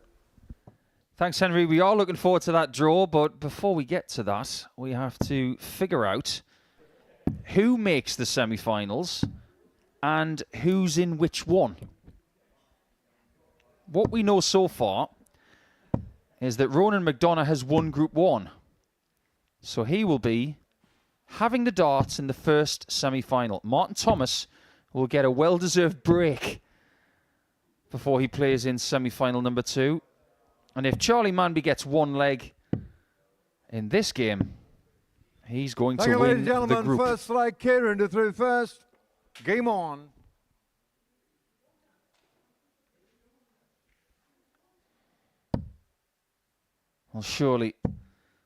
C: Thanks, Henry. We are looking forward to that draw, but before we get to that, we have to figure out who makes the semi-finals and who's in which one. What we know so far is that Ronan McDonagh has won Group 1. So he will be having the darts in the first semi-final. Martin Thomas will get a well-deserved break before he plays in semi-final number 2. And if Charlie Manby gets one leg in this game, he's going to win
A: ladies and gentlemen,
C: the group.
A: First leg, Kieran to through first. Game on.
C: Well, surely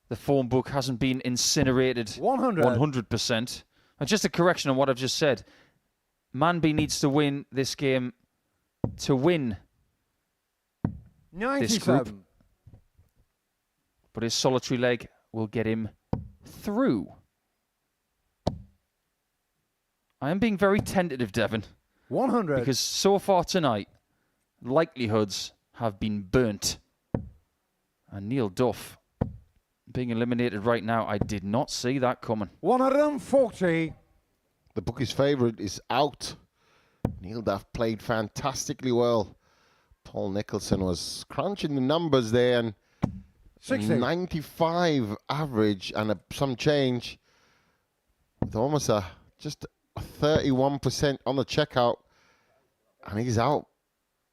C: the phone book hasn't been incinerated 100%. And just a correction on what I've just said. Manby needs to win this game to win this group. But his solitary leg will get him through. I am being very tentative, Devon.
A: 100.
C: Because so far tonight, likelihoods have been burnt. And Neil Duff
D: being eliminated right now. I did not see that coming.
A: 140.
G: The bookie's favourite is out. Neil Duff played fantastically well. Paul Nicholson was crunching the numbers there, and
A: 60.
G: 95 average and some change with almost just 31% on the checkout, and he's out.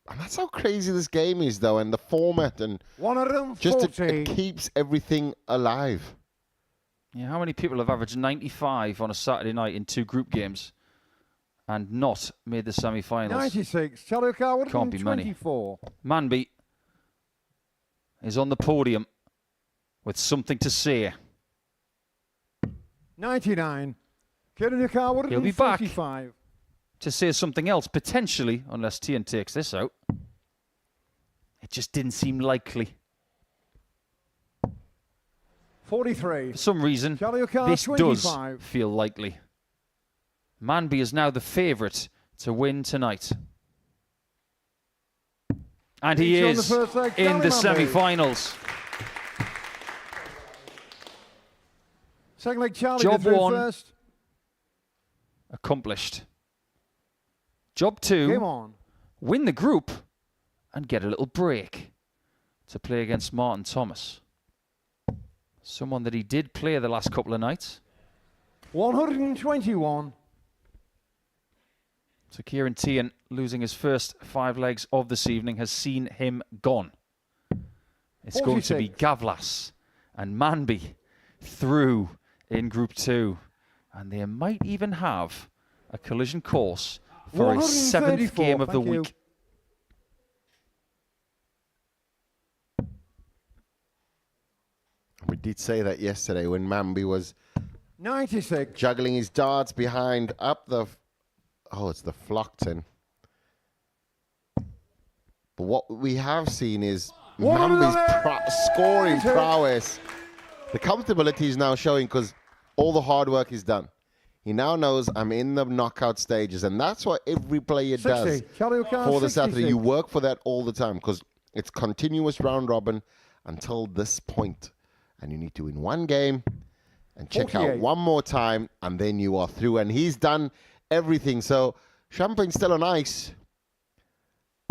G: And that's how crazy this game is, though, and the format, and
A: 140.
G: just it keeps everything alive.
D: Yeah, how many people have averaged 95 on a Saturday night in 2 group games and not made the semi-finals?
A: 96. Charlie O'Carr would have
D: Can't
A: been
D: be many.
A: 24.
D: Manby is on the podium with something to say.
A: 99. Kieran O'Carr would have
D: He'll
A: been
D: be back
A: 45.
D: to say something else, potentially, unless Teehan takes this out. It just didn't seem likely.
A: 43.
D: For some reason,
A: Charlie O'Carr,
D: this
A: 25.
D: does feel likely. Manby is now the favourite to win tonight. And he
A: Each on the
D: is
A: first leg,
D: in
A: Charlie
D: the
A: Manby.
D: semi-finals.
A: Second leg, Charlie
D: Job
A: through
D: 1
A: first.
D: accomplished. Job 2,
A: Game on.
D: win the group and get a little break to play against Martin Thomas. Someone that he did play the last couple of nights.
A: 121.
D: So Kieran Teehan, losing his first 5 legs of this evening, has seen him gone. It's going to be
A: 46.
D: Gawlas and Manby through in Group 2. And they might even have a collision course for a 7th game of the
A: Thank you.
D: week.
G: We did say that yesterday when Manby was
A: 96.
G: juggling his darts behind up the... it's the Flockton. But what we have seen is Manby's scoring prowess. The comfortability is now showing because all the hard work is done. He now knows I'm in the knockout stages, and that's what every player
A: 60.
G: does
A: Charlie O'Carr,
G: for the Saturday.
A: 66.
G: You work for that all the time because it's continuous round robin until this point. And you need to win one game and check
A: 48.
G: out one more time, and then you are through. And he's done everything. So champagne's still on ice,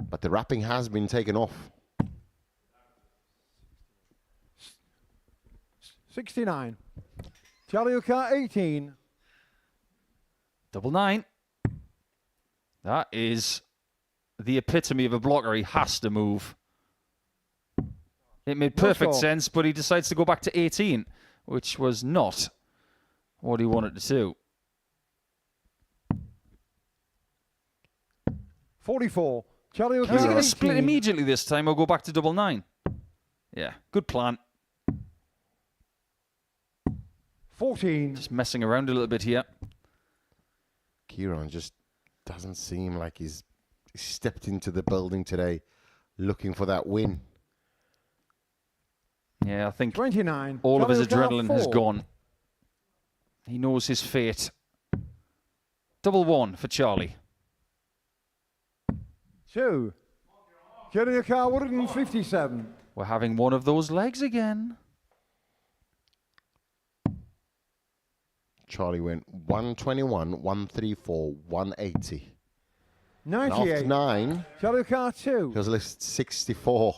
G: but the wrapping has been taken off.
A: 69. Charlie O'Carr, 18.
D: 9. That is the epitome of a blocker. He has to move. It made perfect sense, but he decides to go back to 18, which was not what he wanted to do.
A: 44. Charlie O'Carr,
D: Is he going to
A: 18.
D: split immediately this time or go back to 9? Yeah, good plan.
A: 14.
D: Just messing around a little bit here.
G: Kieran just doesn't seem like he's stepped into the building today looking for that win.
D: Yeah, I think
A: 29.
D: all of his
A: Charlie O'Carr,
D: adrenaline has
A: 4.
D: gone. He knows his fate. 1 for Charlie.
A: 2. Charlie O'Carr, 157.
D: We're having one of those legs again.
G: Charlie went 121, 134, 180.
A: 98.
G: And after 9,
A: Charlie O'Carr, 2.
G: he was listed 64.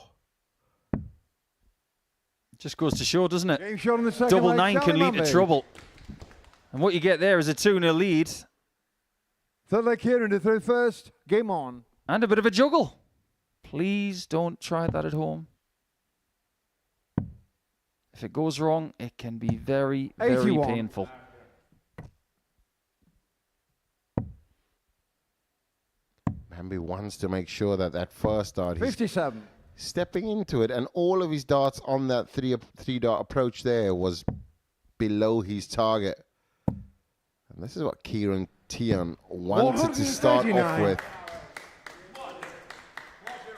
D: Just goes to show, doesn't it?
A: Game shot on the second leg,
D: 9 can
A: Charlie
D: lead to
A: Manby.
D: trouble. And what you get there is a 2-0 lead.
A: Third leg, Kieran to through first. Game on.
D: And a bit of a juggle. Please don't try that at home. If it goes wrong, it can be very, very
A: 81.
D: painful.
G: Manby wants to make sure that that first dart, he's
A: 57.
G: stepping into it, and all of his darts on that three-dart approach there was below his target. And this is what Kieran Teehan wanted to start off
A: 139.
G: with.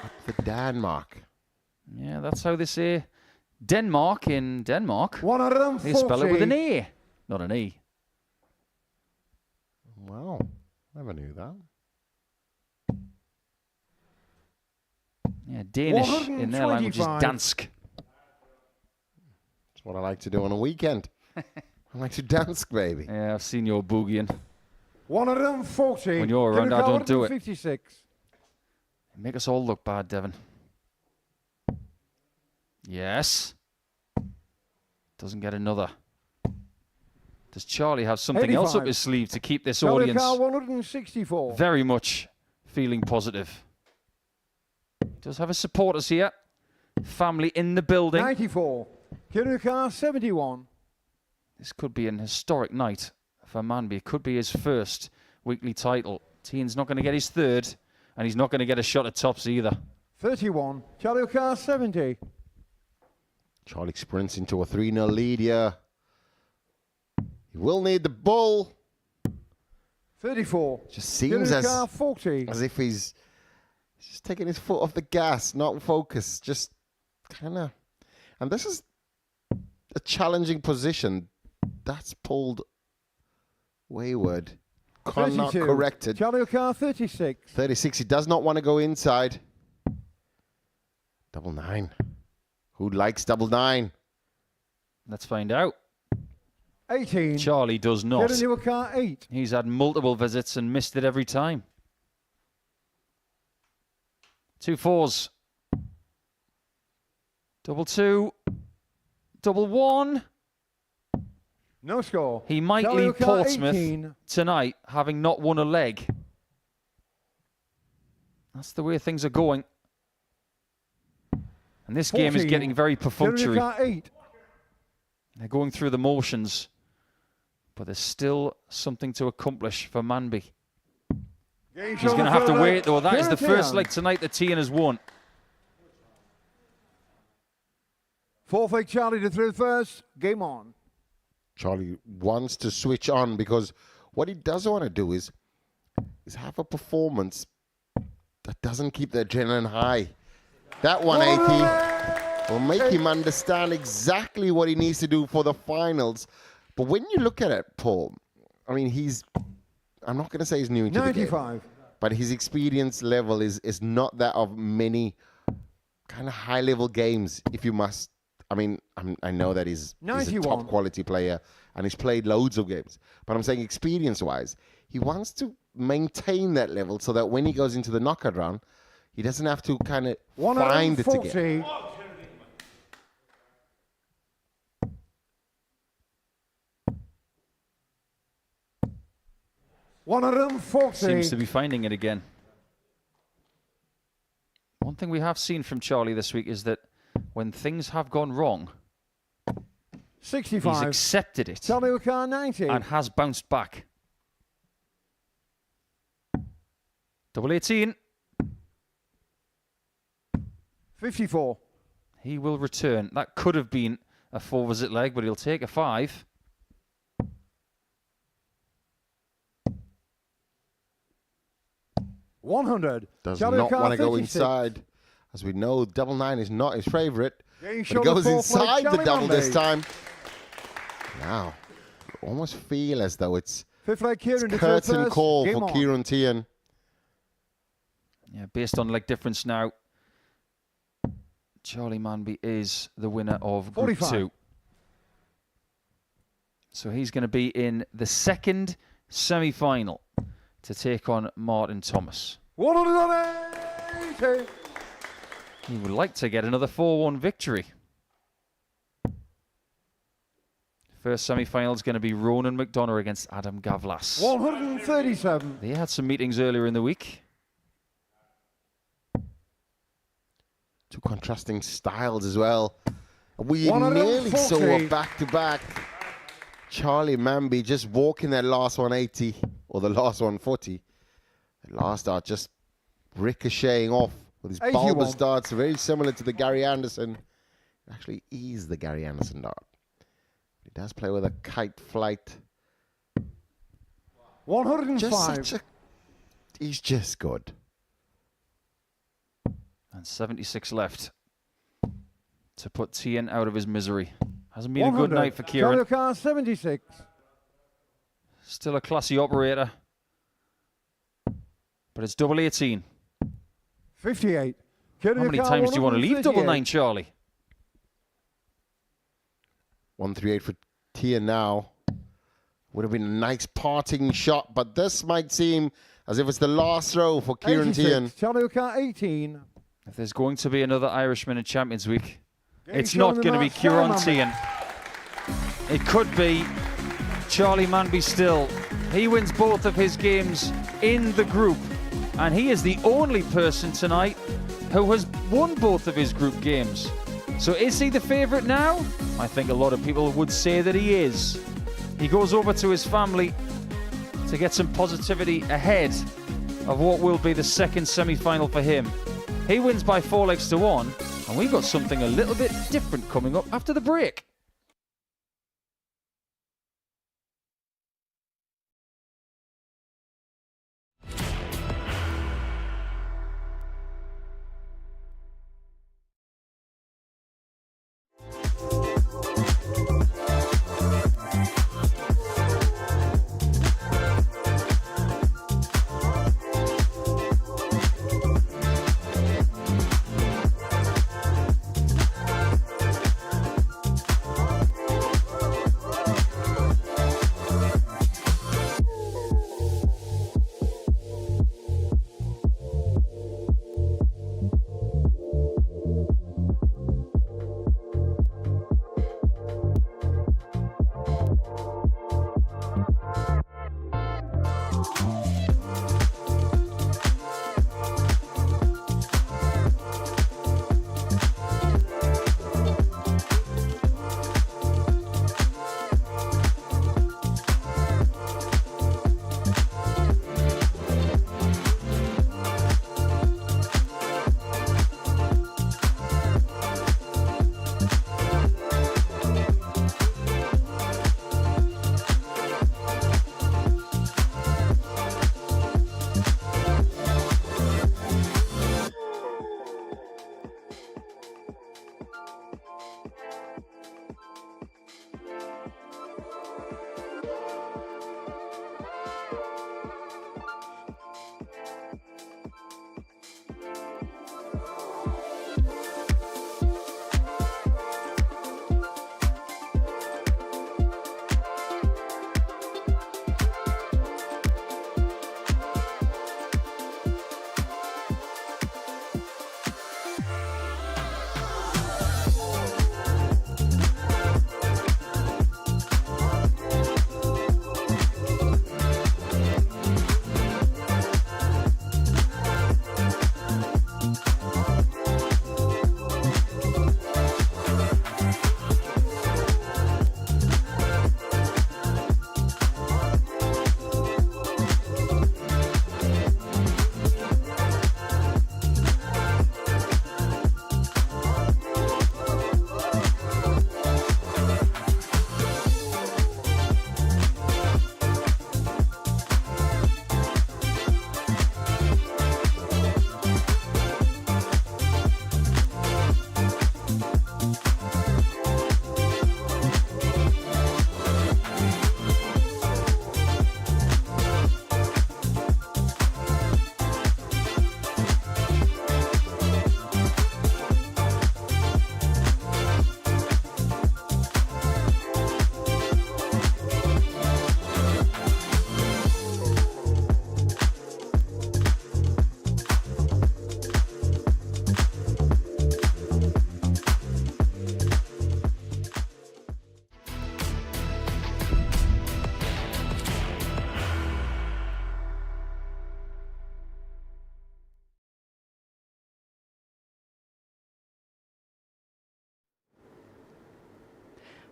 G: Up for Denmark.
D: Yeah, that's how they say Denmark in Denmark.
A: 140.
D: They spell it with an A, not an E.
G: Wow, never knew that.
D: Yeah, Danish in their language is
A: 125.
D: dansk.
G: That's what I like to do on a weekend. I like to dance, baby.
D: Yeah, I've seen your boogieing.
A: 140.
D: When you're around, I don't do it.
A: 56.
D: Make us all look bad, Devon. Yes. Doesn't get another. Does Charlie have something
A: 85.
D: else up his sleeve to keep this
A: Charlie
D: audience
A: Carr 164.
D: very much feeling positive? Does have his supporters here. Family in the building.
A: 94. Kieran Carr 71.
D: This could be an historic night for Manby. It could be his first weekly title. Teehan's not going to get his third, and he's not going to get a shot at tops either.
A: 31. Charlie Carr 70.
G: Charlie sprints into a 3-0 lead here. He will need the bull.
A: 34.
G: Just seems as,
A: 40.
G: as if he's just taking his foot off the gas, not focused, just kind of. And this is a challenging position. That's pulled wayward. Not
A: 32.
G: corrected.
A: Charlie Carr 36.
G: 36. He does not want to go inside. Double 9. Who likes double 9?
D: Let's find out.
A: 18.
D: Charlie does not.
A: Kieran Carr 8.
D: He's had multiple visits and missed it every time. 2 4s. Double 2. Double 1.
A: No score.
D: He might
A: Charlie
D: leave
A: Carr
D: Portsmouth
A: 18.
D: tonight having not won a leg. That's the way things are going. And this game is
A: 14.
D: getting very
A: Kieran
D: perfunctory.
A: Carr 8.
D: They're going through the motions, but there's still something to accomplish for Manby. He's going to have to wait, though. That is the first leg tonight that Teehan has won.
A: Fourth leg Charlie to through first. Game on.
G: Charlie wants to switch on because what he doesn't want to do is have a performance that doesn't keep the adrenaline high. That 180 will make him understand exactly what he needs to do for the finals. But when you look at it, Paul, I mean, I'm not going to say he's new into
A: 95.
G: the game, but his experience level is not that of many kind of high-level games, if you must. I mean, I know that he's a top-quality player and he's played loads of games, but I'm saying experience-wise, he wants to maintain that level so that when he goes into the knockout round, he doesn't have to kind of find it again.
A: 140.
D: Seems to be finding it again. One thing we have seen from Charlie this week is that when things have gone wrong,
A: 65.
D: he's accepted it.
A: Charlie Carr 90.
D: And has bounced back. Double 18.
A: 54.
D: He will return. That could have been a 4-visit leg, but he'll take a 5.
A: $100.
G: Does
A: Charlie
G: not
A: Carr
G: want to go
A: 36.
G: inside. As we know, double 9 is not his favourite.
A: Game
G: But
A: show
G: he goes
A: the fourth leg,
G: inside the
A: Charlie
G: double this
A: Manby.
G: time. Now, almost feel as though it's
A: Fifth leg Kieran to
G: curtain
A: first.
G: call
A: Game
G: for
A: on.
G: Kieran Teehan.
D: Yeah, based on leg difference now, Charlie Manby is the winner of Group
A: 45.
D: 2. So he's going to be in the second semi-final to take on Martin Thomas.
A: 180.
D: He would like to get another 4-1 victory. First semi-final is going to be Ronan McDonagh against Adam Gawlas.
A: 137.
D: They had some meetings earlier in the week.
G: Two contrasting styles as well. We nearly saw a
A: 140.
G: back-to-back. Charlie Manby just walking that last 180 or the last 140. The last dart just ricocheting off with his
A: 81.
G: bulbous darts, very similar to the Gary Anderson. Actually, is the Gary Anderson dart. He does play with a kite flight.
A: 105.
G: He's just good.
D: And 76 left to put Teehan out of his misery. Hasn't been a good
A: 100.
D: night for Kieran.
A: Charlie Carr 76.
D: Still a classy operator. But it's double 18.
A: 58.
D: How many times do you want to leave double 9, Charlie?
G: 138 for Teehan now. Would have been a nice parting shot, but this might seem as if it's the last throw for Kieran Teehan.
A: Charlie O'Cart 18.
D: If there's going to be another Irishman in Champions Week, it's
A: shown
D: not
A: in
D: going to
A: the
D: be
A: match,
D: Kieran
A: Manby.
D: Teehan. It could be Charlie Manby still. He wins both of his games in the group, and he is the only person tonight who has won both of his group games. So is he the favourite now? I think a lot of people would say that he is. He goes over to his family to get some positivity ahead of what will be the second semi-final for him. He wins by 4-1, and we've got something a little bit different coming up after the break.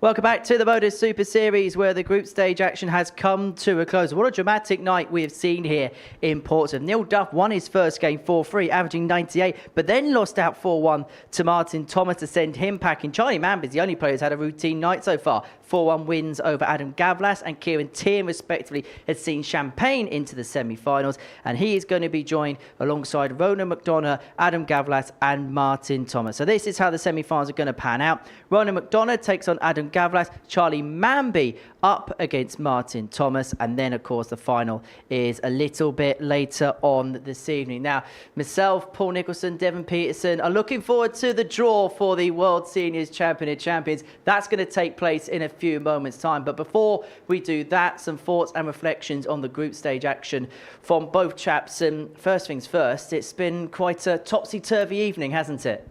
F: Welcome back to the Modus Super Series, where the group stage action has come to a close. What a dramatic night we have seen here in Portsmouth. Neil Duff won his first game 4-3, averaging 98, but then lost out 4-1 to Martin Thomas to send him packing. Charlie Manby is the only player who's had a routine night so far. 4-1 wins over Adam Gawlas and Kieran Teehan, respectively, has seen Champagne into the semi-finals, and he is going to be joined alongside Ronan McDonagh, Adam Gawlas and Martin Thomas. So this is how the semi-finals are going to pan out. Ronan McDonagh takes on Adam Adam Gawlas, Charlie Manby up against Martin Thomas. And then, of course, the final is a little bit later on this evening. Now, myself, Paul Nicholson, Devon Peterson are looking forward to the draw for the World Seniors Champion of Champions. That's going to take place in a few moments' time. But before we do that, some thoughts and reflections on the group stage action from both chaps. And first things first, it's been quite a topsy-turvy evening, hasn't it?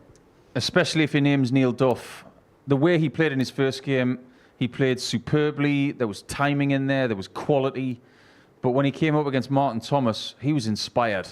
D: Especially if your name's Neil Duff. The way he played in his first game, he played superbly. There was timing in there, there was quality. But when he came up against Martin Thomas, he was inspired.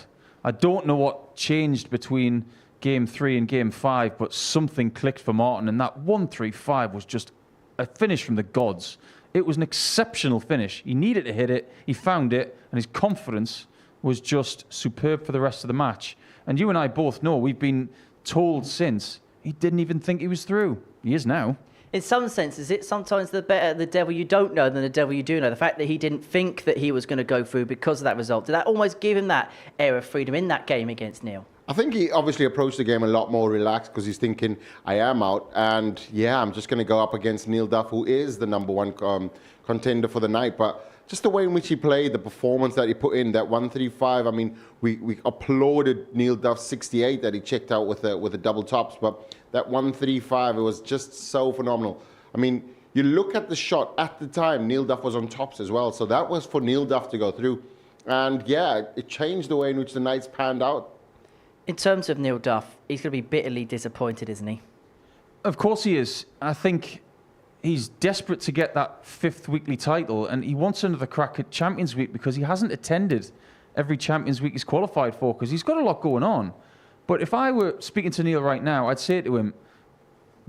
D: I don't know what changed between Game 3 and Game 5, but something clicked for Martin, and that 1-3-5 was just a finish from the gods. It was an exceptional finish. He needed to hit it, he found it, and his confidence was just superb for the rest of the match. And you and I both know, we've been told since, he didn't even think he was through. He is now.
F: In some senses, it's sometimes the better the devil you don't know than the devil you do know. The fact that he didn't think that he was going to go through because of that result, did that almost give him that air of freedom in that game against Neil?
G: I think he obviously approached the game a lot more relaxed because he's thinking, I am out, and yeah, I'm just going to go up against Neil Duff, who is the number one contender for the night. But just the way in which he played, the performance that he put in, that 1-3-5, I mean, we applauded Neil Duff's 68 that he checked out with the double tops, but that 1-3-5, it was just so phenomenal. I mean, you look at the shot at the time, Neil Duff was on tops as well, so that was for Neil Duff to go through. And yeah, it changed the way in which the nights panned out.
F: In terms of Neil Duff, he's going to be bitterly disappointed, isn't he?
D: Of course he is. I think he's desperate to get that 5th weekly title, and he wants another crack at Champions Week because he hasn't attended every Champions Week he's qualified for because he's got a lot going on. But if I were speaking to Neil right now, I'd say to him,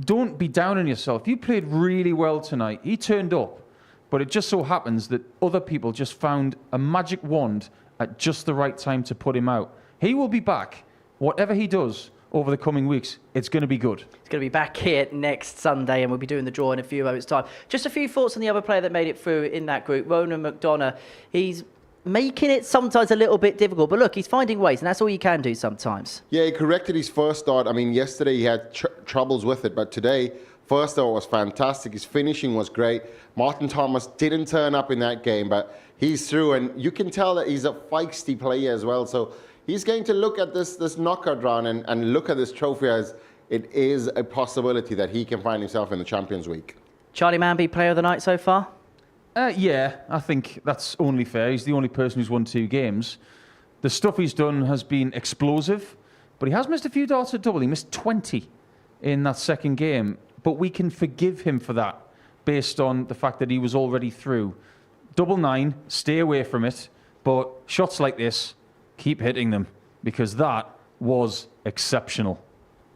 D: don't be down on yourself. You played really well tonight. He turned up, but it just so happens that other people just found a magic wand at just the right time to put him out. He will be back. Whatever he does over the coming weeks, it's going to be good.
F: It's going to be back here next Sunday, and we'll be doing the draw in a few moments' time. Just a few thoughts on the other player that made it through in that group, Ronan McDonagh. He's making it sometimes a little bit difficult, but look, he's finding ways, and that's all you can do sometimes.
G: Yeah, he corrected his first start. I mean, yesterday he had troubles with it, but today, first start was fantastic. His finishing was great. Martin Thomas didn't turn up in that game, but he's through, and you can tell that he's a feisty player as well. So he's going to look at this knockout round and look at this trophy as it is a possibility that he can find himself in the Champions Week.
F: Charlie Manby, player of the night so far?
D: Yeah, I think that's only fair. He's the only person who's won 2 games. The stuff he's done has been explosive, but he has missed a few darts at double. He missed 20 in that second game, but we can forgive him for that based on the fact that he was already through. 9-9, stay away from it, but shots like this, keep hitting them, because that was exceptional.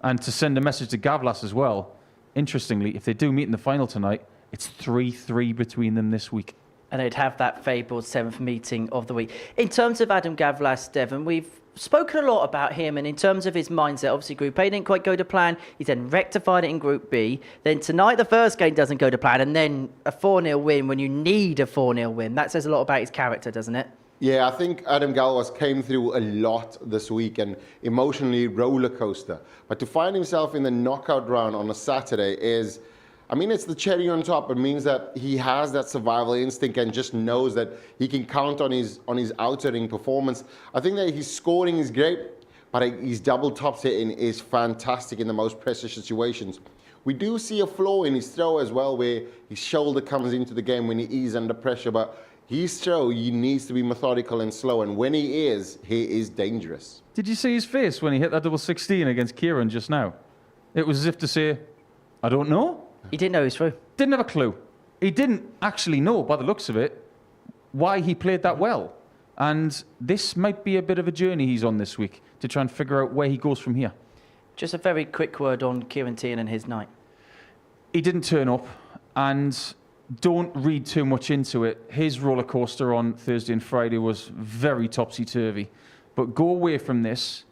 D: And to send a message to Gawlas as well, interestingly, if they do meet in the final tonight, it's 3-3 between them this week.
F: And they'd have that fabled 7th meeting of the week. In terms of Adam Gawlas, Devon, we've spoken a lot about him, and in terms of his mindset, obviously Group A didn't quite go to plan. He's then rectified it in Group B. Then tonight, the first game doesn't go to plan, and then a 4-0 win when you need a 4-0 win. That says a lot about his character, doesn't it?
G: Yeah, I think Adam Gawlas came through a lot this week and emotionally roller coaster. But to find himself in the knockout round on a Saturday is, I mean, it's the cherry on top. It means that he has that survival instinct and just knows that he can count on his outer ring performance. I think that his scoring is great, but his double tops hitting is fantastic in the most pressure situations. We do see a flaw in his throw as well, where his shoulder comes into the game when he is under pressure, but his throw, he needs to be methodical and slow, and when he is dangerous.
D: Did you see his face when he hit that double 16 against Kieran just now? It was as if to say, I don't know.
F: He didn't know he was through.
D: Didn't have a clue. He didn't actually know, by the looks of it, why he played that well. And this might be a bit of a journey he's on this week to try and figure out where he goes from here.
F: Just a very quick word on Kieran Teehan and his night.
D: He didn't turn up, and don't read too much into it. His roller coaster on Thursday and Friday was very topsy-turvy. But go away from this.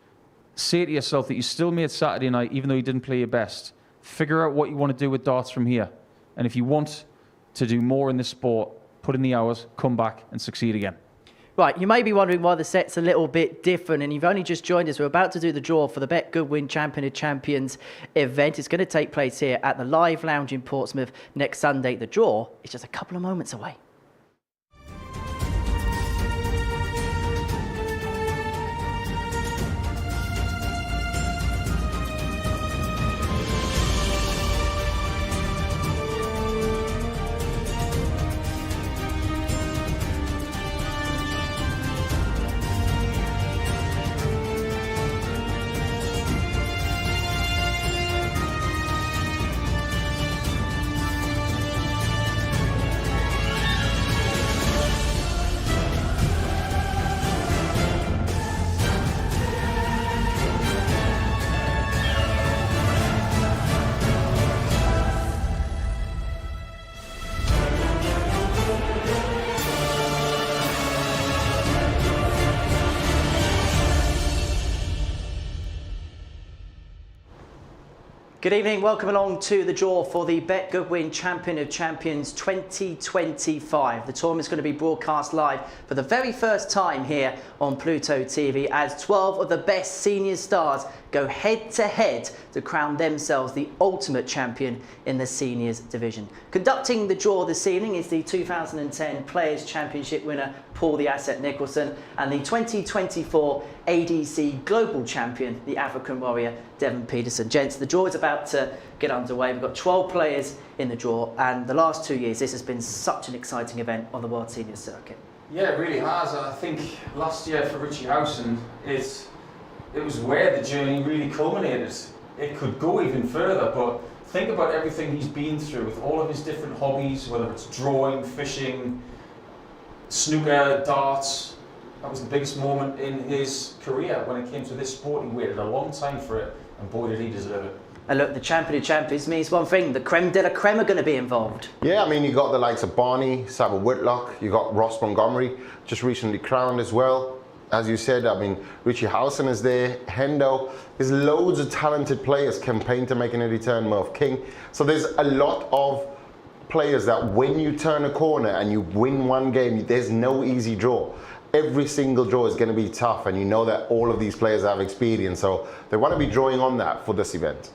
D: Say to yourself that you still made Saturday night, even though you didn't play your best. Figure out what you want to do with darts from here. And if you want to do more in this sport, put in the hours, come back and succeed again.
F: Right, you may be wondering why the set's a little bit different, and you've only just joined us. We're about to do the draw for the Bet Good Win Champion of Champions event. It's going to take place here at the Live Lounge in Portsmouth next Sunday. The draw is just a couple of moments away. Good evening, welcome along to the draw for the Bet Good Win Champion of Champions 2025. The tournament's going to be broadcast live for the very first time here on Pluto TV as 12 of the best senior stars go head to head to crown themselves the ultimate champion in the seniors division. Conducting the draw this evening is the 2010 Players Championship winner Paul the Asset Nicholson and the 2024 ADC Global Champion, the African Warrior Devon Peterson. Gents, the draw is about to get underway. We've got 12 players in the draw, and the last 2 years this has been such an exciting event on the World Seniors Circuit.
D: Yeah, it really has. And I think last year for Richie Howson, it was where the journey really culminated. It could go even further, but think about everything he's been through with all of his different hobbies, whether it's drawing, fishing, snooker, darts. That was the biggest moment in his career when it came to this sport. He waited a long time for it, and boy did he deserve it.
F: And look, the Champion of Champions means one thing: the creme de la creme are going to be involved.
G: Yeah, I mean, you got the likes of Barney, Sabah Whitlock, you got Ross Montgomery, just recently crowned as well. As you said, I mean, Richie Howson is there, Hendo. There's loads of talented players campaign to making a return, Merv King. So there's a lot of players that when you turn a corner and you win one game, there's no easy draw. Every single draw is going to be tough, and you know that all of these players have experience, so they want to be drawing on that for this event.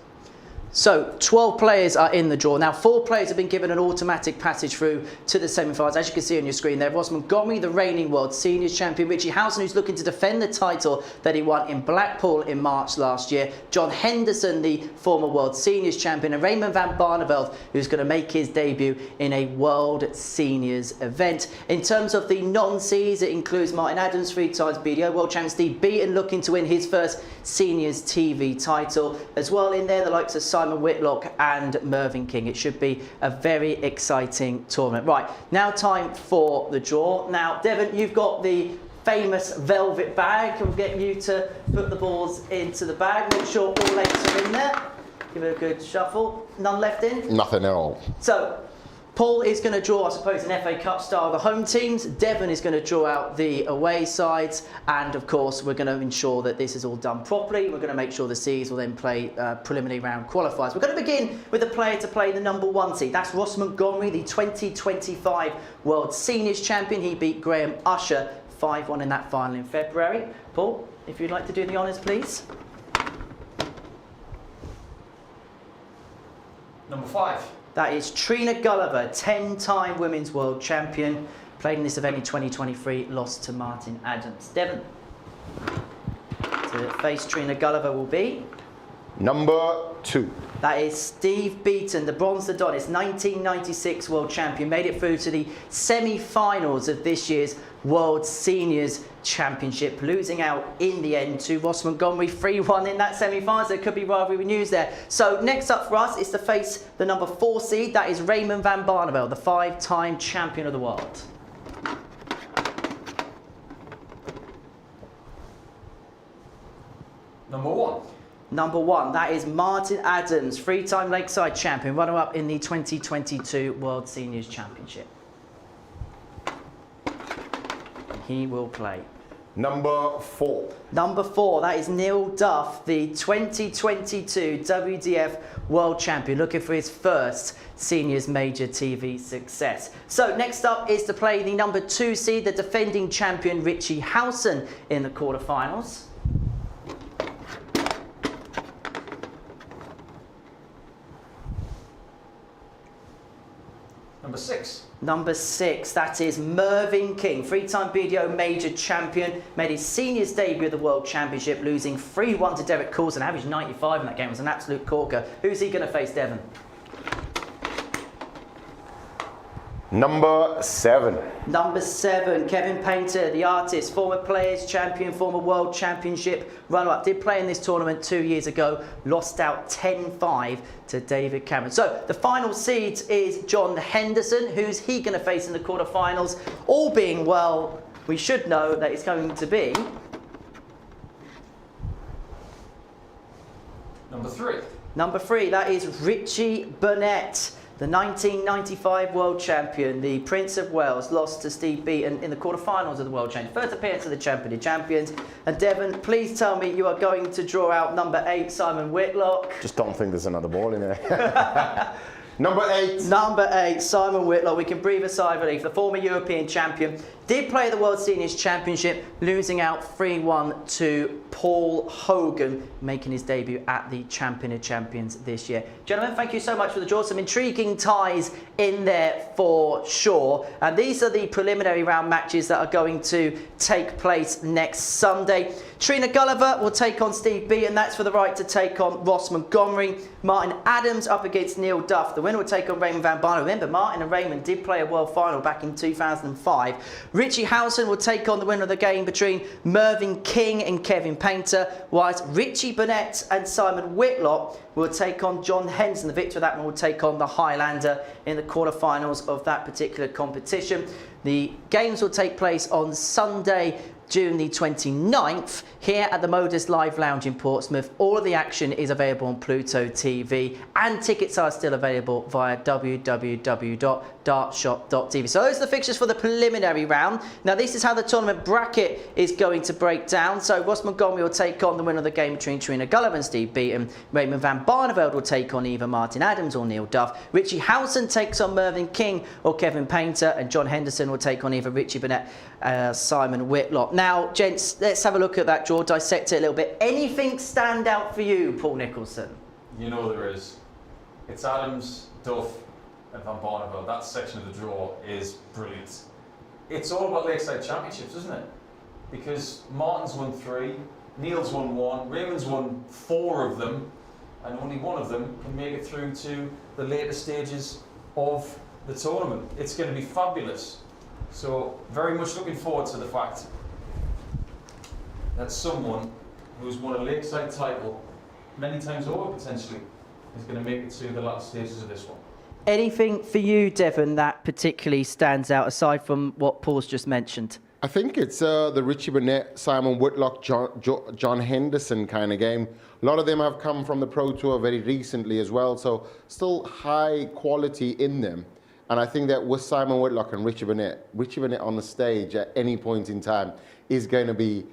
F: So 12 players are in the draw. Now 4 players have been given an automatic passage through to the semi-finals. As you can see on your screen there, Ross Montgomery, the reigning World Seniors Champion. Richie Howson, who's looking to defend the title that he won in Blackpool in March last year. John Henderson, the former World Seniors Champion. And Raymond van Barneveld, who's going to make his debut in a World Seniors event. In terms of the non-Cs, it includes Martin Adams, 3 times BDO World Champion. Steve Beaton looking to win his first Seniors TV title. As well in there, the likes of Simon Whitlock and Mervyn King. It should be a very exciting tournament. Right, now time for the draw. Now, Devon, you've got the famous velvet bag. We'll get you to put the balls into the bag. Make sure all 8 are in there. Give it a good shuffle. None left in?
G: Nothing at all.
F: So, Paul is going to draw, I suppose, an FA Cup style of the home teams. Devon is going to draw out the away sides. And, of course, we're going to ensure that this is all done properly. We're going to make sure the Cs will then play preliminary round qualifiers. We're going to begin with the player to play the number 1 seed. That's Ross Montgomery, the 2025 World Seniors Champion. He beat Graham Usher 5-1 in that final in February. Paul, if you'd like to do the honours, please.
D: Number 5.
F: That is Trina Gulliver, 10-time Women's World Champion. Played in this event in 2023, lost to Martin Adams. Devon, to face Trina Gulliver will be?
G: Number 2.
F: That is Steve Beaton, the Bronze Adonis, 1996 World Champion. Made it through to the semi-finals of this year's World Seniors Championship, losing out in the end to Ross Montgomery 3-1 in that semi-final. There could be rivalry news there. So next up for us is to face the number 4 seed. That is Raymond van Barneveld, the 5-time champion of the world.
D: Number 1.
F: Number 1, that is Martin Adams, 3-time Lakeside champion, runner-up in the 2022 World Seniors Championship. He will play.
G: Number 4.
F: Number 4, that is Neil Duff, the 2022 WDF World Champion, looking for his first seniors major TV success. So next up is to play the number 2 seed, the defending champion Richie Howson in the quarterfinals.
D: Number 6.
F: Number 6, that is Mervyn King, 3-time BDO Major Champion, made his seniors debut at the World Championship, losing 3-1 to Derek Coulson, averaged 95 in that game. It was an absolute corker. Who's he going to face, Devon?
G: Number 7.
F: Number 7, Kevin Painter, the artist, former Players Champion, former World Championship runner-up. Did play in this tournament 2 years ago, lost out 10-5 to David Cameron. So the final seed is John Henderson. Who's he going to face in the quarterfinals? All being well, we should know that it's going to be...
D: Number 3.
F: Number 3, that is Richie Burnett, the 1995 World Champion, the Prince of Wales, lost to Steve Beaton in the quarterfinals of the World Championship. First appearance of the Champion of Champions. And Devon, please tell me you are going to draw out number 8, Simon Whitlock.
G: Just don't think there's another ball in there. Number 8.
F: Number 8, Simon Whitlock. We can breathe a sigh of relief. The former European champion did play the World Seniors Championship, losing out 3-1 to Paul Hogan, making his debut at the Champion of Champions this year. Gentlemen, thank you so much for the draw. Some intriguing ties in there for sure. And these are the preliminary round matches that are going to take place next Sunday. Trina Gulliver will take on Steve Beaton. That's for the right to take on Ross Montgomery. Martin Adams up against Neil Duff. The winner will take on Raymond Van Barneveld. Remember, Martin and Raymond did play a world final back in 2005. Richie Howson will take on the winner of the game between Mervyn King and Kevin Painter, whilst Richie Burnett and Simon Whitlock will take on John Henderson. The victor of that one will take on the Highlander in the quarterfinals of that particular competition. The games will take place on Sunday, June the 29th, here at the Modus Live Lounge in Portsmouth. All of the action is available on Pluto TV, and tickets are still available via www.dartshop.tv. So those are the fixtures for the preliminary round. Now this is how the tournament bracket is going to break down. So Ross Montgomery will take on the winner of the game between Trina Gulliver and Steve Beaton. Raymond Van Barneveld will take on either Martin Adams or Neil Duff. Richie Howson takes on Mervyn King or Kevin Painter, and John Henderson will take on either Richie Burnett, Simon Whitlock. Now, gents, let's have a look at that draw, dissect it a little bit. Anything stand out for you, Paul Nicholson?
C: You know there is. It's Adams, Duff and Van Barneveld. That section of the draw is brilliant. It's all about Lakeside Championships, isn't it? Because Martin's won 3, Neil's won 1, Raymond's won 4 of them, and only one of them can make it through to the later stages of the tournament. It's going to be fabulous. So very much looking forward to the fact that someone who's won a Lakeside title many times over potentially is going to make it to the last stages of this one.
F: Anything for you, Devon, that particularly stands out aside from what Paul's just mentioned?
G: I think it's the Richie Burnett, Simon Whitlock, John Henderson kind of game. A lot of them have come from the Pro Tour very recently as well, so still high quality in them. And I think that with Simon Whitlock and Richie Burnett on the stage at any point in time is going to be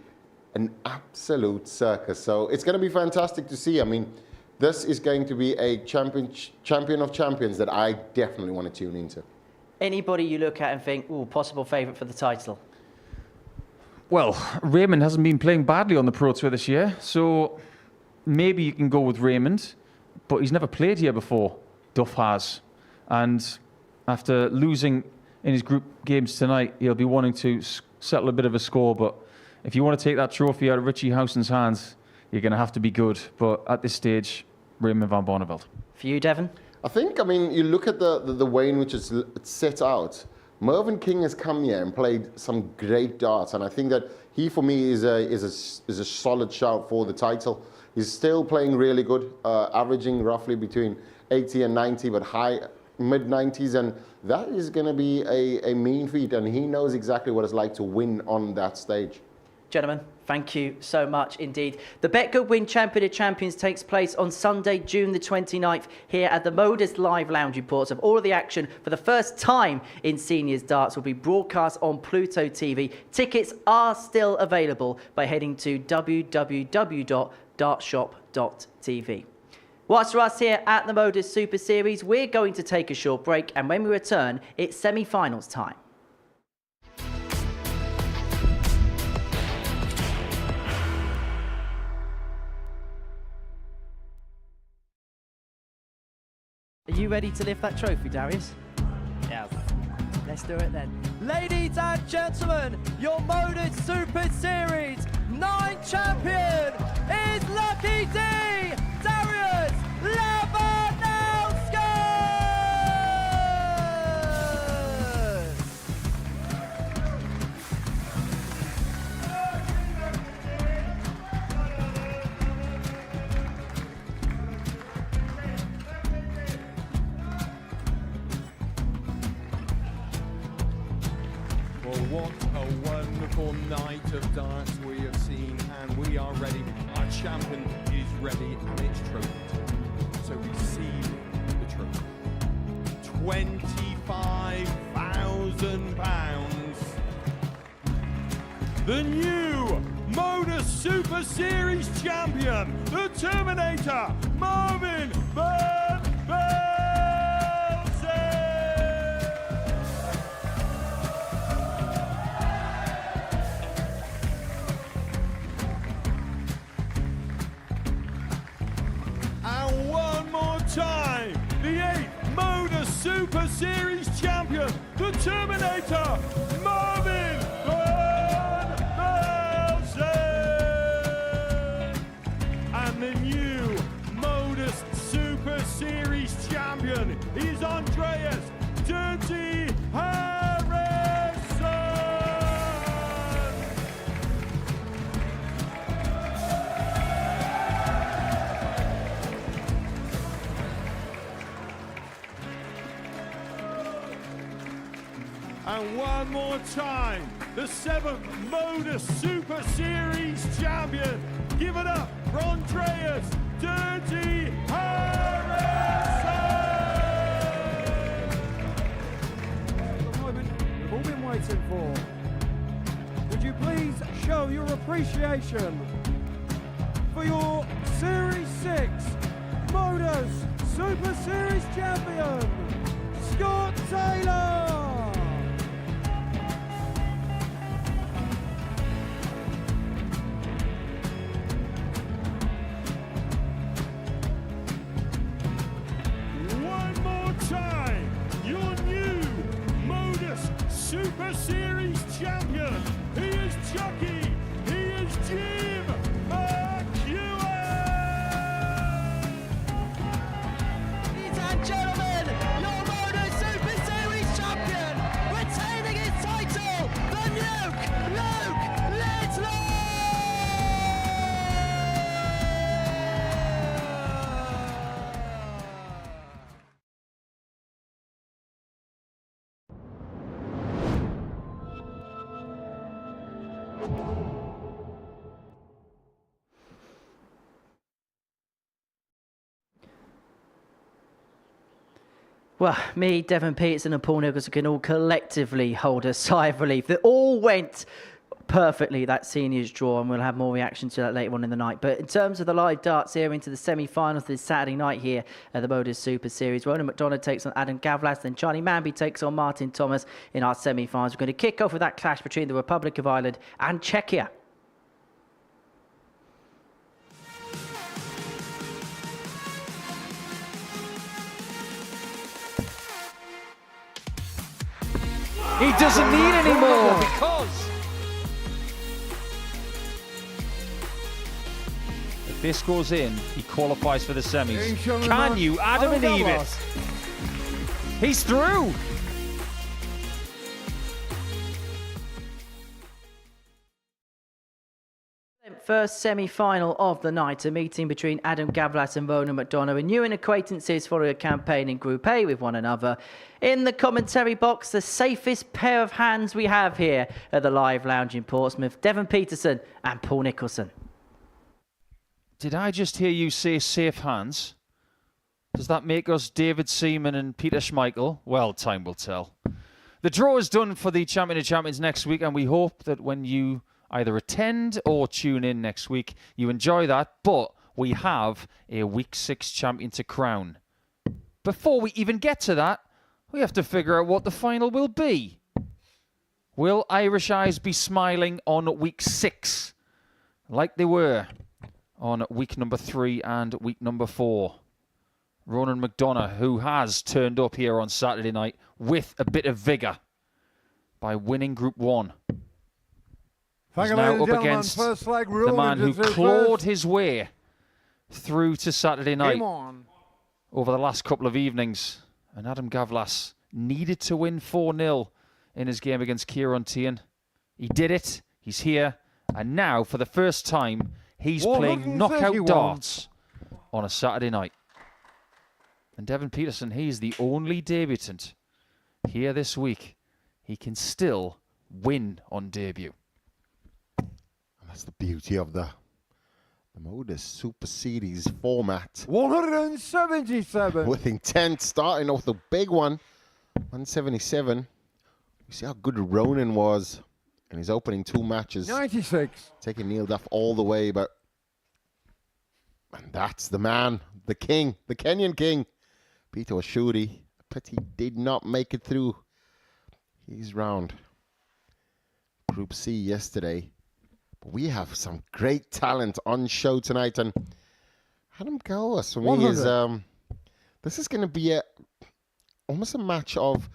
G: an absolute circus. So it's going to be fantastic to see. I mean, this is going to be a champion of champions that I definitely want to tune into.
F: Anybody you look at and think, ooh, possible favourite for the title?
D: Well, Raymond hasn't been playing badly on the Pro Tour this year, so maybe you can go with Raymond, but he's never played here before. Duff has. And after losing in his group games tonight, he'll be wanting to settle a bit of a score, but if you want to take that trophy out of Richie Howson's hands, you're going to have to be good. But at this stage, Raymond Van Barneveld.
F: For you, Devon?
G: I think, I mean, you look at the way in which it's set out. Mervyn King has come here and played some great darts, and I think that he, for me, is a solid shout for the title. He's still playing really good, averaging roughly between 80 and 90, but high mid-90s, and that is going to be a mean feat, and he knows exactly what it's like to win on that stage.
F: Gentlemen, thank you so much indeed. The Bet Good Win Champion of Champions takes place on Sunday, June the 29th here at the Modus Live Lounge. Reports of all of the action for the first time in seniors darts will be broadcast on Pluto TV. Tickets are still available by heading to www.dartshop.tv. Whilst for us here at the Modus Super Series, we're going to take a short break, and when we return, it's semi-finals time. Are you ready to lift that trophy, Darius?
T: Yes.
F: Let's do it then.
N: Ladies and gentlemen, your Modus Super Series 9 champion is Lucky D, Darius Labanowski!
J: Well, what a wonderful night of darts we have seen, and we are ready. Our champion is ready, and it's trophy time. So receive the trophy. £25,000. The new Modus Super Series champion, the Terminator, Marvin Van Velzen. And one more time, the 8th Modus Super Series champion, the Terminator, Marvin Van Velzen. And the new Modus Super Series champion is Andreas Dirty Harrison. And one more time, the 7th Modus Super Series champion. Give it up for Andreas Dirty Harrison.
N: The moment we've all been waiting for. Would you please show your appreciation for your Series 6 Modus Super Series champion, Scott Taylor?
J: One more time, your new Modus Super Series champion. He is Chucky. He is Jim McDonagh.
N: Ladies and gentlemen, your Modus Super Series champion, retaining his title, the Luke Lidlow!
F: Well, me, Devon Peterson and Paul Nicholson can all collectively hold a sigh of relief. They all went perfectly, that seniors draw, and we'll have more reaction to that later on in the night. But in terms of the live darts here into the semi-finals this Saturday night here at the Modus Super Series, Ronan McDonagh takes on Adam Gawlas, then Charlie Manby takes on Martin Thomas in our semi-finals. We're going to kick off with that clash between the Republic of Ireland and Czechia.
C: He doesn't need any more because if this goes in, he qualifies for the semis. Can you, Adam and Edith? He's through.
F: first semi-final of the night, a meeting between Adam Gawlas and Ronan McDonagh, renewing acquaintances following a campaign in Group A with one another. In the commentary box, the safest pair of hands we have here at the Live Lounge in Portsmouth, Devon Peterson and Paul Nicholson.
C: Did I just hear you say safe hands? Does that make us David Seaman and Peter Schmeichel? Well, time will tell. The draw is done for the Champion of Champions next week, and we hope that when you either attend or tune in next week, you enjoy that. But we have a Week 6 champion to crown. Before we even get to that, we have to figure out what the final will be. Will Irish eyes be smiling on Week 6 like they were on week number 3 and week number 4? Ronan McDonagh, who has turned up here on Saturday night with a bit of vigour by winning Group 1. He's now up against the man who clawed his way through to Saturday night over the last couple of evenings. And Adam Gawlas needed to win 4-0 in his game against Kieran Teehan. He did it. He's here. And now, for the first time, he's playing knockout darts on a Saturday night. And Devon Peterson, he's the only debutant here this week. He can still win on debut.
G: That's the beauty of the Modus Super Series format.
A: 177.
G: With intent, starting off the big one, 177. You see how good Ronan was in his opening 2 matches.
A: 96.
G: Taking Neil Duff all the way, and that's the man, the king, the Kenyan king, Peter Wachiuri. But he did not make it through his round. Group C yesterday. But we have some great talent on show tonight, and Adam Gawlas for me is this is going to be almost a match of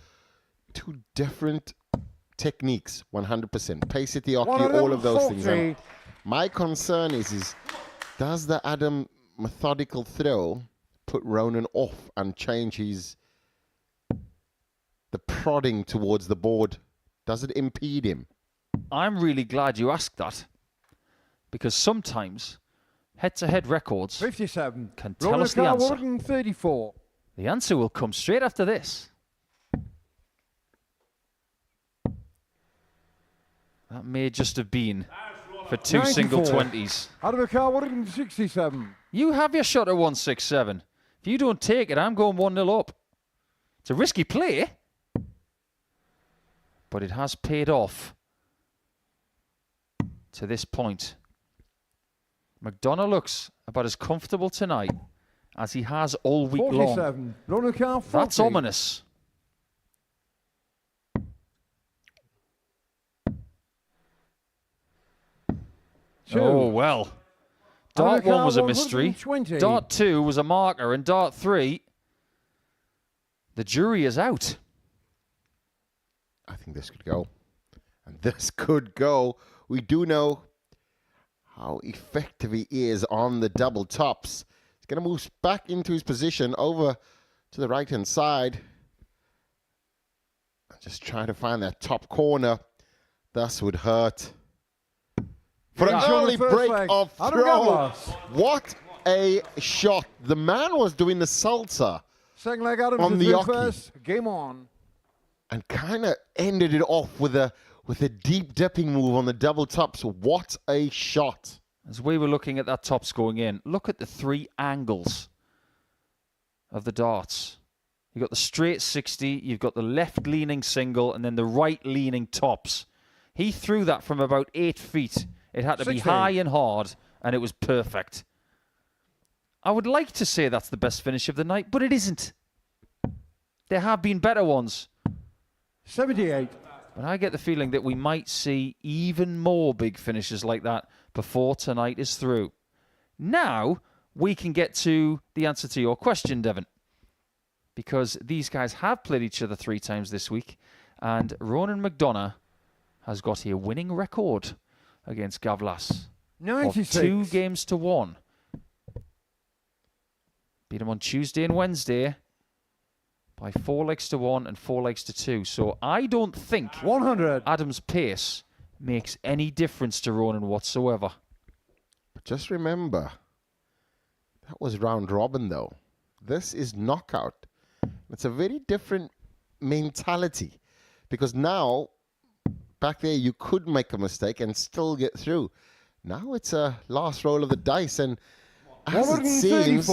G: 2 different techniques, 100%. Pace at the hockey, all of those things. And my concern is does the Adam methodical throw put Ronan off and change the prodding towards the board? Does it impede him?
C: I'm really glad you asked that, because sometimes head-to-head records
A: 57
C: can tell us the answer.
A: 34.
C: The answer will come straight after this. That may just have been for 2
A: 94.
C: single 20s.
A: Out of a car, 167.
C: You have your shot at 167. If you don't take it, I'm going 1-0 up. It's a risky play, but it has paid off to this point. McDonagh looks about as comfortable tonight as he has all week
A: 47.
C: long. That's ominous. Oh, well. Dart 1 was a mystery.
A: 120.
C: Dart 2 was a marker. And Dart 3, the jury is out.
G: I think this could go. And this could go. We do know how effective he is on the double tops. He's going to move back into his position over to the right-hand side. Just trying to find that top corner. This would hurt. For an early break of throw. What a shot. The man was doing the salsa
A: Second leg Adam
G: on the hockey.
A: First. Game on.
G: And kind of ended it off with a deep dipping move on the double tops. What a shot.
C: As we were looking at that tops going in, look at the 3 angles of the darts. You've got the straight 60, you've got the left leaning single, and then the right leaning tops. He threw that from about 8 feet. It had to
A: 60.
C: be high and hard, and it was perfect. I would like to say that's the best finish of the night, but it isn't. There have been better ones.
A: 78.
C: But I get the feeling that we might see even more big finishes like that before tonight is through. Now, we can get to the answer to your question, Devon. Because these guys have played each other 3 times this week, and Ronan McDonagh has got a winning record against Gawlas
A: 96.
C: of 2 games to 1. Beat him on Tuesday and Wednesday by 4 legs to 1 and 4 legs to 2. So I don't think
A: 100.
C: Adam's pace makes any difference to Ronan whatsoever.
G: just remember, that was round robin, though. This is knockout. It's a very different mentality, because now, back there, you could make a mistake and still get through. Now it's a last roll of the dice, and as it seems,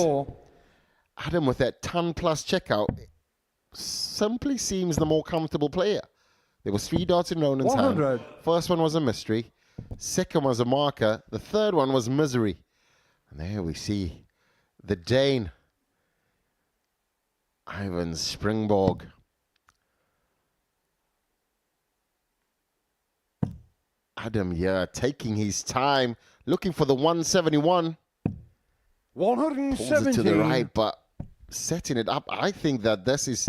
G: Adam with that ton-plus checkout simply seems the more comfortable player. There was 3 dots in Ronan's hand. First one was a mystery. Second was a marker. The third one was misery. And there we see the Dane, Ivan Springborg. Adam, yeah, taking his time, looking for the 171.
A: 117.
G: Pulls it to the right, but setting it up. I think that this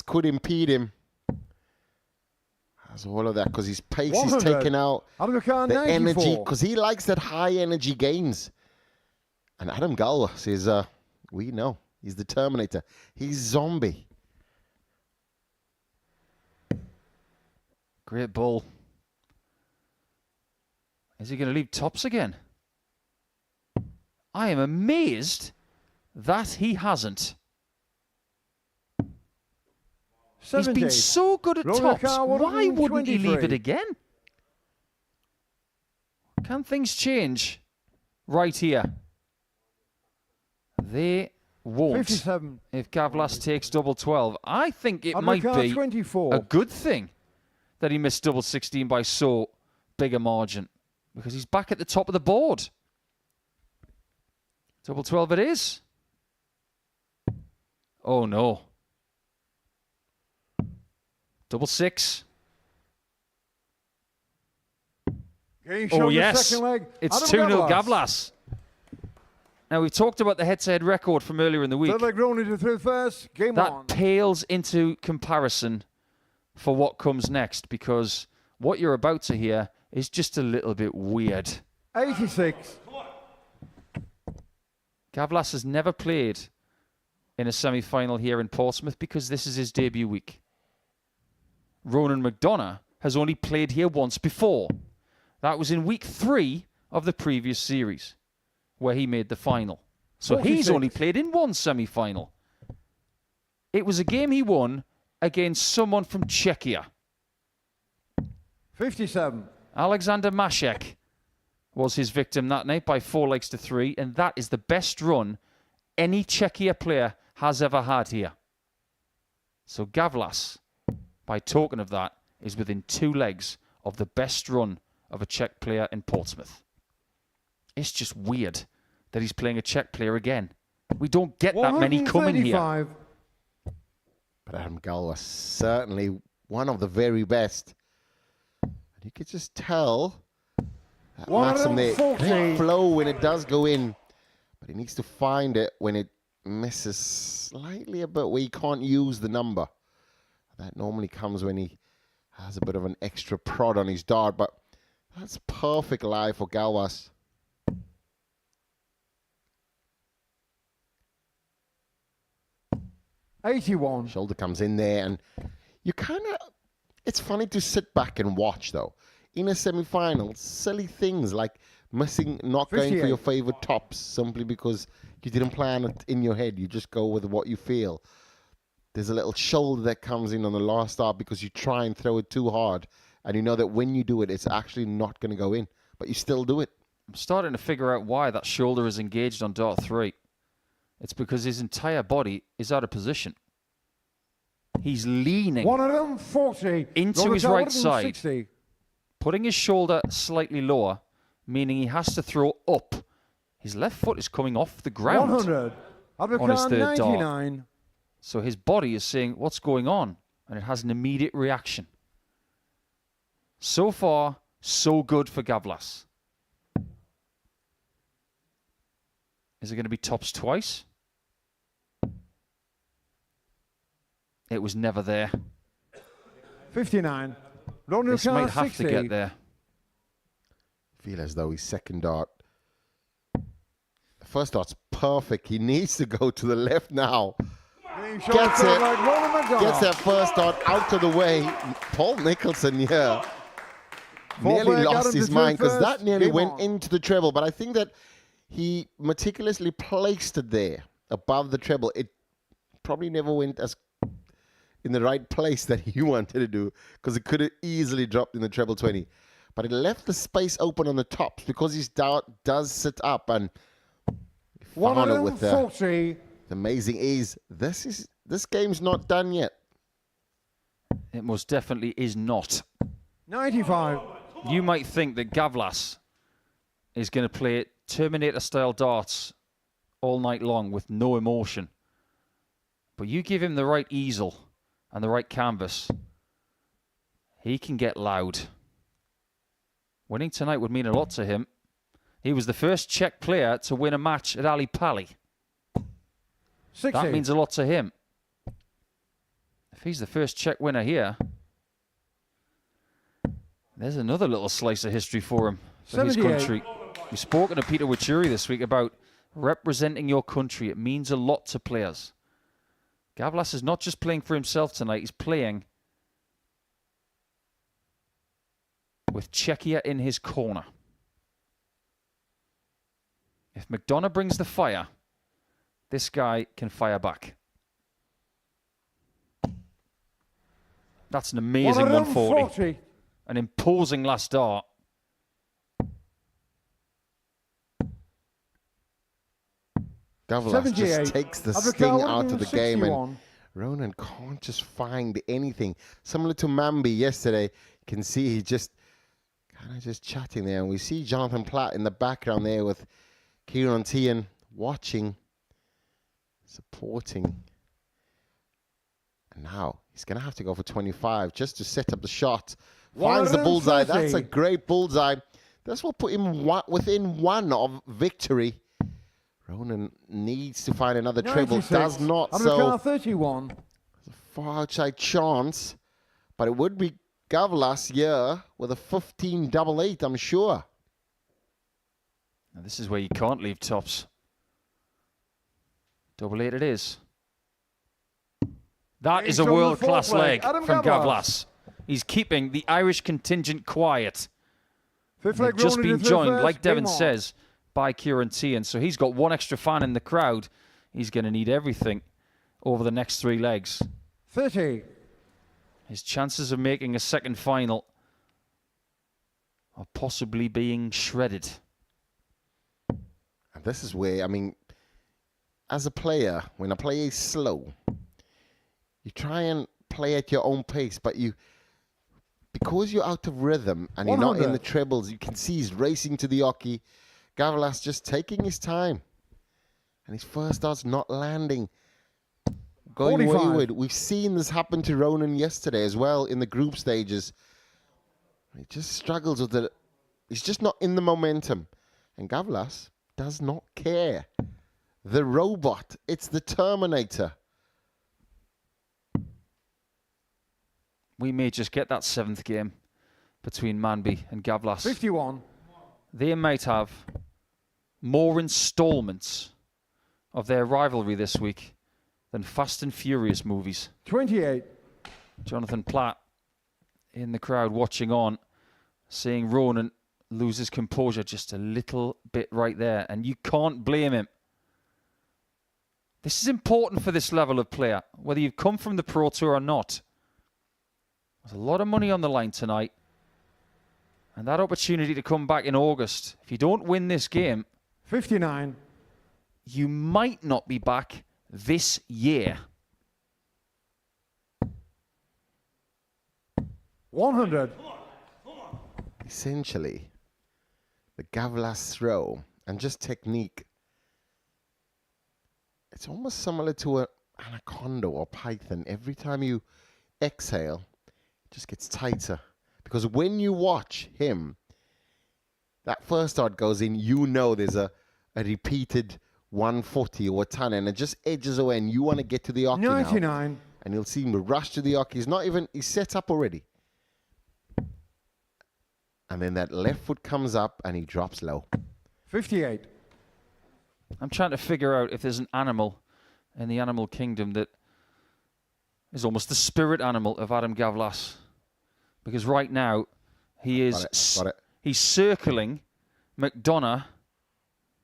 G: could impede him. Has all of that because his pace is taken out. The energy, because he likes that high energy gains. And Adam Gawlas is, we know, he's the Terminator. He's zombie.
D: Great ball. Is he going to leave tops again? I am amazed that he hasn't.
A: 70.
D: He's been so good at tops. Why wouldn't he leave it again? Can things change right here? They won't.
A: 57.
D: If Gawlas takes double 12. I think it might be
A: 24.
D: a good thing that he missed double 16 by so big a margin, because he's back at the top of the board. Double 12 it is. Oh no. Double 6. Oh yes, it's 2-0 Gawlas. Now we've talked about the head-to-head record from earlier in the week.
A: Third leg Ronan through first. Game
D: that
A: on.
D: pales into comparison for what comes next, because what you're about to hear is just a little bit weird.
A: 86.
D: Gawlas has never played in a semi-final here in Portsmouth because this is his debut week. Ronan McDonagh has only played here once before. That was in week 3 of the previous series, where he made the final. So
A: 46.
D: He's only played in one semi-final. It was a game he won against someone from Czechia.
A: 57.
D: Alexander Mashek was his victim that night by 4 legs to 3, and that is the best run any Czechia player has ever had here. So Gawlas, by token of that, is within 2 legs of the best run of a Czech player in Portsmouth. It's just weird that he's playing a Czech player again. We don't get that many coming here.
G: But Adam Gawlas, certainly one of the very best. And you could just tell that Maxim there, great flow when it does go in. But he needs to find it when it misses slightly a bit, where he can't use the number. That normally comes when he has a bit of an extra prod on his dart, but that's perfect lie for Gawlas.
A: $81.
G: Shoulder comes in there, and you kind of, it's funny to sit back and watch, though. In a semi-final, silly things like missing, not going for your favorite tops simply because you didn't plan it in your head. You just go with what you feel. There's a little shoulder that comes in on the last start because you try and throw it too hard, and you know that when you do it, it's actually not going to go in, but you still do it.
D: I'm starting to figure out why that shoulder is engaged on dart 3. It's because his entire body is out of position. He's leaning
A: 140
D: into his right side, putting his shoulder slightly lower, meaning he has to throw up. His left foot is coming off the ground
A: 100.
D: on his third
A: 99.
D: dart. So his body is saying, what's going on? And it has an immediate reaction. So far, so good for Gawlas. Is it going to be tops twice? It was never there.
A: 59.
D: This might have
A: 60.
D: to get there.
G: Feel as though his second dart, the first dart's perfect. He needs to go to the left now. Gets it. Gets that first dart out of the way. Paul Nicholson, yeah. nearly lost his mind because that nearly
A: Game
G: went
A: on.
G: into the treble. But I think that he meticulously placed it there above the treble. It probably never went as in the right place that he wanted to do because it could have easily dropped in the treble 20. But it left the space open on the tops because his dart does sit up and found it with the
A: 140.
G: amazing ease. This game's not done yet.
D: It most definitely is not.
A: 95.
D: You might think that Gawlas is going to play Terminator-style darts all night long with no emotion. But you give him the right easel and the right canvas, he can get loud. Winning tonight would mean a lot to him. He was the first Czech player to win a match at Ali Pali.
A: 60.
D: That means a lot to him. If he's the first Czech winner here, there's another little slice of history for him, for his
A: 78.
D: country. We've spoken to Peter Wachiuri this week about representing your country. It means a lot to players. Gawlas is not just playing for himself tonight, he's playing with Czechia in his corner. If McDonagh brings the fire, this guy can fire back. That's an amazing 140. An imposing last dart.
G: Gawlas just takes the sting out of the game, and
A: 161.
G: Ronan can't just find anything. Similar to Manby yesterday, you can see he just kind of just chatting there, and we see Jonathan Platt in the background there with Kieran Teehan watching, supporting. And now he's going to have to go for 25 just to set up the shot. Finds the bullseye. That's a great bullseye. That's what put him within one of victory. Ronan needs to find another treble. Does not. So
A: 31.
G: far outside chance. But it would be Gawlas here with a 15 double 8, I'm sure.
D: Now this is where you can't leave tops. Double 8 it is. That is a world-class leg from Gawlas. He's keeping the Irish contingent quiet.
A: Fifth
D: They've
A: leg
D: just
A: Ronan
D: been
A: into
D: joined,
A: reverse.
D: like Devon
A: Game on.
D: says, by Kieran Teehan. So he's got one extra fan in the crowd. He's going to need everything over the next 3 legs.
A: 30.
D: His chances of making a second final are possibly being shredded.
G: And this is where, I mean, as a player, when a player is slow, you try and play at your own pace, but because you're out of rhythm and you're not in the trebles, you can see he's racing to the hockey. Gawlas just taking his time. And his first dart's not landing. Going
A: 45.
G: wayward. We've seen this happen to Ronan yesterday as well in the group stages. He just struggles with it. He's just not in the momentum. And Gawlas does not care. The robot. It's the Terminator.
D: We may just get that 7th game between Manby and Gawlas.
A: 51.
D: They might have more installments of their rivalry this week than Fast and Furious movies.
A: 28.
D: Jonathan Platt in the crowd watching on, seeing Ronan lose his composure just a little bit right there. And you can't blame him. This is important for this level of player, whether you've come from the Pro Tour or not. There's a lot of money on the line tonight. And that opportunity to come back in August, if you don't win this game,
A: 59.
D: You might not be back this year.
A: 100.
G: Essentially, the Gawlas throw and just technique, it's almost similar to an anaconda or python. Every time you exhale, it just gets tighter. Because when you watch him, that first dart goes in, you know there's a repeated 140 or a ton, and it just edges away, and you want to get to the hockey
A: 99.
G: now. And you'll see him rush to the hockey. He's set up already. And then that left foot comes up, and he drops low.
A: 58.
D: I'm trying to figure out if there's an animal in the animal kingdom that is almost the spirit animal of Adam Gawlas. Because right now, He is.
G: Got it.
D: He's circling McDonagh,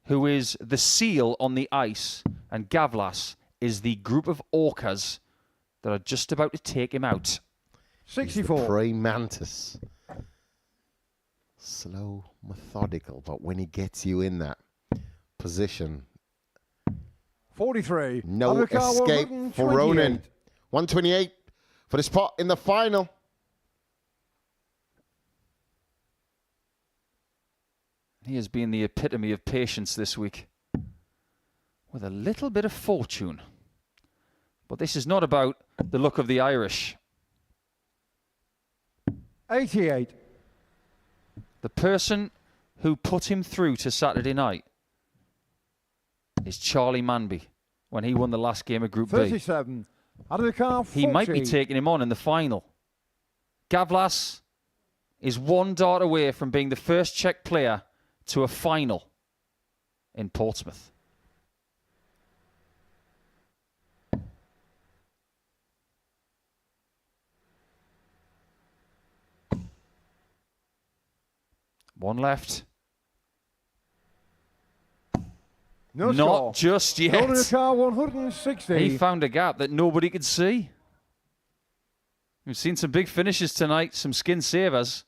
D: who is the seal on the ice, and Gawlas is the group of orcas that are just about to take him out.
A: 64.
G: He's the praying mantis. Slow, methodical, but when he gets you in that position,
A: 43.
G: no
A: Undercar
G: escape for
A: 128.
G: Ronan. 128 for the spot in the final.
D: He has been the epitome of patience this week, with a little bit of fortune. But this is not about the luck of the Irish.
A: 88.
D: The person who put him through to Saturday night is Charlie Manby when he won the last game of Group
A: 37. Undercar 40.
D: B. He might be taking him on in the final. Gawlas is one dart away from being the first Czech player to a final in Portsmouth. One left.
A: No
D: Not
A: score.
D: just yet.
A: Undercar 160.
D: He found a gap that nobody could see. We've seen some big finishes tonight, some skin savers.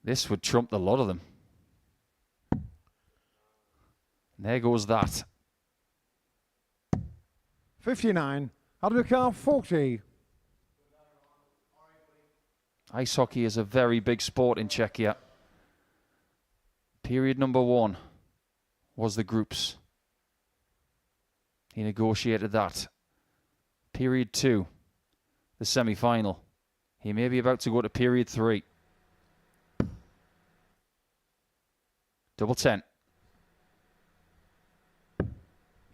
D: This would trump the lot of them. There goes that.
A: 59. Undercar 40.
D: Ice hockey is a very big sport in Czechia. Period number 1 was the groups. He negotiated that. Period 2, the semi-final. He may be about to go to period 3. Double 10.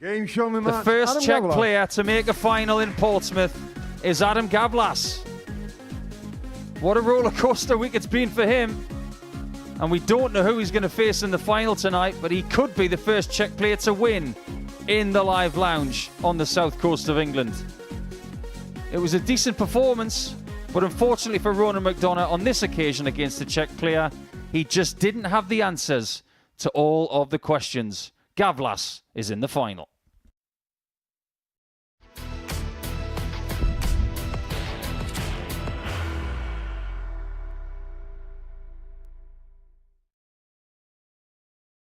A: Game shown in
D: The
A: match.
D: first
A: Adam
D: Czech
A: Gawlas.
D: player to make a final in Portsmouth is Adam Gawlas. What a roller coaster week it's been for him. And we don't know who he's going to face in the final tonight, but he could be the first Czech player to win in the Live Lounge on the south coast of England. It was a decent performance, but unfortunately for Ronan McDonagh on this occasion against the Czech player, he just didn't have the answers to all of the questions. Gawlas is in the final.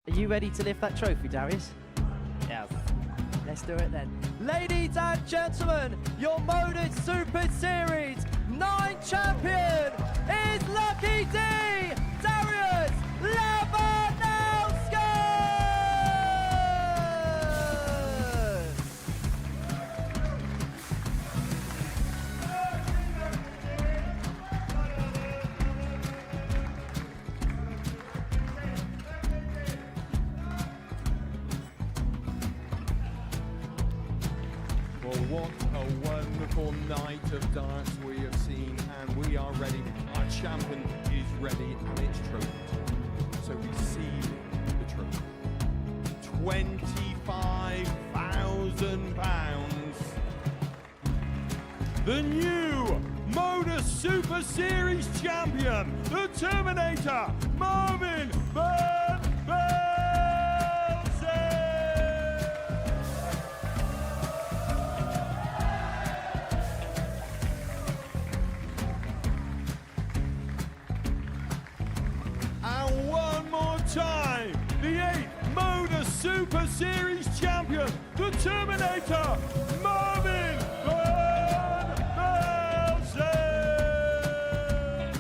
F: Are you ready to lift that trophy, Darius? Yes. Let's do it then. Ladies and gentlemen, your Modus Super Series 9 champion is Lucky D, Darius Labanowski!
J: Well, what a wonderful night of darts we have seen, and we are ready. Our champion is ready, and it's trophy. So receive the trophy. £25,000. The new Modus Super Series champion, the Terminator, Marvin Van Velzen. And one more time, the 8th Modus Super Series champion, the Terminator, Marvin Van Velzen.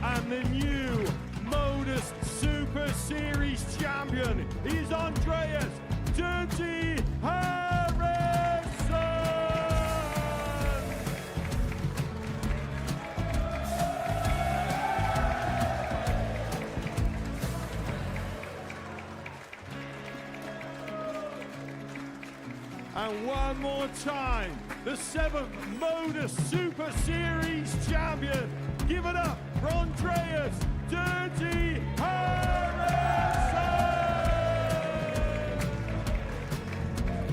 J: And the new Modus Super Series champion is Andreas Dirty Harrison. And one more time, the 7th Modus Super Series champion. Give it up for Andreas Dirty Harrison!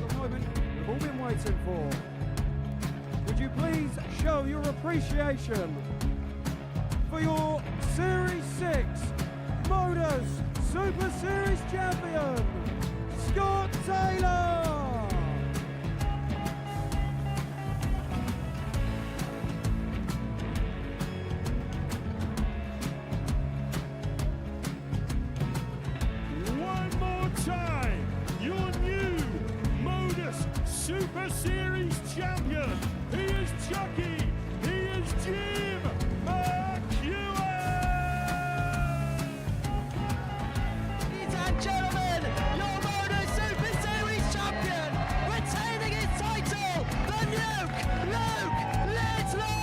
N: The moment we've all been waiting for. Would you please show your appreciation for your Series 6 Modus Super Series champion, Scott Taylor.
J: One more time, your new Modus Super Series champion. He is Chucky. He is Jim McDonagh.
S: Ladies and gentlemen, your Modus Super Series champion, retaining his title, the Nuke, Luke Littler!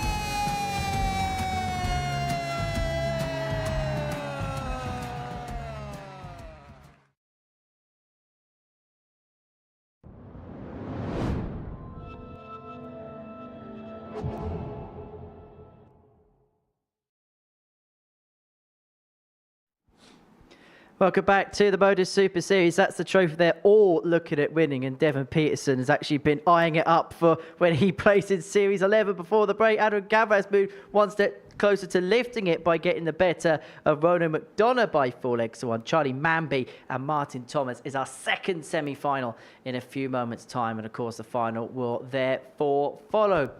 F: Welcome back to the Modus Super Series. That's the trophy they're all looking at winning, and Devon Peterson has actually been eyeing it up for when he placed in Series 11 before the break. Adam Gawlas moved one step closer to lifting it by getting the better of Ronan McDonagh by 4 legs to 1. Charlie Manby and Martin Thomas is our second semi-final in a few moments' time, and of course the final will therefore follow.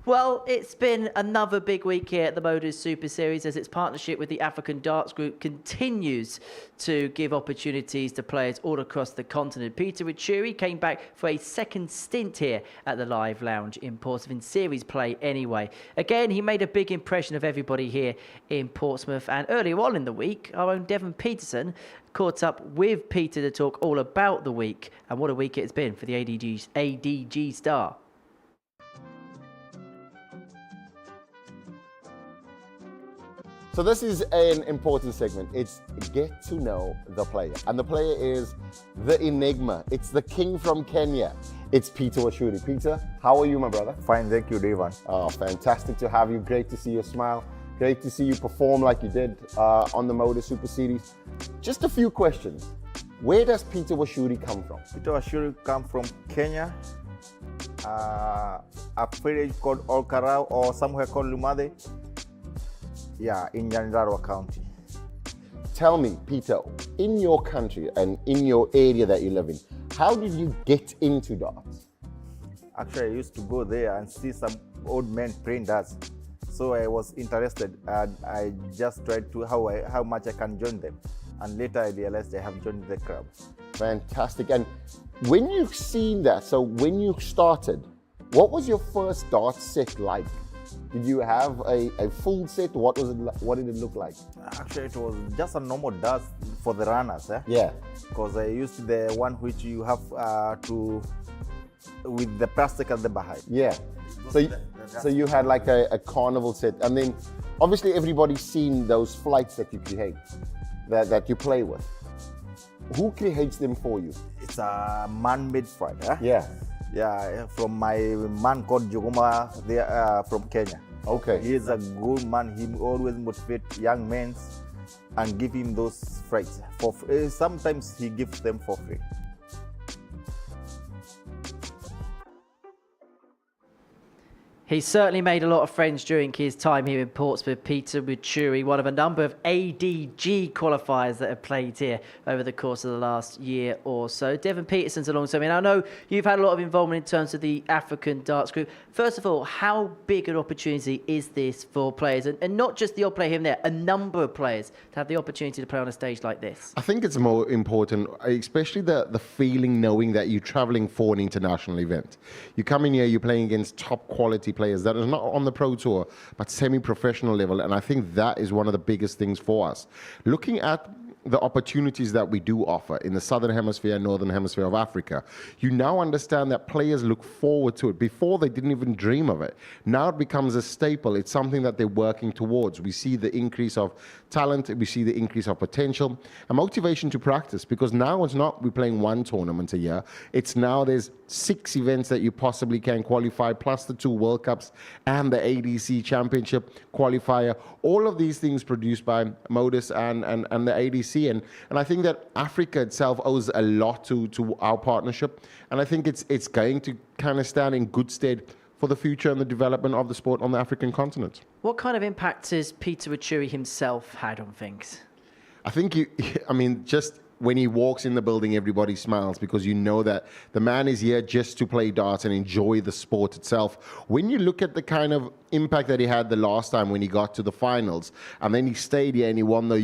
F: Well, it's been another big week here at the Modus Super Series as its partnership with the African Darts Group continues to give opportunities to players all across the continent. Peter Wachiuri came back for a second stint here at the Live Lounge in Portsmouth in series play anyway. Again, he made a big impression of everybody here in Portsmouth, and earlier on in the week, our own Devon Peterson caught up with Peter to talk all about the week and what a week it's been for the ADG star.
G: So this is an important segment. It's get to know the player. And the player is the enigma. It's the king from Kenya. It's Peter Wachiuri. Peter, how are you, my brother?
T: Fine, thank you, Devon.
G: Oh, fantastic to have you. Great to see your smile. Great to see you perform like you did on the Modus Super Series. Just a few questions. Where does Peter Wachiuri come from?
T: Peter Wachiuri come from Kenya, a village called Olkarau or somewhere called Lumade. Yeah, in Nyandarua County.
G: Tell me, Peter, in your country and in your area that you live in, how did you get into darts?
T: Actually, I used to go there and see some old men playing darts. So I was interested and I just tried to how much I can join them. And later I realized I have joined the club.
G: Fantastic. And when you've seen that, so when you started, what was your first dart set like? Did you have a full set? What was it? What did it look like?
T: Actually, it was just a normal dart for the runners.
G: Yeah.
T: Because I used the one which you have with the plastic at the behind.
G: Yeah. So you had like a carnival set, and then obviously everybody's seen those flights that you create, that you play with. Who creates them for you?
T: It's a man-made flight. Huh?
G: Yeah.
T: Yeah, from my man called Jogoma, from Kenya.
G: Okay.
T: He is a good man. He always motivates young men and give him those flights. Sometimes he gives them for free.
F: He certainly made a lot of friends during his time here in Portsmouth. Peter Wachiuri, one of a number of ADG qualifiers that have played here over the course of the last year or so. Devon Peterson's alongside me. And I know you've had a lot of involvement in terms of the African Darts Group. First of all, how big an opportunity is this for players? And not just the odd player here and there, a number of players to have the opportunity to play on a stage like this.
G: I think it's more important, especially the feeling knowing that you're traveling for an international event. You come in here, you're playing against top quality players that are not on the pro tour, but semi-professional level. And I think that is one of the biggest things for us. Looking at the opportunities that we do offer in the Southern Hemisphere and Northern Hemisphere of Africa, you now understand that players look forward to it. Before, they didn't even dream of it. Now it becomes a staple. It's something that they're working towards. We see the increase of talent, we see the increase of potential, and motivation to practice, because now it's not we're playing one tournament a year. It's now there's 6 events that you possibly can qualify, plus the 2 World Cups and the ADC Championship qualifier. All of these things produced by Modus and the ADC. And I think that Africa itself owes a lot to our partnership. And I think it's going to kind of stand in good stead for the future and the development of the sport on the African continent.
F: What kind of impact has Peter Wachiuri himself had on things?
G: I think just when he walks in the building, everybody smiles because you know that the man is here just to play darts and enjoy the sport itself. When you look at the kind of impact that he had the last time when he got to the finals, and then he stayed here and he won the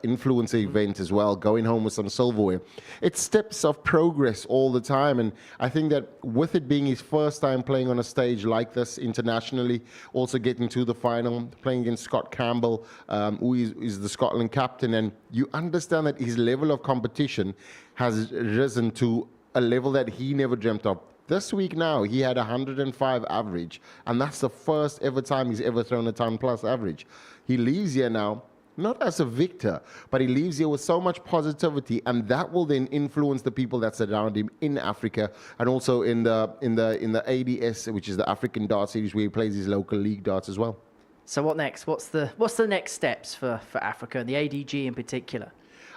G: influencer event as well, going home with some silverware. It's steps of progress all the time, and I think that with it being his first time playing on a stage like this internationally, also getting to the final, playing against Scott Campbell, who is the Scotland captain, and you understand that his level of competition has risen to a level that he never dreamt of. This week now, he had 105 average, and that's the first ever time he's ever thrown a ton-plus average. He leaves here now, not as a victor, but he leaves here with so much positivity, and that will then influence the people that surround him in Africa and also in the ADS, which is the African Dart Series, where he plays his local league darts as well.
F: So what next? What's the next steps for Africa and the ADG in particular?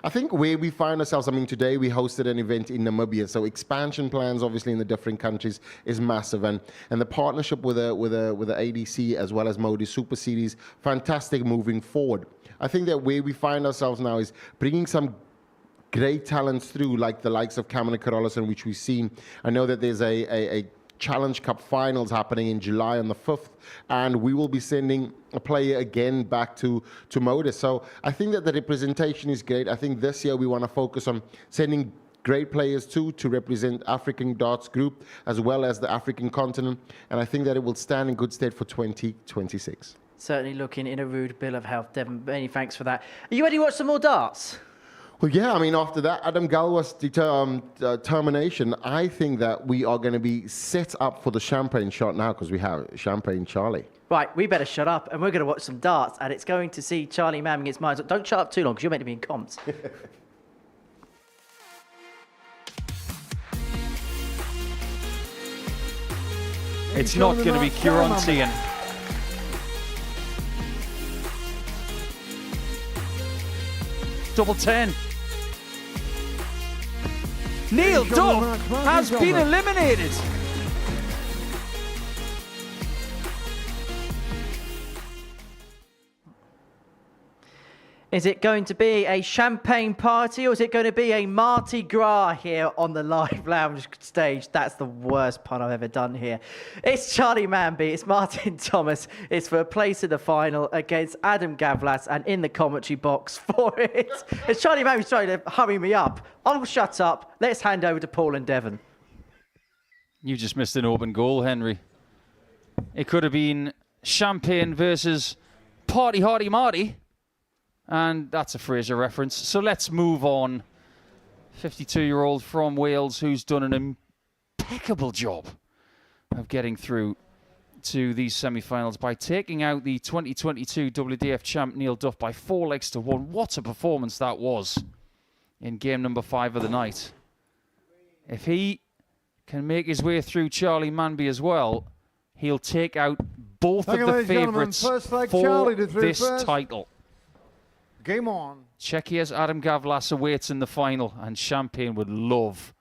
G: I think where we find ourselves, today we hosted an event in Namibia, so expansion plans obviously in the different countries is massive, and the partnership with the ADC as well as Modus Super Series, fantastic moving forward. I think that where we find ourselves now is bringing some great talents through, like the likes of Cameron Carolison, which we've seen. I know that there's a Challenge Cup finals happening in July on the 5th, and we will be sending a player again back to Modus. So I think that the representation is great. I think this year we want to focus on sending great players to represent African Darts Group as well as the African continent, and I think that it will stand in good stead for 2026.
F: Certainly looking in a rude bill of health, Devon. Many thanks for that. Are you ready to watch some more darts?
G: Well, yeah, after that Adam Gawlas termination, I think that we are going to be set up for the champagne shot now because we have Champagne Charlie.
F: Right, we better shut up and we're going to watch some darts, and it's going to see Charlie Manby against Miles. Don't shut up too long because you're meant to be in comms.
C: It's not going to be Kieran Teehan. Double 10. Neil Duff has been eliminated.
F: Is it going to be a champagne party or is it going to be a Mardi Gras here on the live lounge stage? That's the worst pun I've ever done here. It's Charlie Manby, it's Martin Thomas. It's for a place in the final against Adam Gawlas, and in the commentary box for it, it's Charlie Manby trying to hurry me up. I'll shut up. Let's hand over to Paul and Devon.
D: You just missed an open goal, Henry. It could have been champagne versus Party Hardy Marty. And that's a Fraser reference. So let's move on. 52-year-old from Wales who's done an impeccable job of getting through to these semi-finals by taking out the 2022 WDF champ Neil Duff by 4-1. What a performance that was in game number 5 of the night. If he can make his way through Charlie Manby as well, he'll take out both of the favourites for this title.
A: Game on.
D: Czechia's Adam Gawlas awaits in the final, and Champagne would love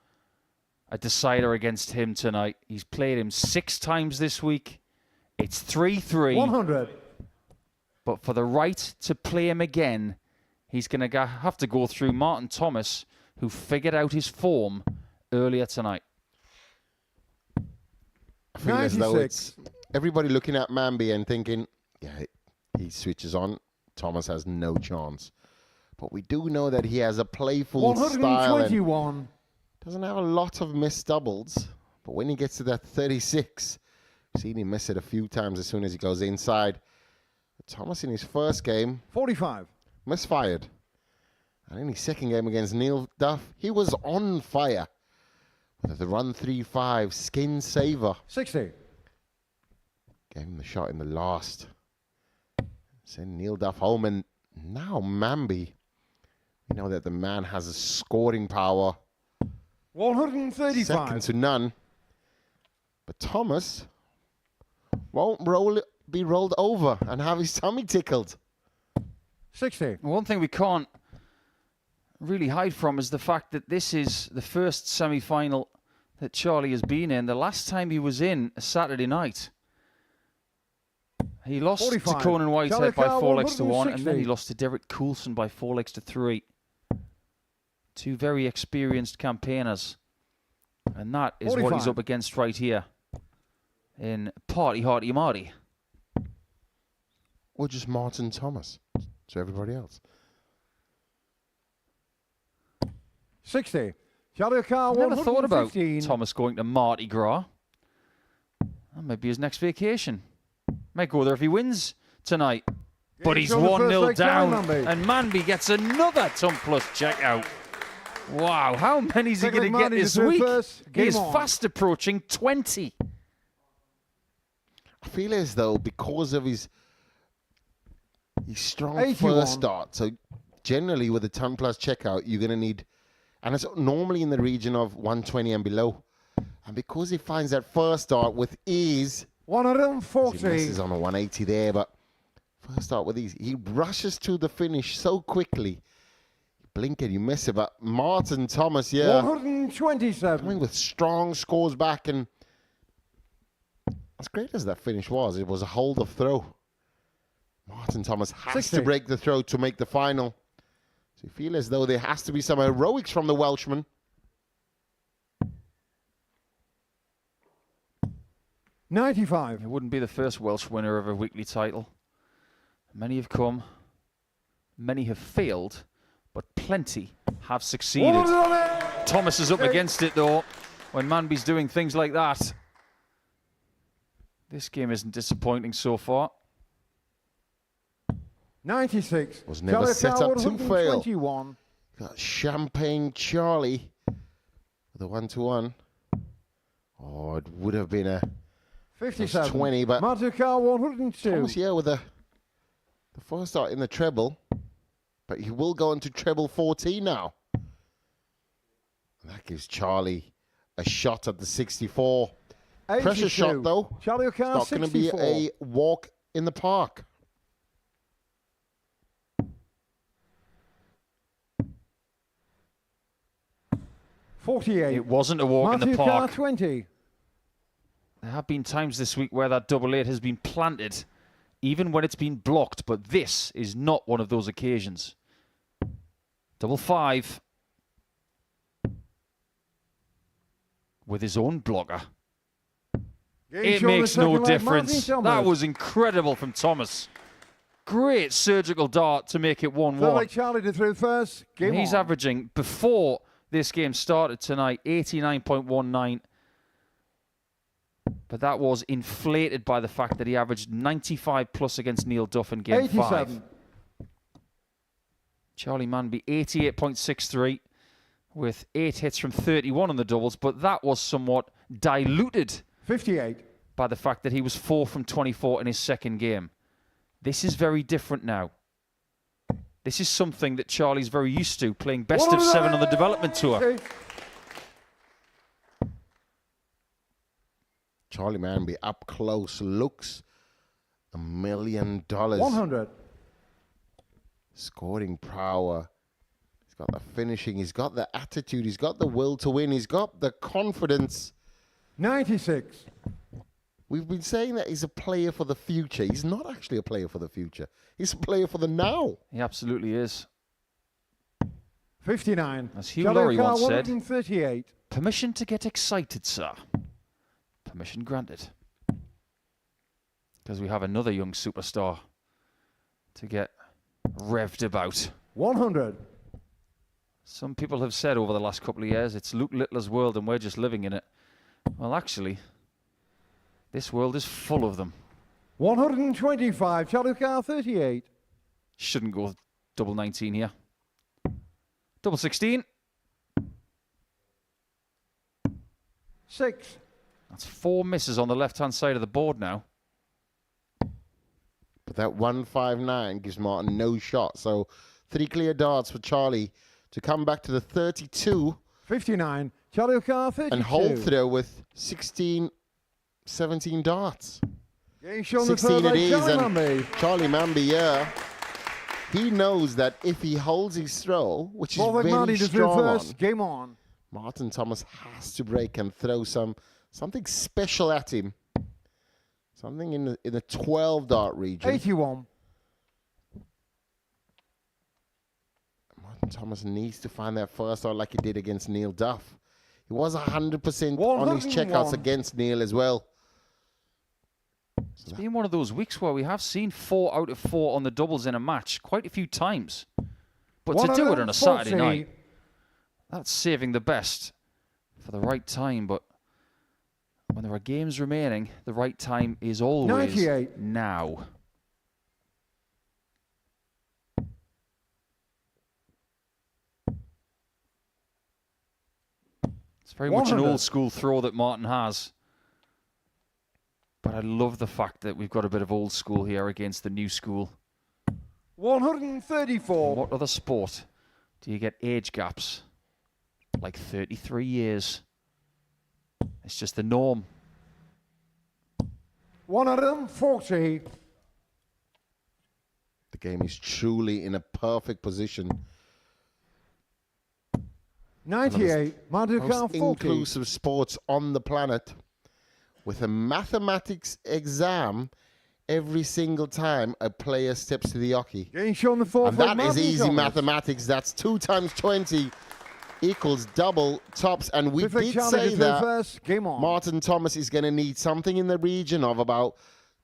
D: a decider against him tonight. He's played him 6 times this week. It's 3-3.
A: 100.
D: But for the right to play him again, he's going to have to go through Martin Thomas, who figured out his form earlier tonight.
G: I feel as though it's everybody looking at Manby and thinking, yeah, he switches on. Thomas has no chance. But we do know that he has a playful style and doesn't have a lot of missed doubles. But when he gets to that 36, we've seen him miss it a few times as soon as he goes inside. Thomas in his first game,
A: 45,
G: misfired. And in his second game against Neil Duff, he was on fire. With the run 3-5, skin saver.
A: 60.
G: Gave him the shot in the last. Send Neil Duff home, and now Manby. We know that the man has a scoring power.
A: 135.
G: Second to none. But Thomas won't be rolled over and have his tummy tickled.
A: 60.
D: One thing we can't really hide from is the fact that this is the first semi-final that Charlie has been in. The last time he was in a Saturday night, he lost
A: 45.
D: to Conan Whitehead by 4 legs to 1, and then he
A: 160.
D: lost to Derek Coulson by 4 legs to 3. Two very experienced campaigners. And that is what he's
A: 45.
D: up against right here in Party Harty Marty.
G: Or just Martin Thomas to everybody else.
A: 60. Charlie Carr,
D: Never thought about
A: 115.
D: Thomas going to Mardi Gras. That might be his next vacation. Might go there if he wins tonight. But he's
A: on the first
D: 1-0
A: leg down,
D: down.
A: Manby.
D: And Manby gets another ton plus checkout. Wow, how many is he going to get this week? He's fast approaching 20.
G: I feel as though because of his strong
A: 81.
G: first start, so generally with a ton plus checkout, you're going to need, and it's normally in the region of 120 and below. And because he finds that first start with ease,
A: 140.
G: he misses on a 180 there, but first start with ease, he rushes to the finish so quickly. You blink and you miss it, but Martin Thomas, yeah,
A: 127.
G: coming with strong scores back, and as great as that finish was, it was a hold of throw. Martin Thomas has
A: 60.
G: to break the throw to make the final. So you feel as though there has to be some heroics from the Welshman.
A: $95.
D: It wouldn't be the first Welsh winner of a weekly title. Many have come, many have failed, but plenty have succeeded. Thomas is up against it though, when Manby's doing things like that. This game isn't disappointing so far.
A: 96.
G: Was never
A: Charlie
G: set
A: Carr,
G: up to fail.
A: 121.
G: Got Champagne Charlie with a 1-1. Oh, it would have been a
A: 57.
G: 20, but
A: Martin Carr, 102.
G: Thomas, yeah, with the first start in the treble, but he will go into treble 14 now. And that gives Charlie a shot at the 64.
A: 82.
G: Pressure shot, though.
A: Charlie
G: It's
A: Carr,
G: not going to be
A: 64.
G: a walk in the park.
A: $48.
D: It wasn't a walk in the
A: Martin Carr,
D: park.
A: 20.
D: There have been times this week where that double eight has been planted, even when it's been blocked, but this is not one of those occasions. Double 5 with his own blocker. It makes no difference. That was incredible from Thomas. Great surgical dart to make it 1-1.
A: Felt like Charlie to through first. Game
D: He's
A: on.
D: averaging, before this game started tonight, 89.19. But that was inflated by the fact that he averaged 95 plus against Neil Duff in game 5.
A: 87.
D: Charlie Manby, 88.63 with 8 hits from 31 on the doubles, but that was somewhat diluted
A: 58.
D: by the fact that he was 4 from 24 in his second game. This is very different now. This is something that Charlie's very used to, playing best of 7 on the development tour.
G: Charlie Manby up close looks $1 million.
A: 100.
G: Scoring power. He's got the finishing. He's got the attitude. He's got the will to win. He's got the confidence.
A: 96.
G: We've been saying that he's a player for the future. He's not actually a player for the future. He's a player for the now.
D: He absolutely is.
A: 59.
D: As Hugh
A: Charlie
D: Laurie
A: Carr,
D: once said,
A: 138.
D: permission to get excited, sir. Permission granted. Because we have another young superstar to get revved about.
A: 100.
D: Some people have said over the last couple of years it's Luke Littler's world and we're just living in it. Well, actually, this world is full of them.
A: 125. Charlie Carr, 38.
D: Shouldn't go double 19 here. Double 16.
A: 6.
D: That's 4 misses on the left-hand side of the board now.
G: But that 159 gives Martin no shot. So 3 clear darts for Charlie to come back to the 32.
A: 59. Charlie Carr, 32.
G: And hold through with 16, 17 darts.
A: Getting shown
G: 16 it is.
A: Charlie
G: And
A: Manby.
G: Charlie Manby, yeah. He knows that if he holds his throw, which is
A: Ball like
G: very
A: Marty to through
G: strong
A: first.
G: on,
A: Game on.
G: Martin Thomas has to break and throw something special at him. Something in the 12 dart region.
A: 81.
G: Martin Thomas needs to find that first dart like he did against Neil Duff. He was 100% on his checkouts against Neil as well.
D: It's been one of those weeks where we have seen 4 out of 4 on the doubles in a match quite a few times. But to do it on a Saturday night, that's saving the best for the right time. But when there are games remaining, the right time is always
A: 98.
D: Now. It's very much an
A: 100.
D: old school throw that Martin has. But I love the fact that we've got a bit of old school here against the new school.
A: 134.
D: In what other sport do you get age gaps like 33 years? It's just the norm.
A: 140.
G: The game is truly in a perfect position.
A: 98. Modus
G: Most
A: 40.
G: inclusive sports on the planet, with a mathematics exam every single time a player steps to the hockey.
A: Getting shown the 4
G: And that is easy mathematics. That's 2 times 20 equals double tops. And we did say that Martin Thomas is going to need something in the region of about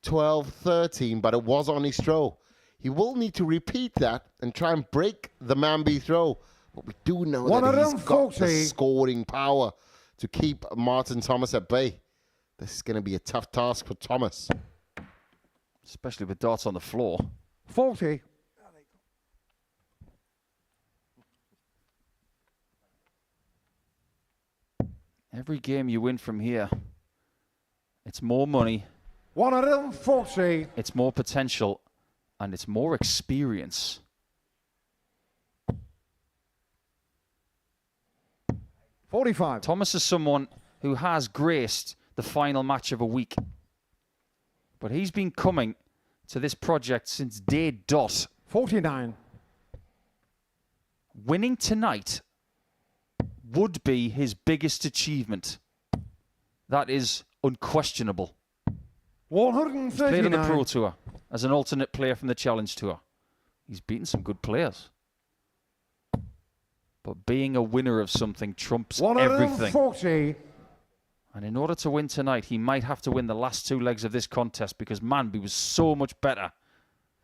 G: 12, 13, but it was on his throw. He will need to repeat that and try and break the Manby throw. But we do know that he's got the scoring power to keep Martin Thomas at bay. This is going to be a tough task for Thomas.
D: Especially with darts on the floor.
A: 40.
D: Every game you win from here, it's more money.
A: 140.
D: It's more potential. And it's more experience.
A: $45.
D: Thomas is someone who has graced the final match of a week. But he's been coming to this project since day dot.
A: 49.
D: Winning tonight would be his biggest achievement. That is unquestionable.
A: 139.
D: He's played on the Pro Tour as an alternate player from the Challenge Tour. He's beaten some good players. But being a winner of something trumps everything.
A: 140.
D: And in order to win tonight, he might have to win the last 2 legs of this contest because Manby was so much better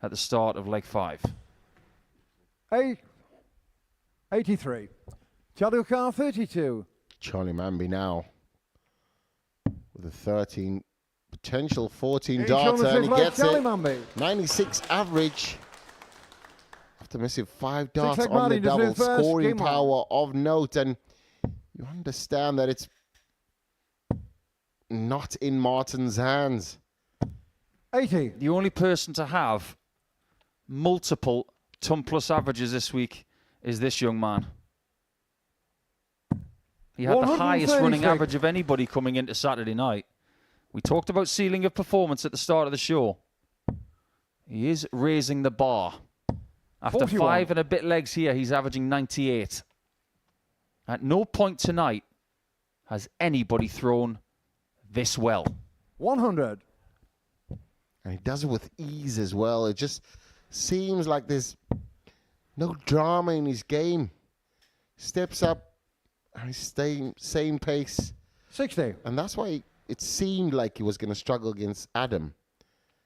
D: at the start of leg 5.
A: 83. Chaluka 32.
G: Charlie Manby now with a 13, potential 14 darter, and he gets it.
A: Manby.
G: 96 average. After missing 5 darts
A: leg
G: on the
A: Marty to
G: double,
A: do first,
G: scoring
A: game on.
G: power of note, and you understand that it's not in Martin's hands.
A: 80.
D: The only person to have multiple ton plus averages this week is this young man. He had the highest running average of anybody coming into Saturday night. We talked about ceiling of performance at the start of the show. He is raising the bar. After
A: 41.
D: 5 and a bit legs here, he's averaging 98. At no point tonight has anybody thrown this well.
A: 100.
G: And he does it with ease as well. It just seems like there's no drama in his game. Steps up and he's staying same pace.
A: 60.
G: And that's why it seemed like he was going to struggle against Adam.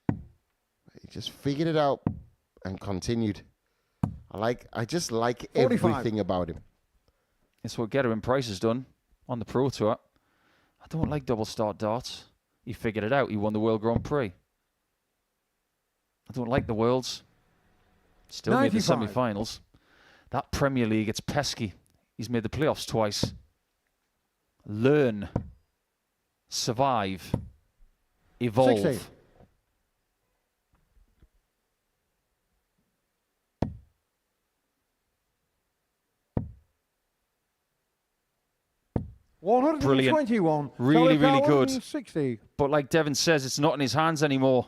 G: He just figured it out and continued. I just like
A: 45.
G: everything about him.
D: It's what Getter Price has done on the Pro Tour. I don't like double start darts. He figured it out. He won the World Grand Prix. I don't like the Worlds. Still made the
A: 95.
D: semi-finals. That Premier League, it's pesky. He's made the playoffs twice. Learn. Survive. Evolve.
A: 60.
D: Brilliant.
A: 121.
D: Really, really good.
A: 60.
D: But like Devin says, it's not in his hands anymore.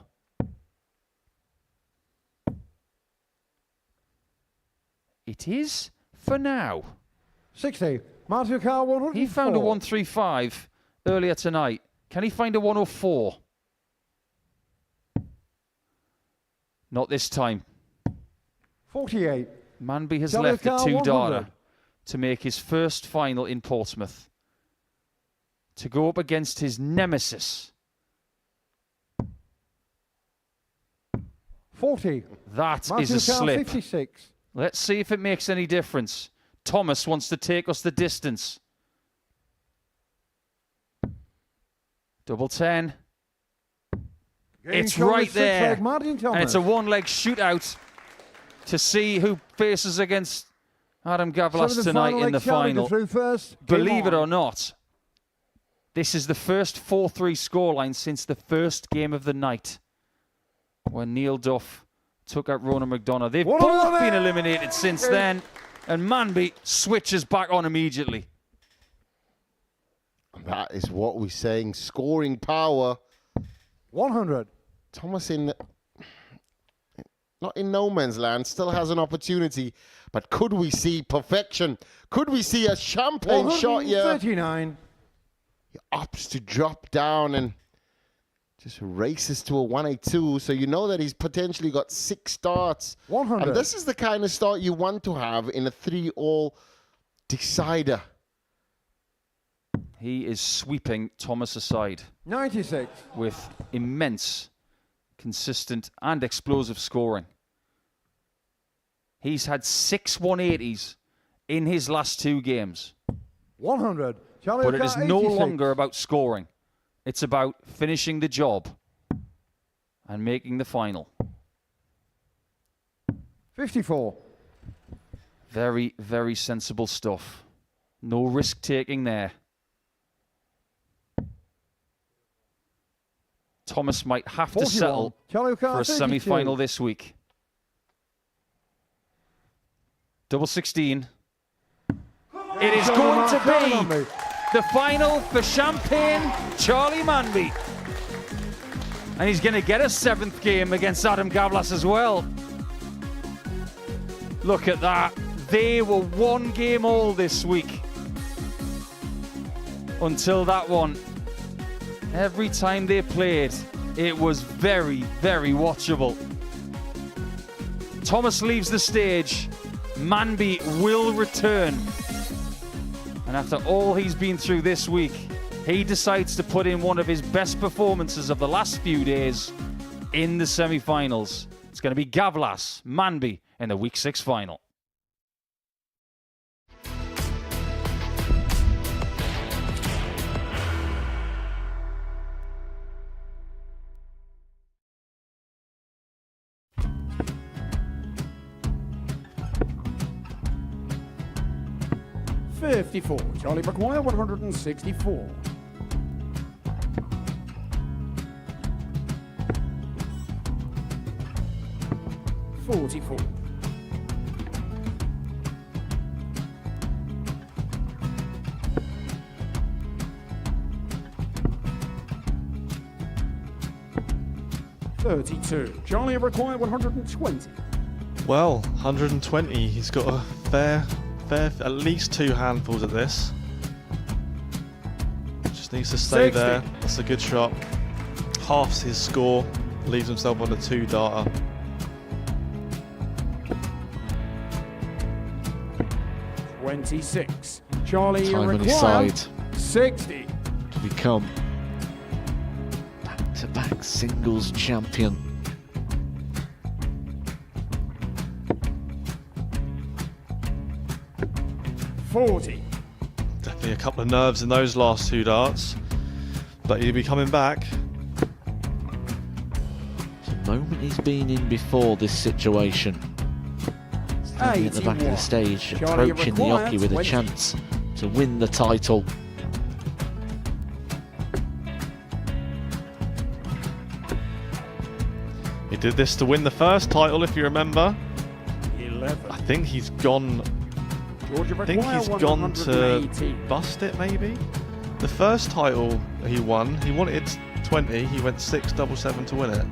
D: It is for now.
A: 60. Martin Carr 104.
D: He found a 135 earlier tonight. Can he find a 104? Not this time.
A: 48.
D: Manby has
A: Charlie
D: left the
A: Carr,
D: 2
A: 100.
D: data to make his first final in Portsmouth. To go up against his nemesis.
A: 40.
D: That
A: Martin
D: is a
A: Carr,
D: slip.
A: 56.
D: Let's see if it makes any difference. Thomas wants to take us the distance. Double 10. It's
A: Game
D: right
A: shot
D: there.
A: six-leg Martin Thomas.
D: And it's a one-leg shootout to see who faces against Adam Gawlas
A: Seventh
D: tonight
A: final
D: in the
A: leg, Charlie
D: final.
A: through first. Game
D: Believe it
A: on.
D: or not, this is the first 4-3 scoreline since the first game of the night when Neil Duff took out Ronan McDonagh. They've both been eliminated since then, and Manby switches back on immediately.
G: That is what we're saying. Scoring power.
A: 100.
G: Thomas not in no man's land, still has an opportunity. But could we see perfection? Could we see a champagne shot here?
A: 139.
G: He opts to drop down and just races to a 182. So you know that he's potentially got 6 starts.
A: 100.
G: And this is the kind of start you want to have in a 3-all decider.
D: He is sweeping Thomas aside
A: 96.
D: with immense, consistent and explosive scoring. He's had 6 180s in his last 2 games.
A: 100. Charlie
D: But it is
A: Carr,
D: no
A: 86.
D: longer about scoring. It's about finishing the job and making the final.
A: 54.
D: Very, very sensible stuff. No risk-taking there. Thomas might have to
A: 41.
D: settle
A: Charlie Carr,
D: for a
A: 32.
D: semi-final this week. Double 16. It is going to be the final for Champagne Charlie Manby. And he's going to get a 7th game against Adam Gawlas as well. Look at that. They were 1 game all this week. Until that one. Every time they played, it was very, very watchable. Thomas leaves the stage. Manby will return. And after all he's been through this week, he decides to put in one of his best performances of the last few days in the semi-finals. It's going to be Gawlas, Manby in the Week 6 final.
K: Charlie McGuire 164. 44. 32. Charlie require 120.
O: Well, 120. He's got a fair, at least 2 handfuls at this. Just needs to stay
K: 60.
O: there. That's a good shot. Halves his score. Leaves himself on the 2 data.
K: $26. Charlie
P: Time on his
K: require
P: side
K: 60.
P: to become back-to-back singles champion.
K: $40.
O: Definitely a couple of nerves in those last 2 darts. But he'll be coming back.
P: The moment he's been in before this situation. Standing at the back of the stage,
K: Charlie
P: approaching the
K: required
P: hockey with a
K: 20.
P: chance to win the title.
O: He did this to win the first title, if you remember.
K: 11.
O: I think he's gone. I think he's gone to bust it, maybe. The first title he won, he wanted 20. He went 6-7-7 to win it.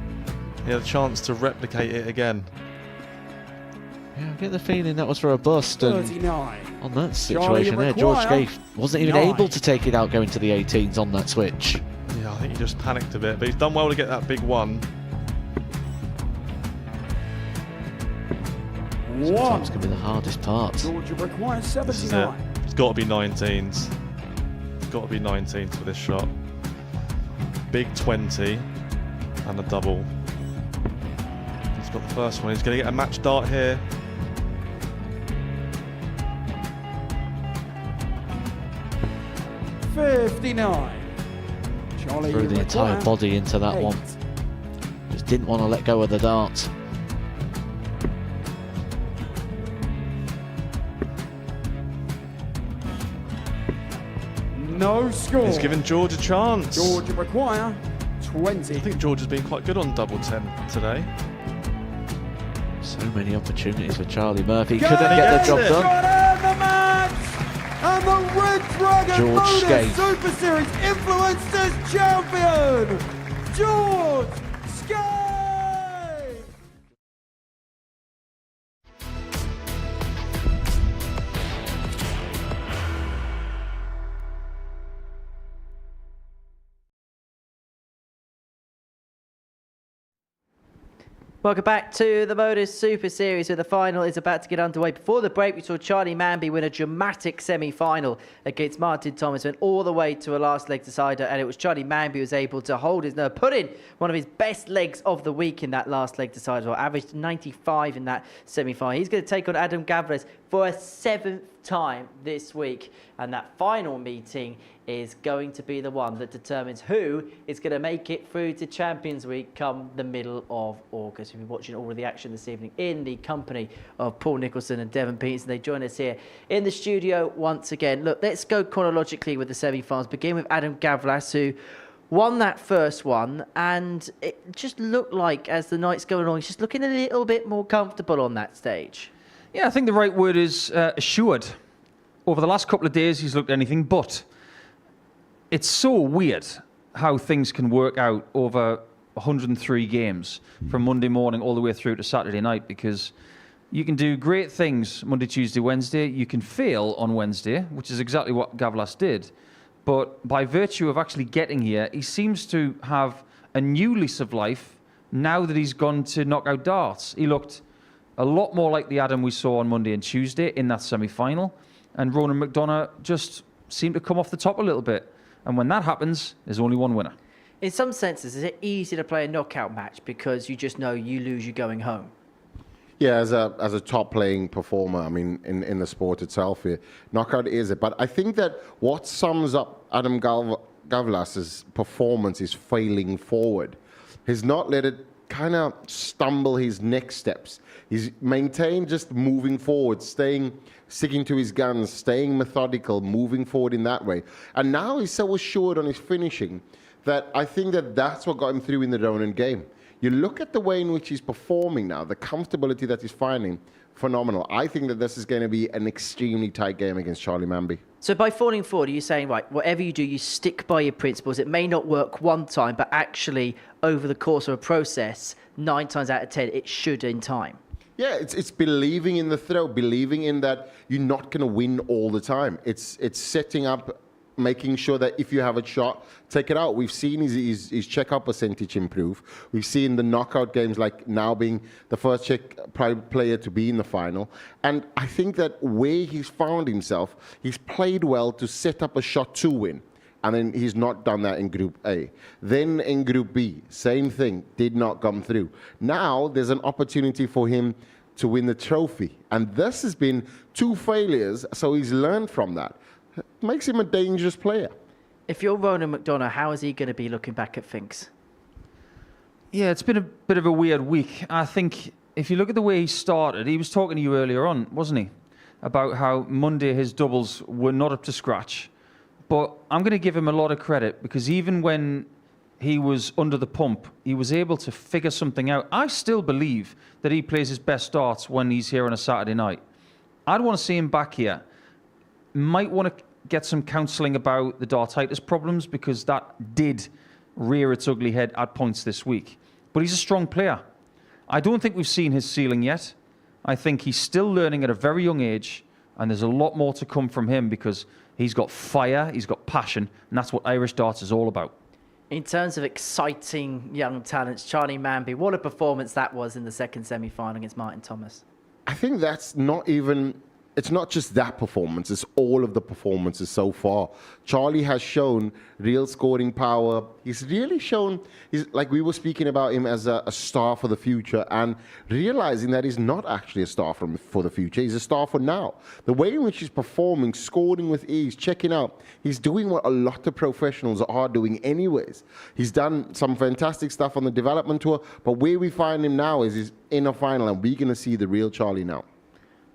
O: He had a chance to replicate it again.
P: Yeah, I get the feeling that was for a bust. And
N: 39.
P: on that situation there, George Gave wasn't even able to take it out going to the 18s on that switch.
O: Yeah, I think he just panicked a bit, but he's done well to get that big one.
P: Sometimes can be the hardest part.
N: Georgia requires
O: This is it.
N: 79.
O: It's got to be 19s. It's got to be 19s for this shot. Big 20 and a double. He's got the first one. He's going to get a match dart here.
N: $59. Charlie,
P: Threw
N: you
P: the entire
N: require
P: body into that
N: 8.
P: one. Just didn't want to let go of the dart.
N: No score.
O: He's given George a chance.
N: Georgia require 20.
O: I think George has been quite good on double 10 today.
P: So many opportunities for Charlie Murphy.
N: Go
P: Couldn't get the job
N: Got
P: done.
N: out the match. And the Red Dragon
P: George
N: Modus
P: Skate.
N: Super Series Influencers Champion, George Skate.
F: Welcome back to the Modus Super Series, where the final is about to get underway. Before the break, we saw Charlie Manby win a dramatic semi-final against Martin Thomas, went all the way to a last leg decider, and it was Charlie Manby who was able to hold his nerve, put in one of his best legs of the week in that last leg decider, well, averaged 95 in that semi-final. He's going to take on Adam Gawlas for a 7th time this week, and that final meeting is going to be the one that determines who is going to make it through to Champions Week come the middle of August. We'll be watching all of the action this evening in the company of Paul Nicholson and Devon Peterson. They join us here in the studio once again. Look, let's go chronologically with the semi-finals. Begin with Adam Gawlas, who won that first one, and it just looked like, as the night's going on, he's just looking a little bit more comfortable on that stage.
D: Yeah, I think the right word is assured. Over the last couple of days, he's looked anything but. It's so weird how things can work out over 103 games from Monday morning all the way through to Saturday night, because you can do great things Monday, Tuesday, Wednesday. You can fail on Wednesday, which is exactly what Gawlas did. But by virtue of actually getting here, he seems to have a new lease of life now that he's gone to knockout darts. He looked a lot more like the Adam we saw on Monday and Tuesday in that semi-final. And Ronan McDonagh just seemed to come off the top a little bit. And when that happens, there's only one winner.
F: In some senses, is it easy to play a knockout match because you just know you lose, you're going home?
G: Yeah, as a top playing performer, I mean, in the sport itself, knockout is it. But I think that what sums up Adam Gawlas's performance is failing forward. He's not let it kind of stumble his next steps. He's maintained just moving forward, sticking to his guns, staying methodical, moving forward in that way. And now he's so assured on his finishing that I think that that's what got him through in the Ronan game. You look at the way in which he's performing now, the comfortability that he's finding, phenomenal. I think that this is going to be an extremely tight game against Charlie Manby.
F: So by falling forward, are you saying, right, whatever you do, you stick by your principles? It may not work one time, but actually over the course of a process, 9 times out of 10, it should in time.
G: Yeah, it's believing in the throw, believing in that you're not going to win all the time. It's setting up, making sure that if you have a shot, take it out. We've seen his checkout percentage improve. We've seen the knockout games, like now being the first Czech player to be in the final. And I think that where he's found himself, he's played well to set up a shot to win. And then he's not done that in Group A. Then in Group B, same thing, did not come through. Now there's an opportunity for him to win the trophy. And this has been 2 failures, so he's learned from that. It makes him a dangerous player.
F: If you're Ronan McDonagh, how is he going to be looking back at things?
D: Yeah, it's been a bit of a weird week. I think if you look at the way he started, he was talking to you earlier on, wasn't he? About how Monday his doubles were not up to scratch. But I'm going to give him a lot of credit, because even when he was under the pump, he was able to figure something out. I still believe that he plays his best darts when he's here on a Saturday night. I'd want to see him back here. Might want to get some counselling about the dartitis problems, because that did rear its ugly head at points this week. But he's a strong player. I don't think we've seen his ceiling yet. I think he's still learning at a very young age, and there's a lot more to come from him because he's got fire, he's got passion, and that's what Irish darts is all about.
F: In terms of exciting young talents, Charlie Manby, what a performance that was in the second semi-final against Martin Thomas.
G: I think that's not even, it's not just that performance, it's all of the performances so far. Charlie has shown real scoring power. He's really shown, like we were speaking about him as a star for the future, and realizing that he's not actually a star for the future, he's a star for now. The way in which he's performing, scoring with ease, checking out, he's doing what a lot of professionals are doing anyways. He's done some fantastic stuff on the development tour, but where we find him now is he's in a final, and we're going to see the real Charlie now.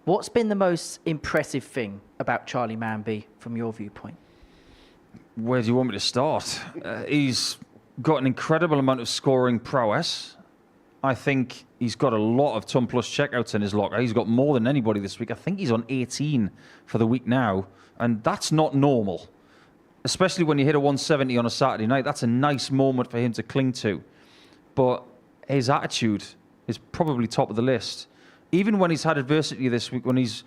F: What's been the most impressive thing about Charlie Manby from your viewpoint?
D: Where do you want me to start? He's got an incredible amount of scoring prowess. I think he's got a lot of ton plus checkouts in his locker. He's got more than anybody this week. I think he's on 18 for the week now, and that's not normal. Especially when you hit a 170 on a Saturday night. That's a nice moment for him to cling to. But his attitude is probably top of the list. Even when he's had adversity this week, when he's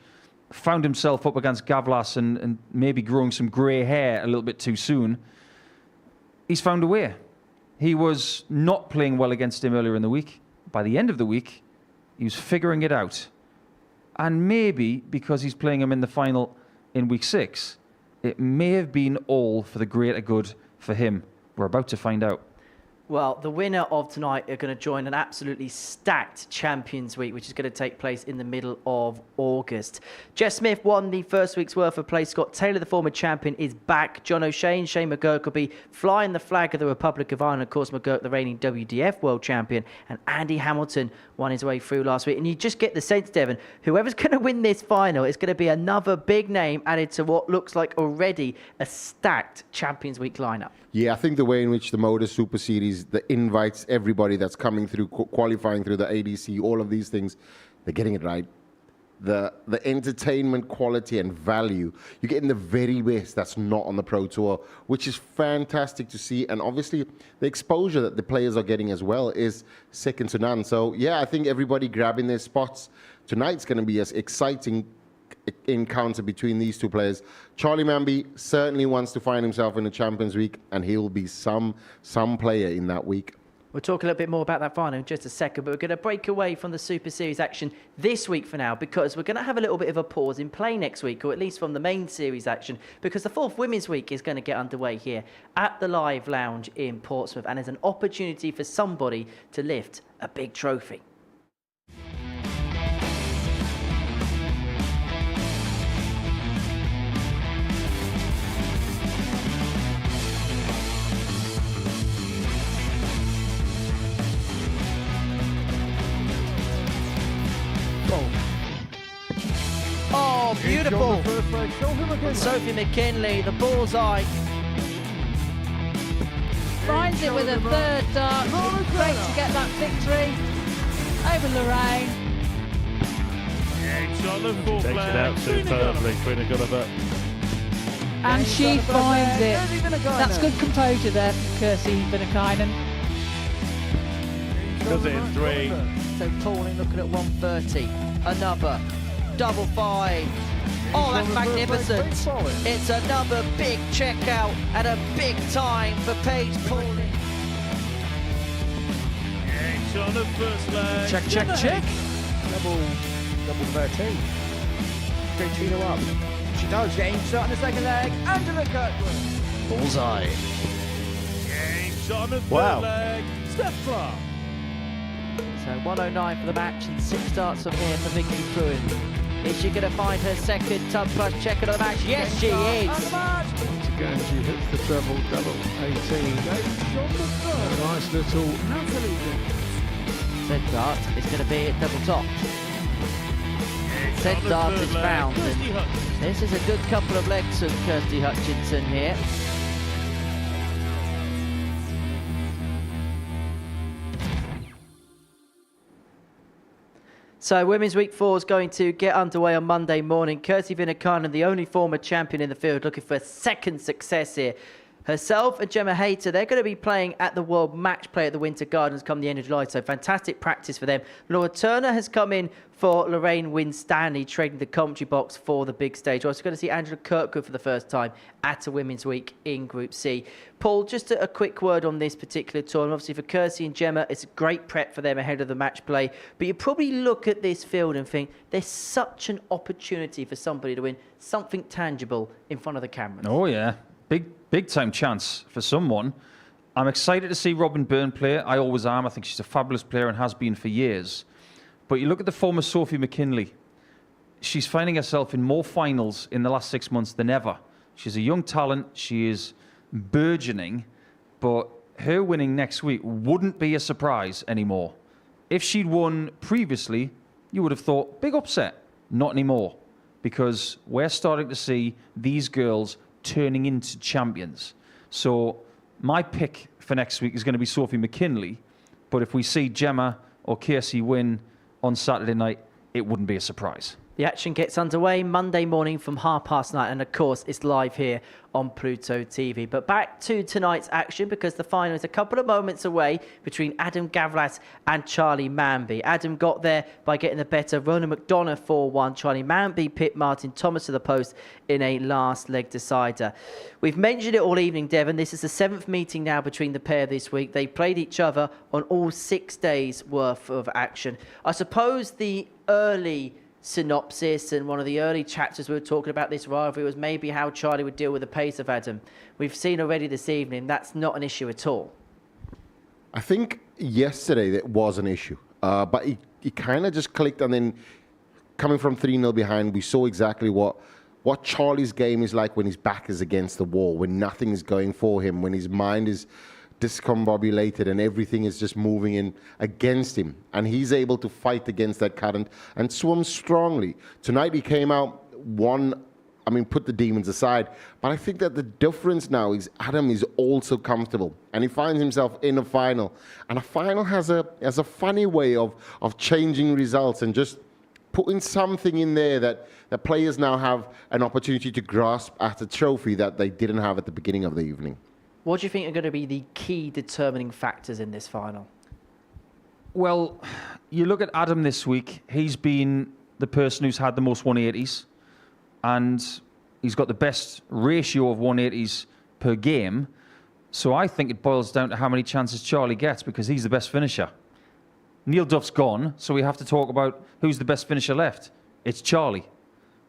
D: found himself up against Gawlas and maybe growing some grey hair a little bit too soon, he's found a way. He was not playing well against him earlier in the week. By the end of the week, he was figuring it out. And maybe because he's playing him in the final in week 6, it may have been all for the greater good for him. We're about to find out.
F: Well, the winner of tonight are going to join an absolutely stacked Champions Week, which is going to take place in the middle of August. Jess Smith won the first week's worth of play. Scott Taylor, the former champion, is back. John O'Shea and Shane McGurk will be flying the flag of the Republic of Ireland. Of course, McGurk, the reigning WDF World Champion, and Andy Hamilton won his way through last week. And you just get the sense, Devon, whoever's going to win this final is going to be another big name added to what looks like already a stacked Champions Week lineup.
G: Yeah, I think the way in which the Modus Super Series that invites everybody that's coming through, qualifying through the ADC, all of these things, they're getting it right. The entertainment quality and value, you're getting the very best that's not on the Pro Tour, which is fantastic to see. And obviously, the exposure that the players are getting as well is second to none. So, yeah, I think everybody grabbing their spots. Tonight's going to be as exciting encounter between these two players. Charlie Manby certainly wants to find himself in the Champions Week, and he'll be some player in that week.
F: We'll talk a little bit more about that final in just a second, but we're going to break away from the Super Series action this week for now, because we're going to have a little bit of a pause in play next week, or at least from the main series action, because the 4th Women's Week is going to get underway here at the Live Lounge in Portsmouth, and there's an opportunity for somebody to lift a big trophy. Oh, beautiful. Sophie McKinley, the bullseye.
I: Finds it with a third dart. Great to get that victory over Lorraine.
B: Takes it out superbly, Queen of Gulliver.
I: And she finds it. That's good composure there from Kirsty Vinakainen.
B: Does it in 3.
F: So Pauling looking at 130. Another double 5. Oh, that's magnificent. It's another big checkout and a big time for Paige Pauling.
B: On the first leg.
K: Check. Double 13. Straight Chino up. She does. Game shot in the second leg. Angela Kirkwood.
P: Bullseye.
B: Game shot on the third leg. Steph Clark.
F: So 109 for the match and 6 starts from here for Vicky Pruitt. Is she going to find her second tub plus check of the match? Yes, she is.
K: Once again, she hits the treble, double 18. Nice little
F: Said dart is going to be at double top. Said dart is found. And this is a good couple of legs of Kirsty Hutchinson here. So Women's Week 4 is going to get underway on Monday morning. Kirsty Vinakainen, the only former champion in the field, looking for a second success here. Herself and Gemma Hayter, they're going to be playing at the World Match Play at the Winter Gardens come the end of July, so fantastic practice for them. Laura Turner has come in for Lorraine Winstanley, trading the commentary box for the big stage. We're also going to see Angela Kirkwood for the first time at a Women's Week in Group C. Paul, just a quick word on this particular tournament. Obviously for Kirsty and Gemma, it's a great prep for them ahead of the match play, but you probably look at this field and think there's such an opportunity for somebody to win something tangible in front of the cameras.
D: Oh yeah, big time chance for someone. I'm excited to see Robin Byrne play. I always am. I think she's a fabulous player and has been for years. But you look at the former Sophie McKinley. She's finding herself in more finals in the last 6 months than ever. She's a young talent. She is burgeoning. But her winning next week wouldn't be a surprise anymore. If she'd won previously, you would have thought, big upset. Not anymore. Because we're starting to see these girls turning into champions. So my pick for next week is going to be Sophie McKinley. But if we see Gemma or Kirsty win on Saturday night, it wouldn't be a surprise.
F: The action gets underway Monday morning from 9:30, and of course it's live here on Pluto TV. But back to tonight's action, because the final is a couple of moments away between Adam Gawlas and Charlie Manby. Adam got there by getting the better Ronan McDonagh 4-1. Charlie Manby pipped Martin Thomas to the post in a last leg decider. We've mentioned it all evening, Devon. This is the 7th meeting now between the pair this week. They played each other on all 6 days worth of action. I suppose the early synopsis and one of the early chapters we were talking about this rivalry was maybe how Charlie would deal with the pace of Adam. We've seen already this evening that's not an issue at all.
G: I think yesterday that was an issue, but he kind of just clicked, and then coming from 3-0 behind, we saw exactly what Charlie's game is like when his back is against the wall, when nothing is going for him, when his mind is discombobulated and everything is just moving in against him, and he's able to fight against that current and swim strongly. Tonight he came out put the demons aside, but I think that the difference now is Adam is also comfortable and he finds himself in a final, and a final has a funny way of changing results and just putting something in there that the players now have an opportunity to grasp at a trophy that they didn't have at the beginning of the evening.
F: What do you think are going to be the key determining factors in this final?
D: Well, you look at Adam this week, he's been the person who's had the most 180s, and he's got the best ratio of 180s per game. So I think it boils down to how many chances Charlie gets, because he's the best finisher. Neil Duff's gone, so we have to talk about who's the best finisher left. It's Charlie.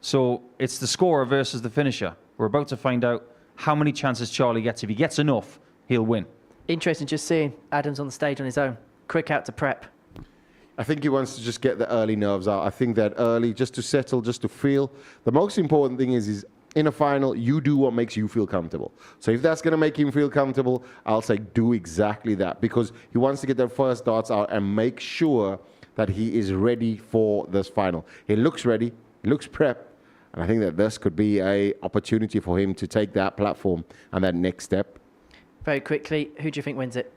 D: So it's the scorer versus the finisher. We're about to find out how many chances Charlie gets. If he gets enough, he'll win.
F: Interesting just seeing Adams on the stage on his own. Quick out to prep.
G: I think he wants to just get the early nerves out. I think that early, just to settle, just to feel. The most important thing is in a final, you do what makes you feel comfortable. So if that's going to make him feel comfortable, I'll say do exactly that, because he wants to get their first darts out and make sure that he is ready for this final. He looks ready, he looks prepped, and I think that this could be an opportunity for him to take that platform and that next step.
F: Very quickly, who do you think wins it?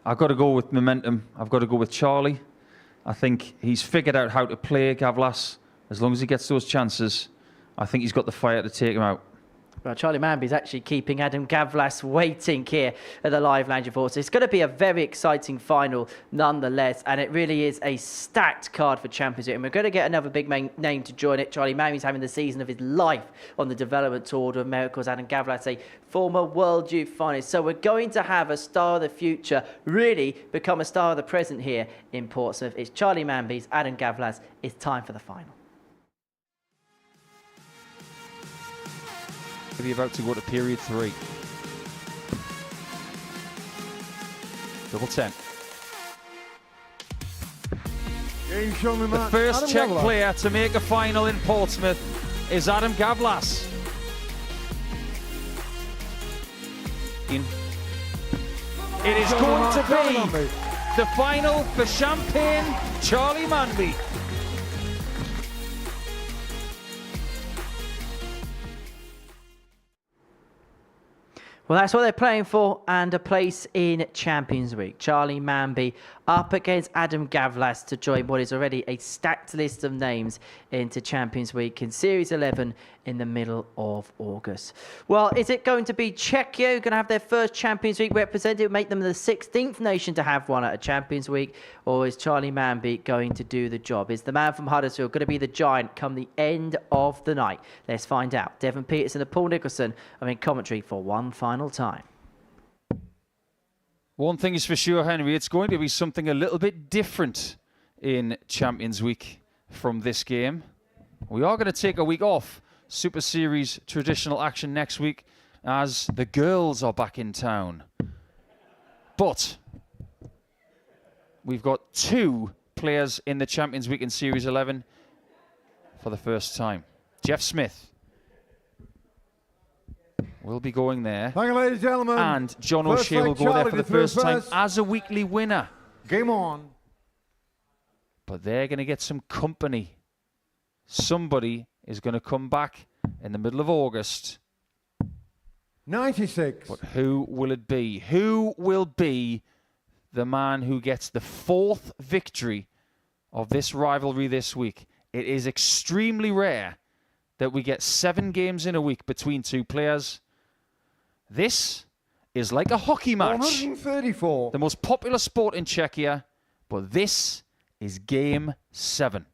D: I've got to go with momentum. I've got to go with Charlie. I think he's figured out how to play Gawlas. As long as he gets those chances, I think he's got the fire to take him out.
F: Well, Charlie Manby's actually keeping Adam Gawlas waiting here at the Live Lounge of Horses. It's going to be a very exciting final nonetheless, and it really is a stacked card for Champions League. And we're going to get another big name to join it. Charlie Manby's having the season of his life on the development tour of Miracles. Adam Gawlas, a former World Youth finalist. So we're going to have a star of the future really become a star of the present here in Portsmouth. It's Charlie Manby's Adam Gawlas. It's time for the final.
D: We're about to go to period 3. Double 10. The first
N: Adam
D: Czech
N: Gawlas.
D: player to make a final in Portsmouth is Adam Gawlas. It is going to be the final for Champagne Charlie Manby.
F: Well, that's what they're playing for, and a place in Champions Week. Charlie Manby up against Adam Gawlas to join what is already a stacked list of names into Champions Week in Series 11 in the middle of August. Well, is it going to be Czechia going to have their first Champions Week representative, make them the 16th nation to have one at a Champions Week, or is Charlie Manby going to do the job? Is the man from Huddersfield going to be the giant come the end of the night? Let's find out. Devon Peterson and Paul Nicholson are in commentary for one final time.
C: One thing is for sure, Henry, it's going to be something a little bit different in Champions Week from this game. We are going to take a week off Super Series traditional action next week as the girls are back in town. But we've got 2 players in the Champions Week in Series 11 for the first time. Jeff Smith will be going there.
A: Thank you, ladies and gentlemen.
C: And John O'Shea will go there for the first time as a weekly winner.
A: Game on.
C: But they're going to get some company. Somebody is going to come back in the middle of August.
A: 96.
C: But who will it be? Who will be the man who gets the 4th victory of this rivalry this week? It is extremely rare that we get 7 games in a week between 2 players. This is like a hockey match.
A: 134.
C: The most popular sport in Czechia, but this is Game 7.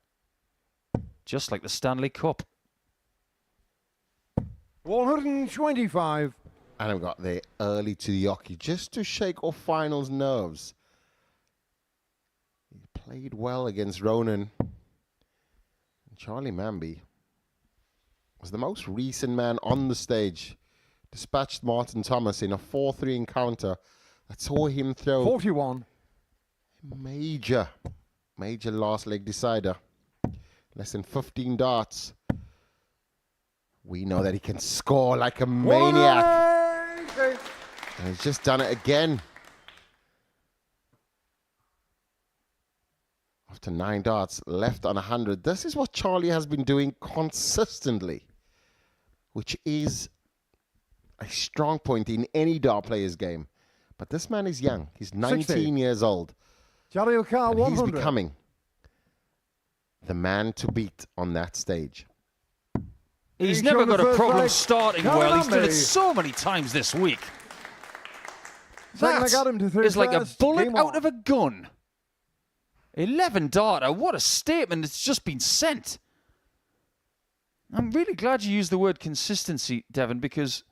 C: Just like the Stanley Cup.
A: 125.
G: And I've got there early to the hockey just to shake off finals nerves. He played well against Ronan. Charlie Manby was the most recent man on the stage. Dispatched Martin Thomas in a 4-3 encounter that saw him throw
A: 41.
G: Major last leg decider. Less than 15 darts. We know that he can score like a maniac. And he's just done it again. After 9 darts left on 100. This is what Charlie has been doing consistently, which is a strong point in any dart player's game. But this man is young. He's 19
A: 60.
G: years old.
A: Charlie O'Carr,
G: And
A: 100.
G: he's becoming the man to beat on that stage.
C: He's never got a problem starting
A: Charlie
C: well. He's done it
A: Manby.
C: so many times this week.
A: Second, I
C: That
A: got him to 3
C: is like a
A: first.
C: bullet
A: Game
C: out
A: on.
C: of a gun. 11 darter. What a statement that's just been sent. I'm really glad you used the word consistency, Devon, because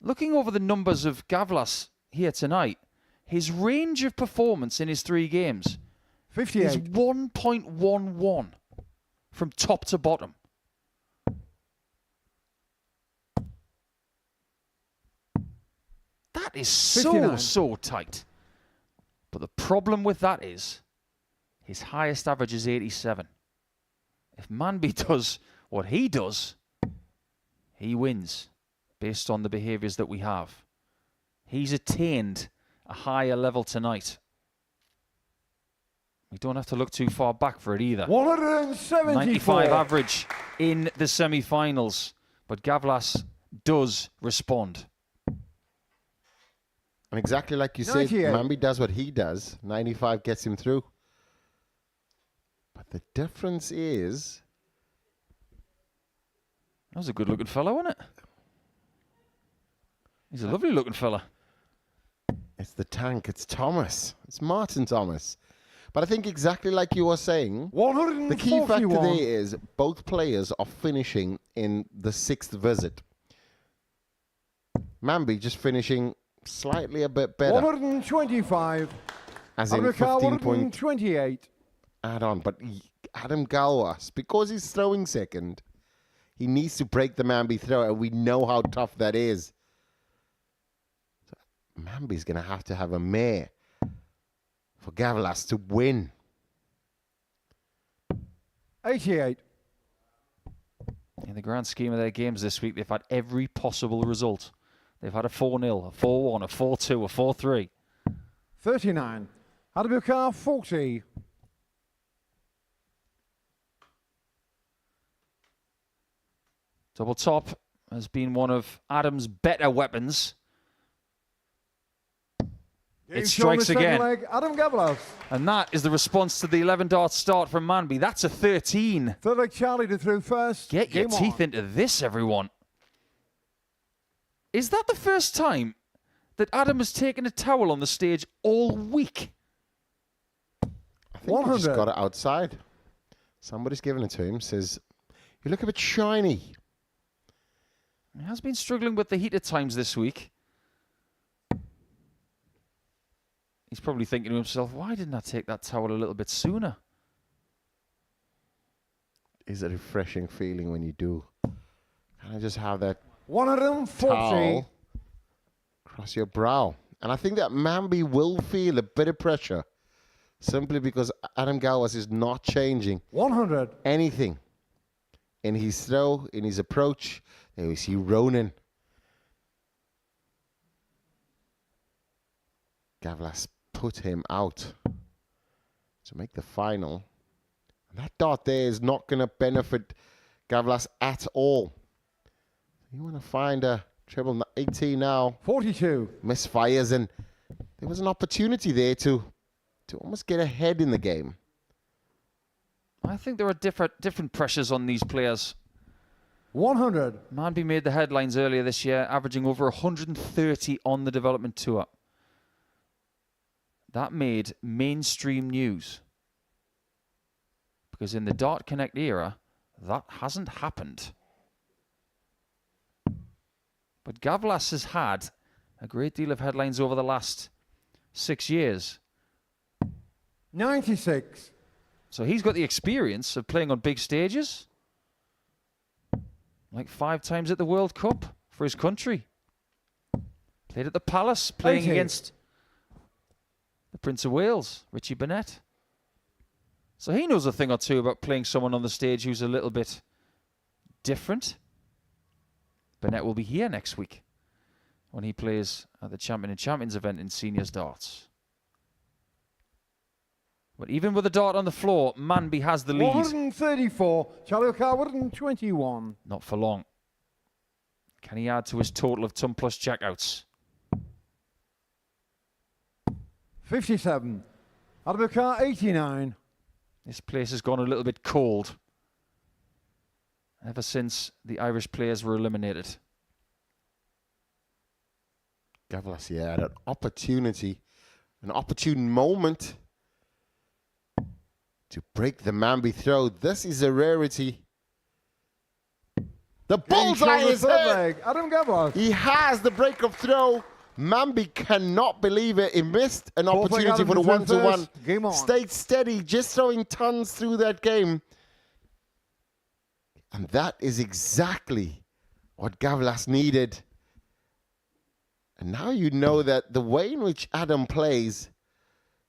C: looking over the numbers of Gawlas here tonight, his range of performance in his 3 games
A: 58.
C: is 1.11 from top to bottom. That is so
A: 59.
C: tight. But the problem with that is his highest average is 87. If Manby does what he does, he wins based on the behaviours that we have. He's attained a higher level tonight. We don't have to look too far back for it either.
A: 174.
C: 95 average in the semi-finals. But Gawlas does respond.
G: And exactly like you said,
A: 98.
G: Manby does what he does. 95 gets him through. But the difference is...
C: That was a good-looking fellow, wasn't it? He's a lovely-looking fella.
G: It's the tank. It's Thomas. It's Martin Thomas. But I think exactly like you were saying, the key factor
A: 141.
G: there is both players are finishing in the 6th visit. Manby just finishing slightly a bit better.
A: 125.
G: As in
A: O'Carr,
G: 15 point
A: 128.
G: add on. But Adam Gawlas, because he's throwing second, he needs to break the Manby throw, and we know how tough that is. So Manby's going to have a mare for Gawlas to win.
A: 88.
C: In the grand scheme of their games this week, they've had every possible result. They've had a 4-0, a 4-1, a 4-2, a 4-3.
A: 39. Adam O'Carr, 40.
C: Double top has been one of Adam's better weapons.
A: Game
C: It
A: show on the
C: strikes
A: second
C: again.
A: leg, Adam Gawlas.
C: And that is the response to the 11 dart start from Manby. That's a 13.
A: Third leg, Charlie to through first.
C: Get your
A: Game
C: teeth
A: on.
C: into this, everyone. Is that the first time that Adam has taken a towel on the stage all week?
G: I think he just got it outside. Somebody's given it to him, says, you look a bit shiny.
C: He has been struggling with the heat at times this week. He's probably thinking to himself, why didn't I take that towel a little bit sooner?
G: Is a refreshing feeling when you do. Can I just have that
A: 140
G: towel across your brow? And I think that Manby will feel a bit of pressure simply because Adam Gawlas is not changing
A: 100
G: anything in his throw, in his approach. There we see Ronan. Gawlas put him out to make the final. And that dart there is not going to benefit Gawlas at all. You want to find a treble 18 now.
A: 42.
G: Misfires, and there was an opportunity there to almost get ahead in the game.
C: I think there are different pressures on these players.
A: 100.
C: Manby made the headlines earlier this year, averaging over 130 on the development tour. That made mainstream news. Because in the Dart Connect era, that hasn't happened. But Gawlas has had a great deal of headlines over the last 6 years.
A: 96.
C: So he's got the experience of playing on big stages. Like 5 times at the World Cup for his country. Played at the Palace, playing
A: 80.
C: against the Prince of Wales, Richie Burnett. So he knows a thing or two about playing someone on the stage who's a little bit different. Burnett will be here next week when he plays at the Champion and Champions event in Seniors Darts. But even with a dart on the floor, Manby has the lead.
A: 134. Charlie O'Carr, 121.
C: Not for long. Can he add to his total of ton plus checkouts?
A: 57. Adam O'Carr, 89.
C: This place has gone a little bit cold ever since the Irish players were eliminated.
G: Gawlas, yeah, had an opportunity, an opportune moment to break the Manby throw. This is a rarity. The bullseye is hit.
A: Adam Gawlas.
G: He has the break of throw. Manby cannot believe it. He missed an opportunity for the one-to-one.
A: Game on.
G: Stayed steady, just throwing tons through that game. And that is exactly what Gawlas needed. And now you know that the way in which Adam plays,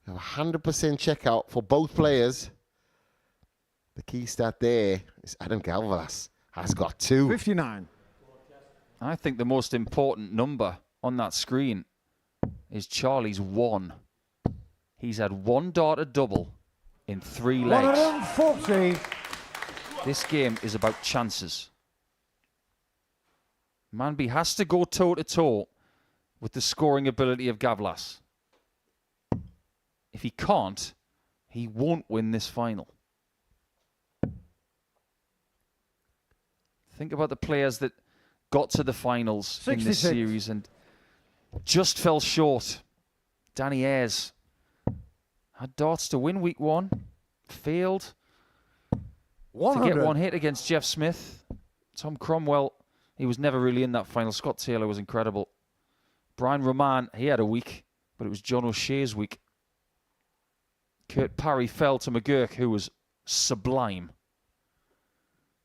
G: you have 100% checkout for both players. The key stat there is Adam Gawlas has got 2.
A: 59.
C: I think the most important number on that screen is Charlie's 1. He's had 1 darted double in 3 legs.
A: 140.
C: This game is about chances. Manby has to go toe-to-toe with the scoring ability of Gawlas. If he can't, he won't win this final. Think about the players that got to the finals in this
A: 66.
C: series and just fell short. Danny Ayres had darts to win week 1, failed
A: 100.
C: to get 1 hit against Jeff Smith. Tom Cromwell, he was never really in that final. Scott Taylor was incredible. Brian Roman, he had a week, but it was John O'Shea's week. Kurt Parry fell to McGurk, who was sublime.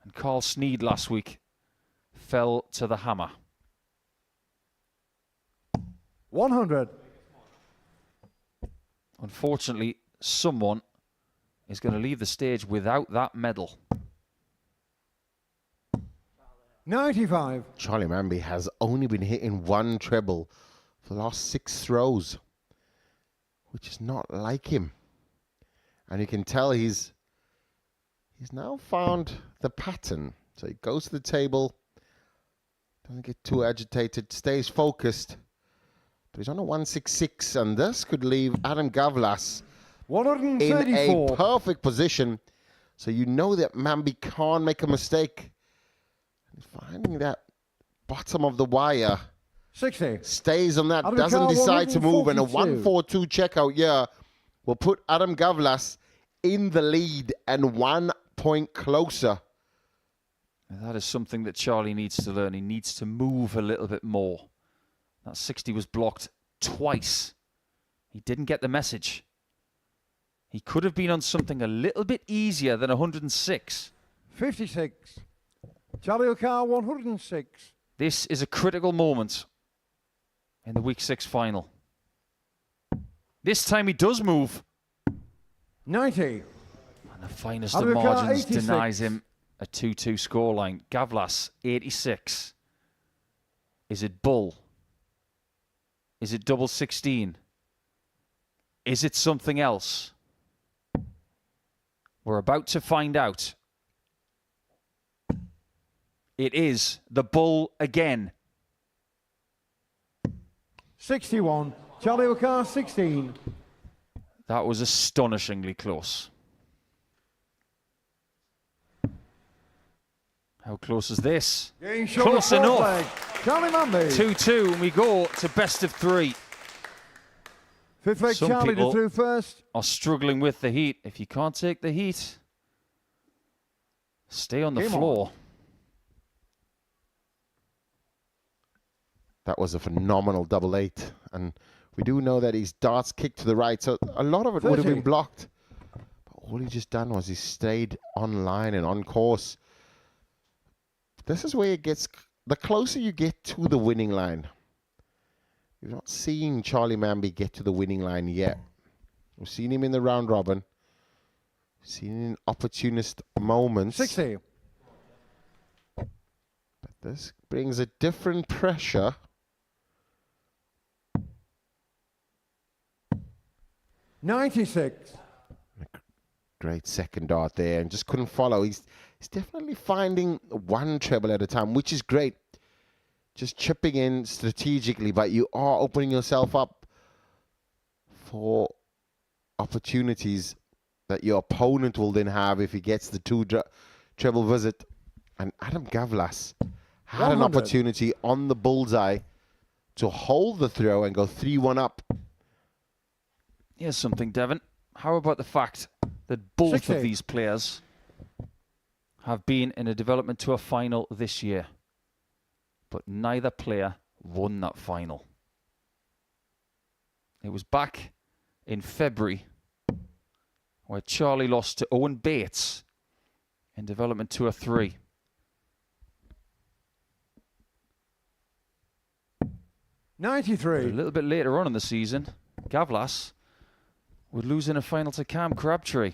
C: And Carl Sneed last week fell to the hammer.
A: 100.
C: Unfortunately, someone is going to leave the stage without that medal.
A: 95.
G: Charlie Manby has only been hitting 1 treble for the last 6 throws, which is not like him. And you can tell he's now found the pattern. So he goes to the table, doesn't get too agitated, stays focused, But he's on a 166, and this could leave Adam Gawlas
A: 134.
G: in a perfect position. So you know that Manby can't make a mistake. He's finding that bottom of the wire.
A: 60.
G: Stays on that,
A: Adam
G: doesn't
A: Carr,
G: decide to move, and a
A: 142.
G: 142 checkout here will put Adam Gawlas in the lead and 1 point closer.
D: That is something that Charlie needs to learn. He needs to move a little bit more. That 60 was blocked twice. He didn't get the message. He could have been on something a little bit easier than 106.
A: 56. Charlie O'Carr, 106.
D: This is a critical moment in the Week 6 final. This time he does move.
A: 90.
D: And the finest
A: Adam
D: of
A: O'Carr,
D: margins
A: 86.
D: denies him a 2-2 scoreline. Gawlas, 86. Is it bull? Is it double 16? Is it something else? We're about to find out. It is the bull again.
A: 61. Charlie O'Carr, 16.
D: That was astonishingly close. How close is this?
A: Getting short
D: Close
A: of fourth
D: enough.
A: leg. Charlie Manby.
D: 2-2, and we go to best of 3.
A: Fifth leg,
D: Some
A: Charlie to
D: people
A: through first.
D: are struggling with the heat. If you can't take the heat, stay on the
A: Game
D: floor.
G: That was a phenomenal double 8. And we do know that his darts kicked to the right, so a lot of it would have
A: 30.
G: been blocked. But all he just done was he stayed online and on course. This is where it gets, the closer you get to the winning line. We've not seen Charlie Manby get to the winning line yet. We've seen him in the round robin. We've seen him in opportunist moments.
A: 60.
G: But this brings a different pressure.
A: $96.
G: Great second dart there, and just couldn't follow. He's definitely finding one treble at a time, which is great. Just chipping in strategically, but you are opening yourself up for opportunities that your opponent will then have if he gets the treble visit. And Adam Gawlas had an
A: 100.
G: opportunity on the bullseye to hold the throw and go 3-1 up.
D: Here's something, Devon. How about the fact that both
A: 60.
D: of these players have been in a development tour final this year, but neither player won that final. It was back in February where Charlie lost to Owen Bates in development tour 3.
A: $93.
D: A little bit later on in the season, Gawlas would lose in a final to Cam Crabtree.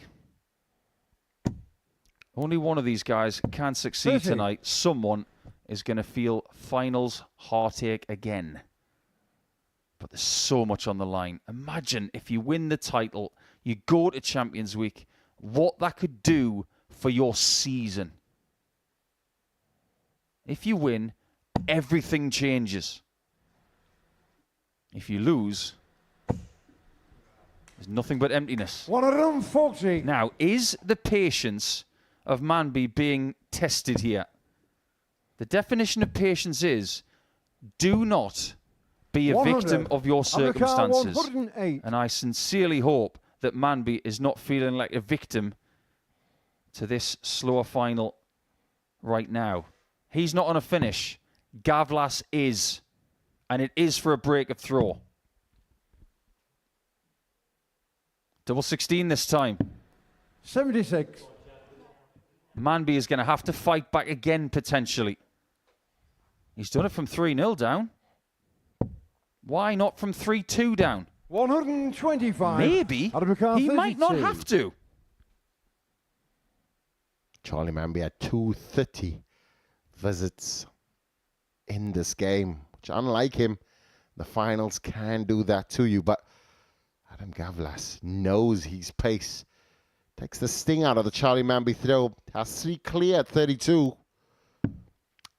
D: Only one of these guys can succeed
A: 30.
D: tonight. Someone is going to feel finals heartache again. But there's so much on the line. Imagine if you win the title, you go to Champions Week, what that could do for your season. If you win, everything changes. If you lose, there's nothing but emptiness.
A: 140.
D: Now, is the patience of Manby being tested here? The definition of patience is, do not be a
A: 100.
D: victim of your
A: America,
D: circumstances.
A: 108.
D: And I sincerely hope that Manby is not feeling like a victim to this slower final right now. He's not on a finish. Gawlas is. And it is for a break of throw. Double 16 this time.
A: 76.
D: Manby is going to have to fight back again, potentially. He's done it from 3-0 down. Why not from 3-2 down?
A: 125.
D: Maybe he might not have to.
G: Charlie Manby had 230 visits in this game, which unlike him, the finals can do that to you. But Adam Gawlas knows his pace. Takes the sting out of the Charlie Manby throw. Has 3 clear at 32.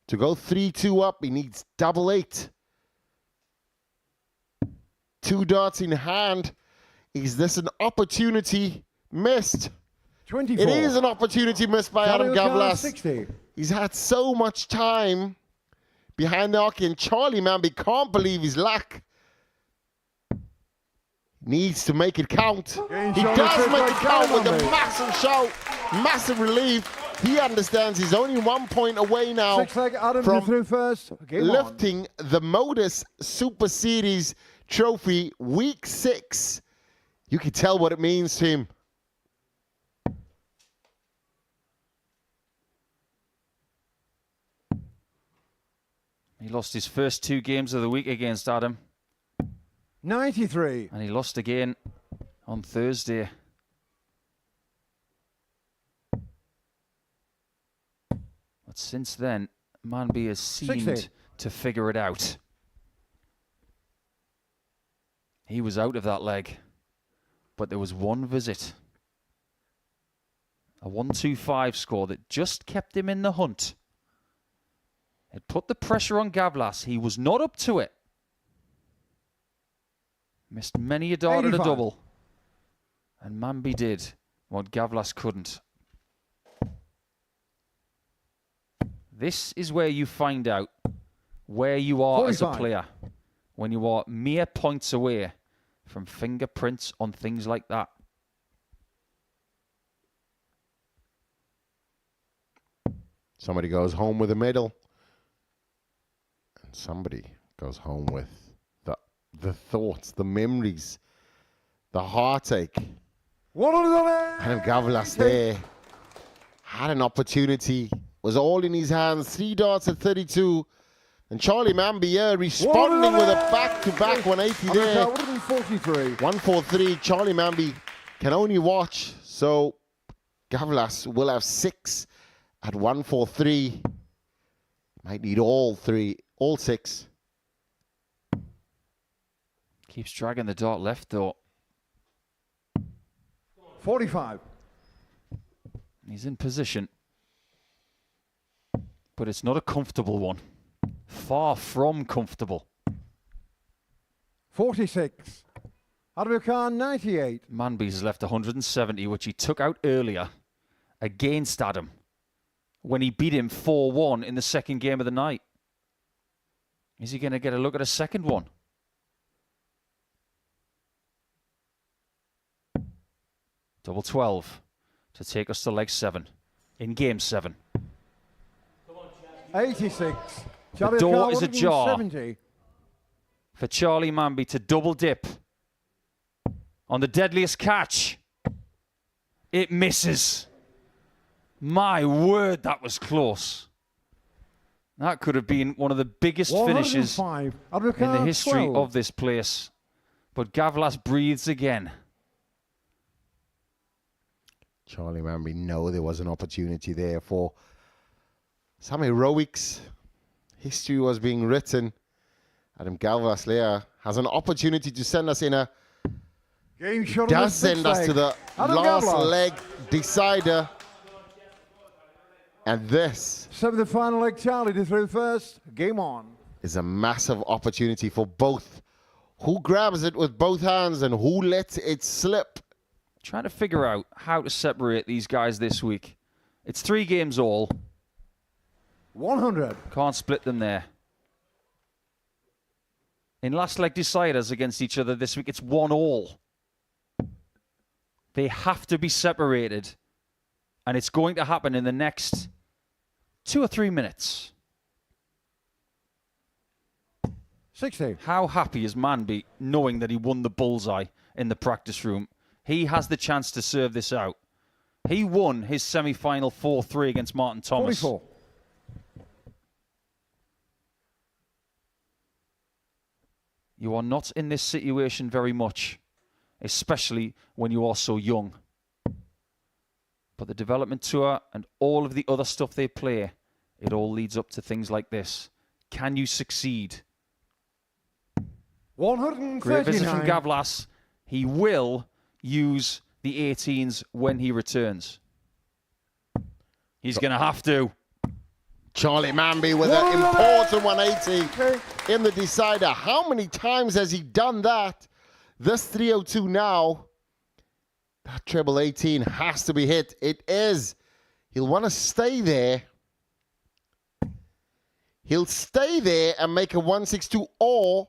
G: To go 3-2 up, he needs double 8. 2 darts in hand. Is this an opportunity missed?
A: 24.
G: It is an opportunity missed by Adam Gawlas.
A: 60.
G: He's had so much time behind the hockey, and Charlie Manby can't believe his lack. Needs to make it count. He does make it count with a massive shout, massive relief. He understands he's only 1 point away now
A: Six-leg Adam
G: from
A: through first. Game
G: lifting the Modus Super Series trophy week 6. You can tell what it means to him.
D: He lost his first 2 games of the week against Adam.
A: 93.
D: And he lost again on Thursday. But since then, Manby has seemed
A: 60.
D: to figure it out. He was out of that leg, but there was one visit. A 1-2-5 score that just kept him in the hunt. It put the pressure on Gawlas. He was not up to it. Missed many a dart at a
A: 85.
D: double. And Manby did what Gawlas couldn't. This is where you find out where you are as a
A: 45.
D: player. When you are mere points away from fingerprints on things like that.
G: Somebody goes home with a medal. And somebody goes home with the thoughts, the memories, the heartache. Adam Gawlas there had an opportunity, was all in his hands, 3 darts at 32. And Charlie Manby here responding with a back-to-back 180 there. 143. Charlie Manby can only watch, so Gawlas will have 6 at 143. Might need all 6.
D: Keeps dragging the dart left though.
A: 45.
D: He's in position. But it's not a comfortable one. Far from comfortable.
A: 46. Adam Khan, 98.
D: Manby's left 170, which he took out earlier against Adam when he beat him 4-1 in the second game of the night. Is he going to get a look at a second one? Double 12 to take us to leg 7 in game 7.
A: 86.
D: The door is ajar for Charlie Manby to double dip on the deadliest catch. It misses. My word, that was close. That could have been one of the biggest finishes in the history of this place. But Gawlas breathes again.
G: Charlie Manby know there was an opportunity there for some heroics. History was being written. Adam Gawlas there has an opportunity to send us in a...
A: Game shot
G: does send us to the last leg decider. And this...
A: 7th and final leg, Charlie to through first. Game on.
G: Is a massive opportunity for both. Who grabs it with both hands and who lets it slip?
D: Trying to figure out how to separate these guys this week. It's 3 games all.
A: 100.
D: Can't split them there. In last leg deciders against each other this week, it's 1-all. They have to be separated. And it's going to happen in the next 2 or 3 minutes.
A: 60.
D: How happy is Manby knowing that he won the bullseye in the practice room? He has the chance to serve this out. He won his semi-final 4-3 against Martin Thomas.
A: 44.
D: You are not in this situation very much, especially when you are so young. But the development tour and all of the other stuff they play, it all leads up to things like this. Can you succeed?
A: 139.
D: Great visit from Gawlas. He will use the 18s when he returns. He's going to have to.
G: Charlie Manby with an important 180 in the decider. How many times has he done that This 302 now, that treble 18 has to be hit. It is. He'll want to stay there. He'll stay there and make a 162, or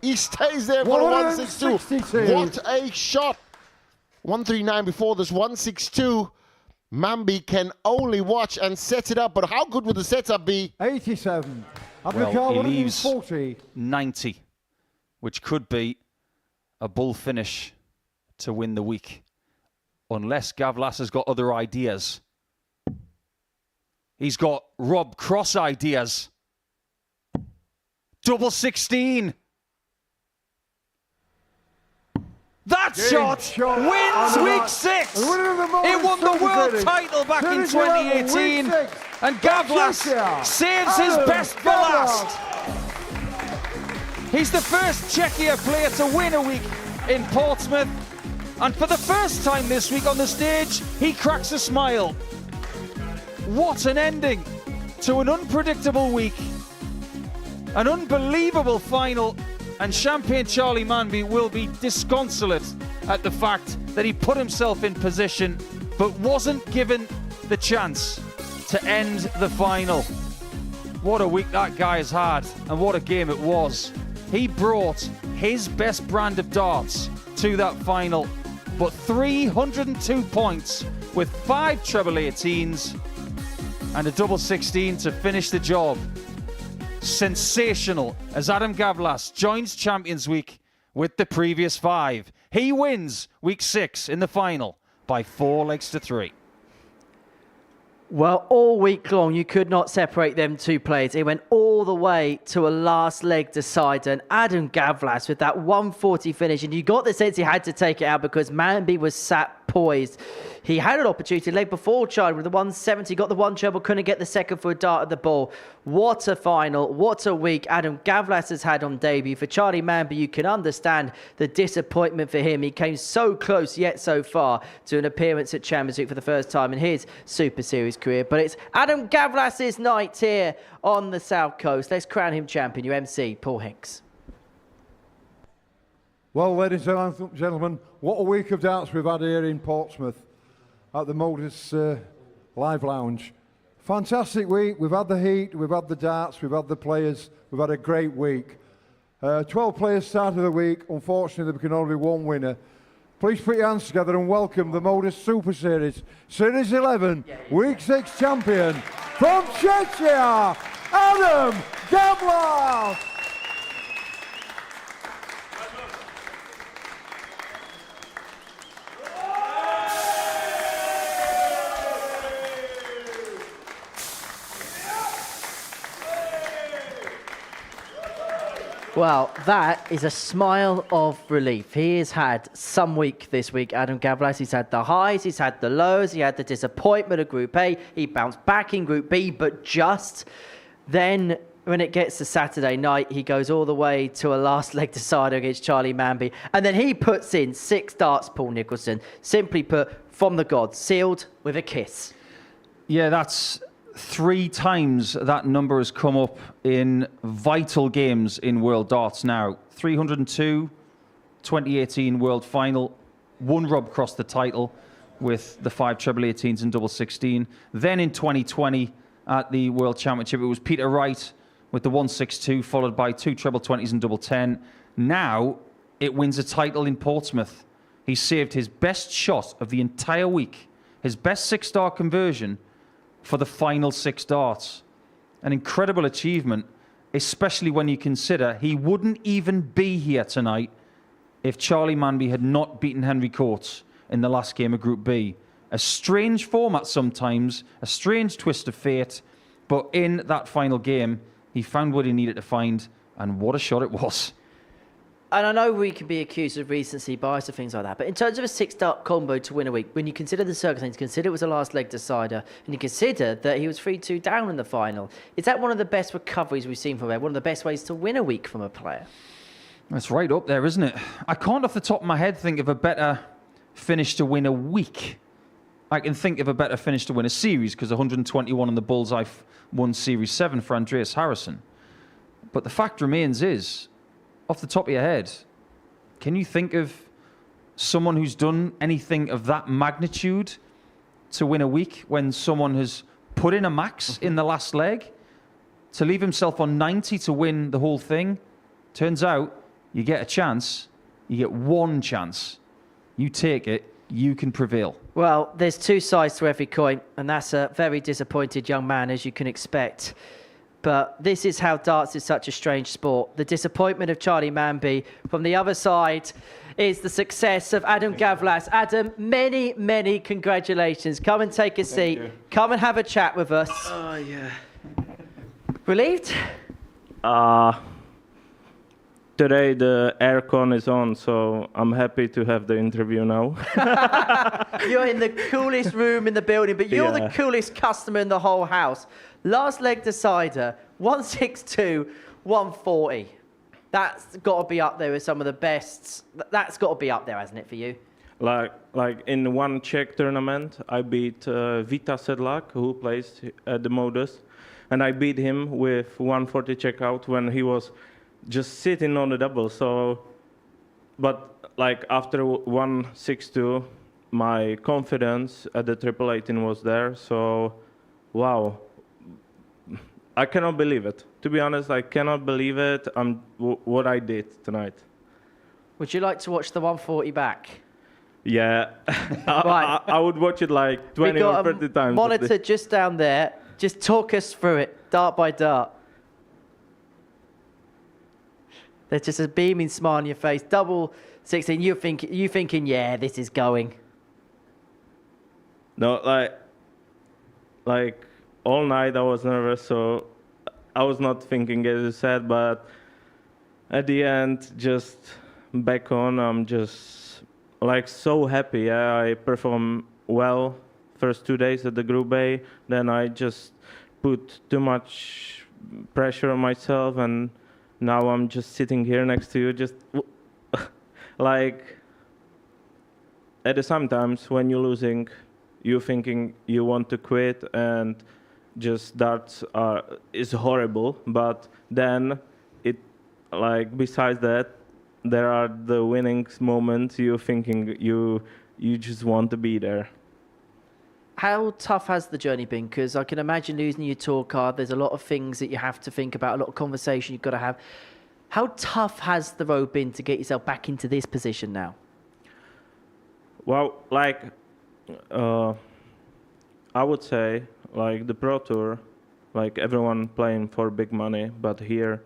G: he stays there for a 162. What a shot. 139 before this 162. Manby can only watch and set it up, but how good would the setup be?
A: 87.
D: Well, he leaves 90, which could be a bull finish to win the week, unless Gawlas has got other ideas. He's got Rob Cross ideas. Double 16. That shot wins week 6. It won the world title back in 2018. And Gawlas saves his best for last. He's the first Czechia player to win a week in Portsmouth. And for the first time this week on the stage, he cracks a smile. What an ending to an unpredictable week. An unbelievable final. And Champagne Charlie Manby will be disconsolate at the fact that he put himself in position but wasn't given the chance to end the final. What a week that guy has had, and what a game it was. He brought his best brand of darts to that final, but 302 points with 5 treble 18s and a double 16 to finish the job. Sensational as Adam Gawlas joins Champions Week with the previous 5. He wins week 6 in the final by 4 legs to 3.
F: Well, all week long, you could not separate them two players. It went all the way to a last leg decider. And Adam Gawlas with that 140 finish. And you got the sense he had to take it out because Manby was sat poised. He had an opportunity leg before Charlie with the 170. Got the one treble, couldn't get the second for a dart at the ball. What a final. What a week Adam Gawlas has had on debut. For Charlie Manby, you can understand the disappointment for him. He came so close yet so far to an appearance at Champions League for the first time in his Super Series career. But it's Adam Gawlas' night here on the South Coast. Let's crown him champion. Your MC, Paul Hinks.
A: Well, ladies and gentlemen, what a week of darts we've had here in Portsmouth at the Modus Live Lounge. Fantastic week. We've had the heat, we've had the darts, we've had the players. We've had a great week. 12 players started the week. Unfortunately, there can only be one winner. Please put your hands together and welcome the Modus Super Series, Series 11, Week 6 champion from Czechia, Adam Gawlas.
F: Well, that is a smile of relief. He has had some week this week, Adam Gawlas. He's had the highs, he's had the lows, he had the disappointment of Group A. He bounced back in Group B, but just then, when it gets to Saturday night, he goes all the way to a last leg decider against Charlie Manby. And then he puts in 6 darts, Paul Nicholson. Simply put, from the gods, sealed with a kiss.
D: Yeah, that's 3 times that number has come up in vital games in World Darts now. 302, 2018 World Final, won Rob Cross the title with the 5 treble 18s and double 16. Then in 2020 at the World Championship, it was Peter Wright with the 162, followed by 2 treble 20s and double 10. Now it wins a title in Portsmouth. He saved his best shot of the entire week, his best 6-star conversion for the final 6 darts. An incredible achievement, especially when you consider he wouldn't even be here tonight if Charlie Manby had not beaten Henry Coates in the last game of Group B. A strange format sometimes, a strange twist of fate, but in that final game, he found what he needed to find, and what a shot it was.
F: And I know we can be accused of recency bias and things like that, but in terms of a 6-dart combo to win a week, when you consider the circumstances, consider it was a last leg decider, and you consider that he was 3-2 down in the final, is that one of the best recoveries we've seen from him? One of the best ways to win a week from a player?
D: That's right up there, isn't it? I can't off the top of my head think of a better finish to win a week. I can think of a better finish to win a series, because 121 on the Bullseye won Series 7 for Andreas Harrison. But the fact remains is, off the top of your head, can you think of someone who's done anything of that magnitude to win a week when someone has put in a max in the last leg to leave himself on 90 to win the whole thing? Turns out you get a chance, you get one chance, you take it, you can prevail.
F: Well, there's two sides to every coin, and that's a very disappointed young man, as you can expect. But this is how darts is such a strange sport. The disappointment of Charlie Manby. From the other side is the success of Adam Gawlas. Adam, many, many congratulations. Come and take a seat. Come and have a chat with us.
E: Oh, yeah.
F: Relieved?
E: Today the aircon is on, so I'm happy to have the interview now.
F: You're in the coolest room in the building, but you're the coolest customer in the whole house. Last leg decider, 162, 140. That's got to be up there with some of the best. That's got to be up there, hasn't it, for you?
E: Like in one Czech tournament, I beat Vita Sedlak, who plays at the Modus, and I beat him with 140 checkout when he was just sitting on the double. So, but like after 162, my confidence at the 888 was there. So, wow, I cannot believe it. To be honest, I cannot believe it. What I did tonight.
F: Would you like to watch the 140 back?
E: Yeah,
F: Right.
E: I would watch it like 20 or 30 times.
F: Monitor just down there. Just talk us through it, dart by dart. There's just a beaming smile on your face. Double 16. You thinking, yeah, this is going.
E: No, like all night I was nervous, so I was not thinking as you said, but at the end, just back on, I'm just like so happy. Yeah, I performed well first 2 days at the Group A. Then I just put too much pressure on myself, and now I'm just sitting here next to you, just like at the sometimes when you're losing, you're thinking you want to quit and just darts is horrible. But then it, like besides that, there are the winning moments. You're thinking you just want to be there.
F: How tough has the journey been? Because I can imagine losing your tour card. There's a lot of things that you have to think about, a lot of conversation you've got to have. How tough has the road been to get yourself back into this position now?
E: Well, like I would say, like the Pro Tour, like everyone playing for big money, but here,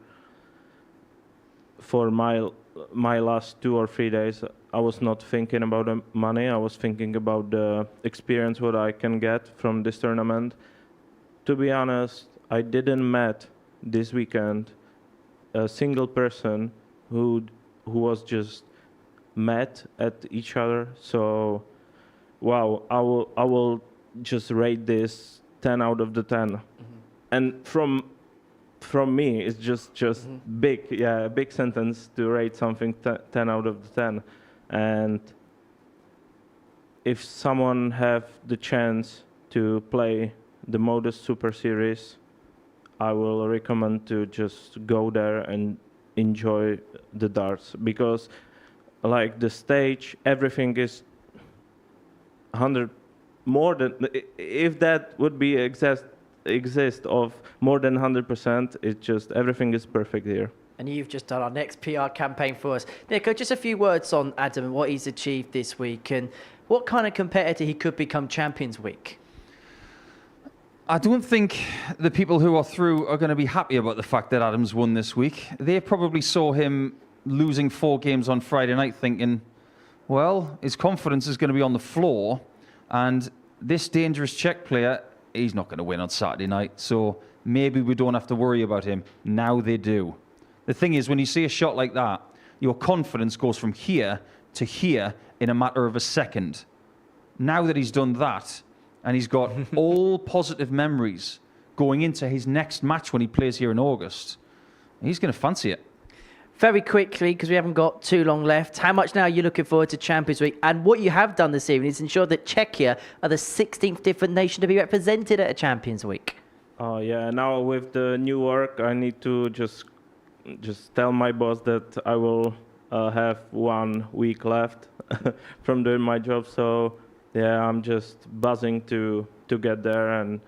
E: for my last 2 or 3 days, I was not thinking about the money. I was thinking about the experience what I can get from this tournament. To be honest, I didn't met this weekend a single person who was just mad at each other. So, wow, I will just rate this 10 out of the 10. Mm-hmm. And from me, it's just big, yeah, a big sentence to rate something 10 out of the 10. And if someone have the chance to play the Modus Super Series, I will recommend to just go there and enjoy the darts, because like the stage, everything is 100 more than, if that would be exist of more than 100%, it's just everything is perfect here.
F: And you've just done our next PR campaign for us. Nico, just a few words on Adam and what he's achieved this week and what kind of competitor he could become Champions Week.
D: I don't think the people who are through are going to be happy about the fact that Adam's won this week. They probably saw him losing 4 games on Friday night thinking, well, his confidence is going to be on the floor, and this dangerous Czech player, he's not going to win on Saturday night, so maybe we don't have to worry about him. Now they do. The thing is, when you see a shot like that, your confidence goes from here to here in a matter of a second. Now that he's done that, and he's got all positive memories going into his next match when he plays here in August, he's going to fancy it.
F: Very quickly, because we haven't got too long left, how much now are you looking forward to Champions Week? And what you have done this evening is ensure that Czechia are the 16th different nation to be represented at a Champions Week.
E: Oh yeah, now with the new work, I need to just tell my boss that I will have 1 week left from doing my job. So yeah, I'm just buzzing to get there. And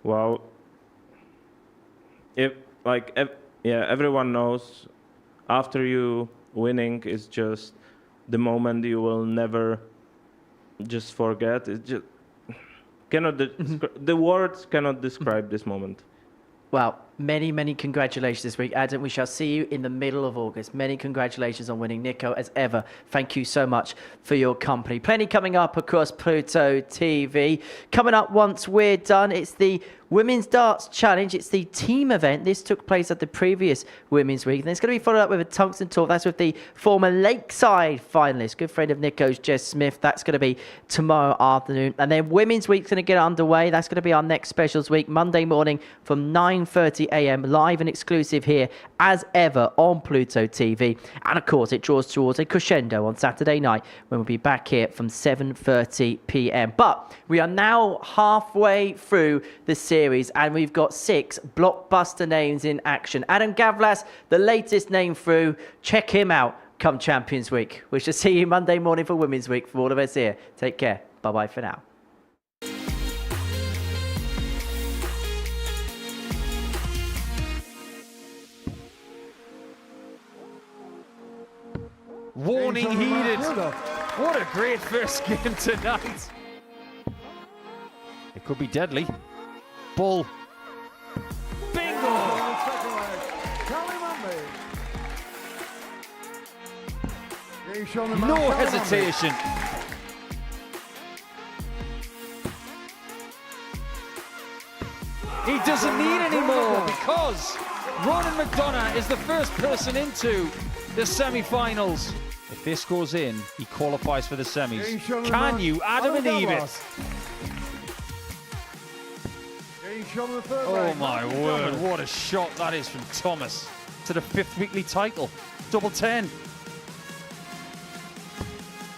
E: well, everyone knows after you winning is just the moment you will never just forget. It just the words cannot describe this moment.
F: Well, many, many congratulations this week, Adam. We shall see you in the middle of August. Many congratulations on winning. Nico, as ever, thank you so much for your company. Plenty coming up across Pluto TV. Coming up once we're done, it's the Women's Darts Challenge. It's the team event. This took place at the previous Women's Week. And it's going to be followed up with a tungsten talk. That's with the former Lakeside finalist, good friend of Nico's, Jess Smith. That's going to be tomorrow afternoon. And then Women's Week's going to get underway. That's going to be our next specials week, Monday morning from 9:30 a.m. live and exclusive here as ever on Pluto TV. And of course, it draws towards a crescendo on Saturday night when we'll be back here from 7:30 p.m. But we are now halfway through the series and we've got 6 blockbuster names in action. Adam Gawlas, the latest name through. Check him out come Champions Week. We shall see you Monday morning for Women's Week. For all of us here, take care. Bye-bye for now.
C: Warning heeded. What a great first game tonight. It could be deadly. Ball. Bingo! No hesitation. He doesn't need any more because Ronan McDonagh is the first person into the semi-finals. If this goes in, he qualifies for the semis. Can you, Adam and Edith? Oh my word, what a shot that is from Thomas to the 5th weekly title. Double 10.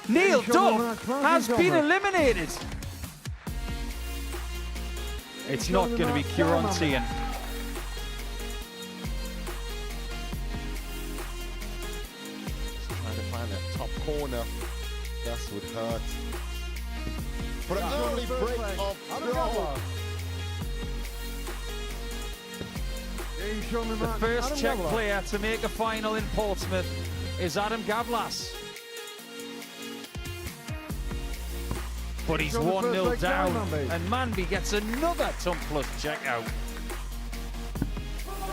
C: Neil Duff has been eliminated. It's not going to be Kieran Teehan.
G: Trying to find that top corner. That would hurt. But an early break of throw.
C: The first Czech player to make a final in Portsmouth is Adam Gawlas. But he's 1-0 down, and Manby gets another Tumplus check out.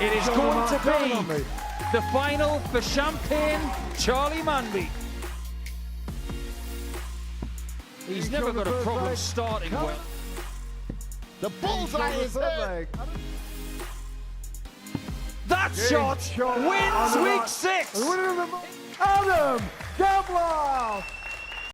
C: It is going to be the final for Champagne Charlie Manby. He's never got a problem starting well.
G: The bullseye is hit.
C: That shot wins week 6.
N: Adam Gawlas.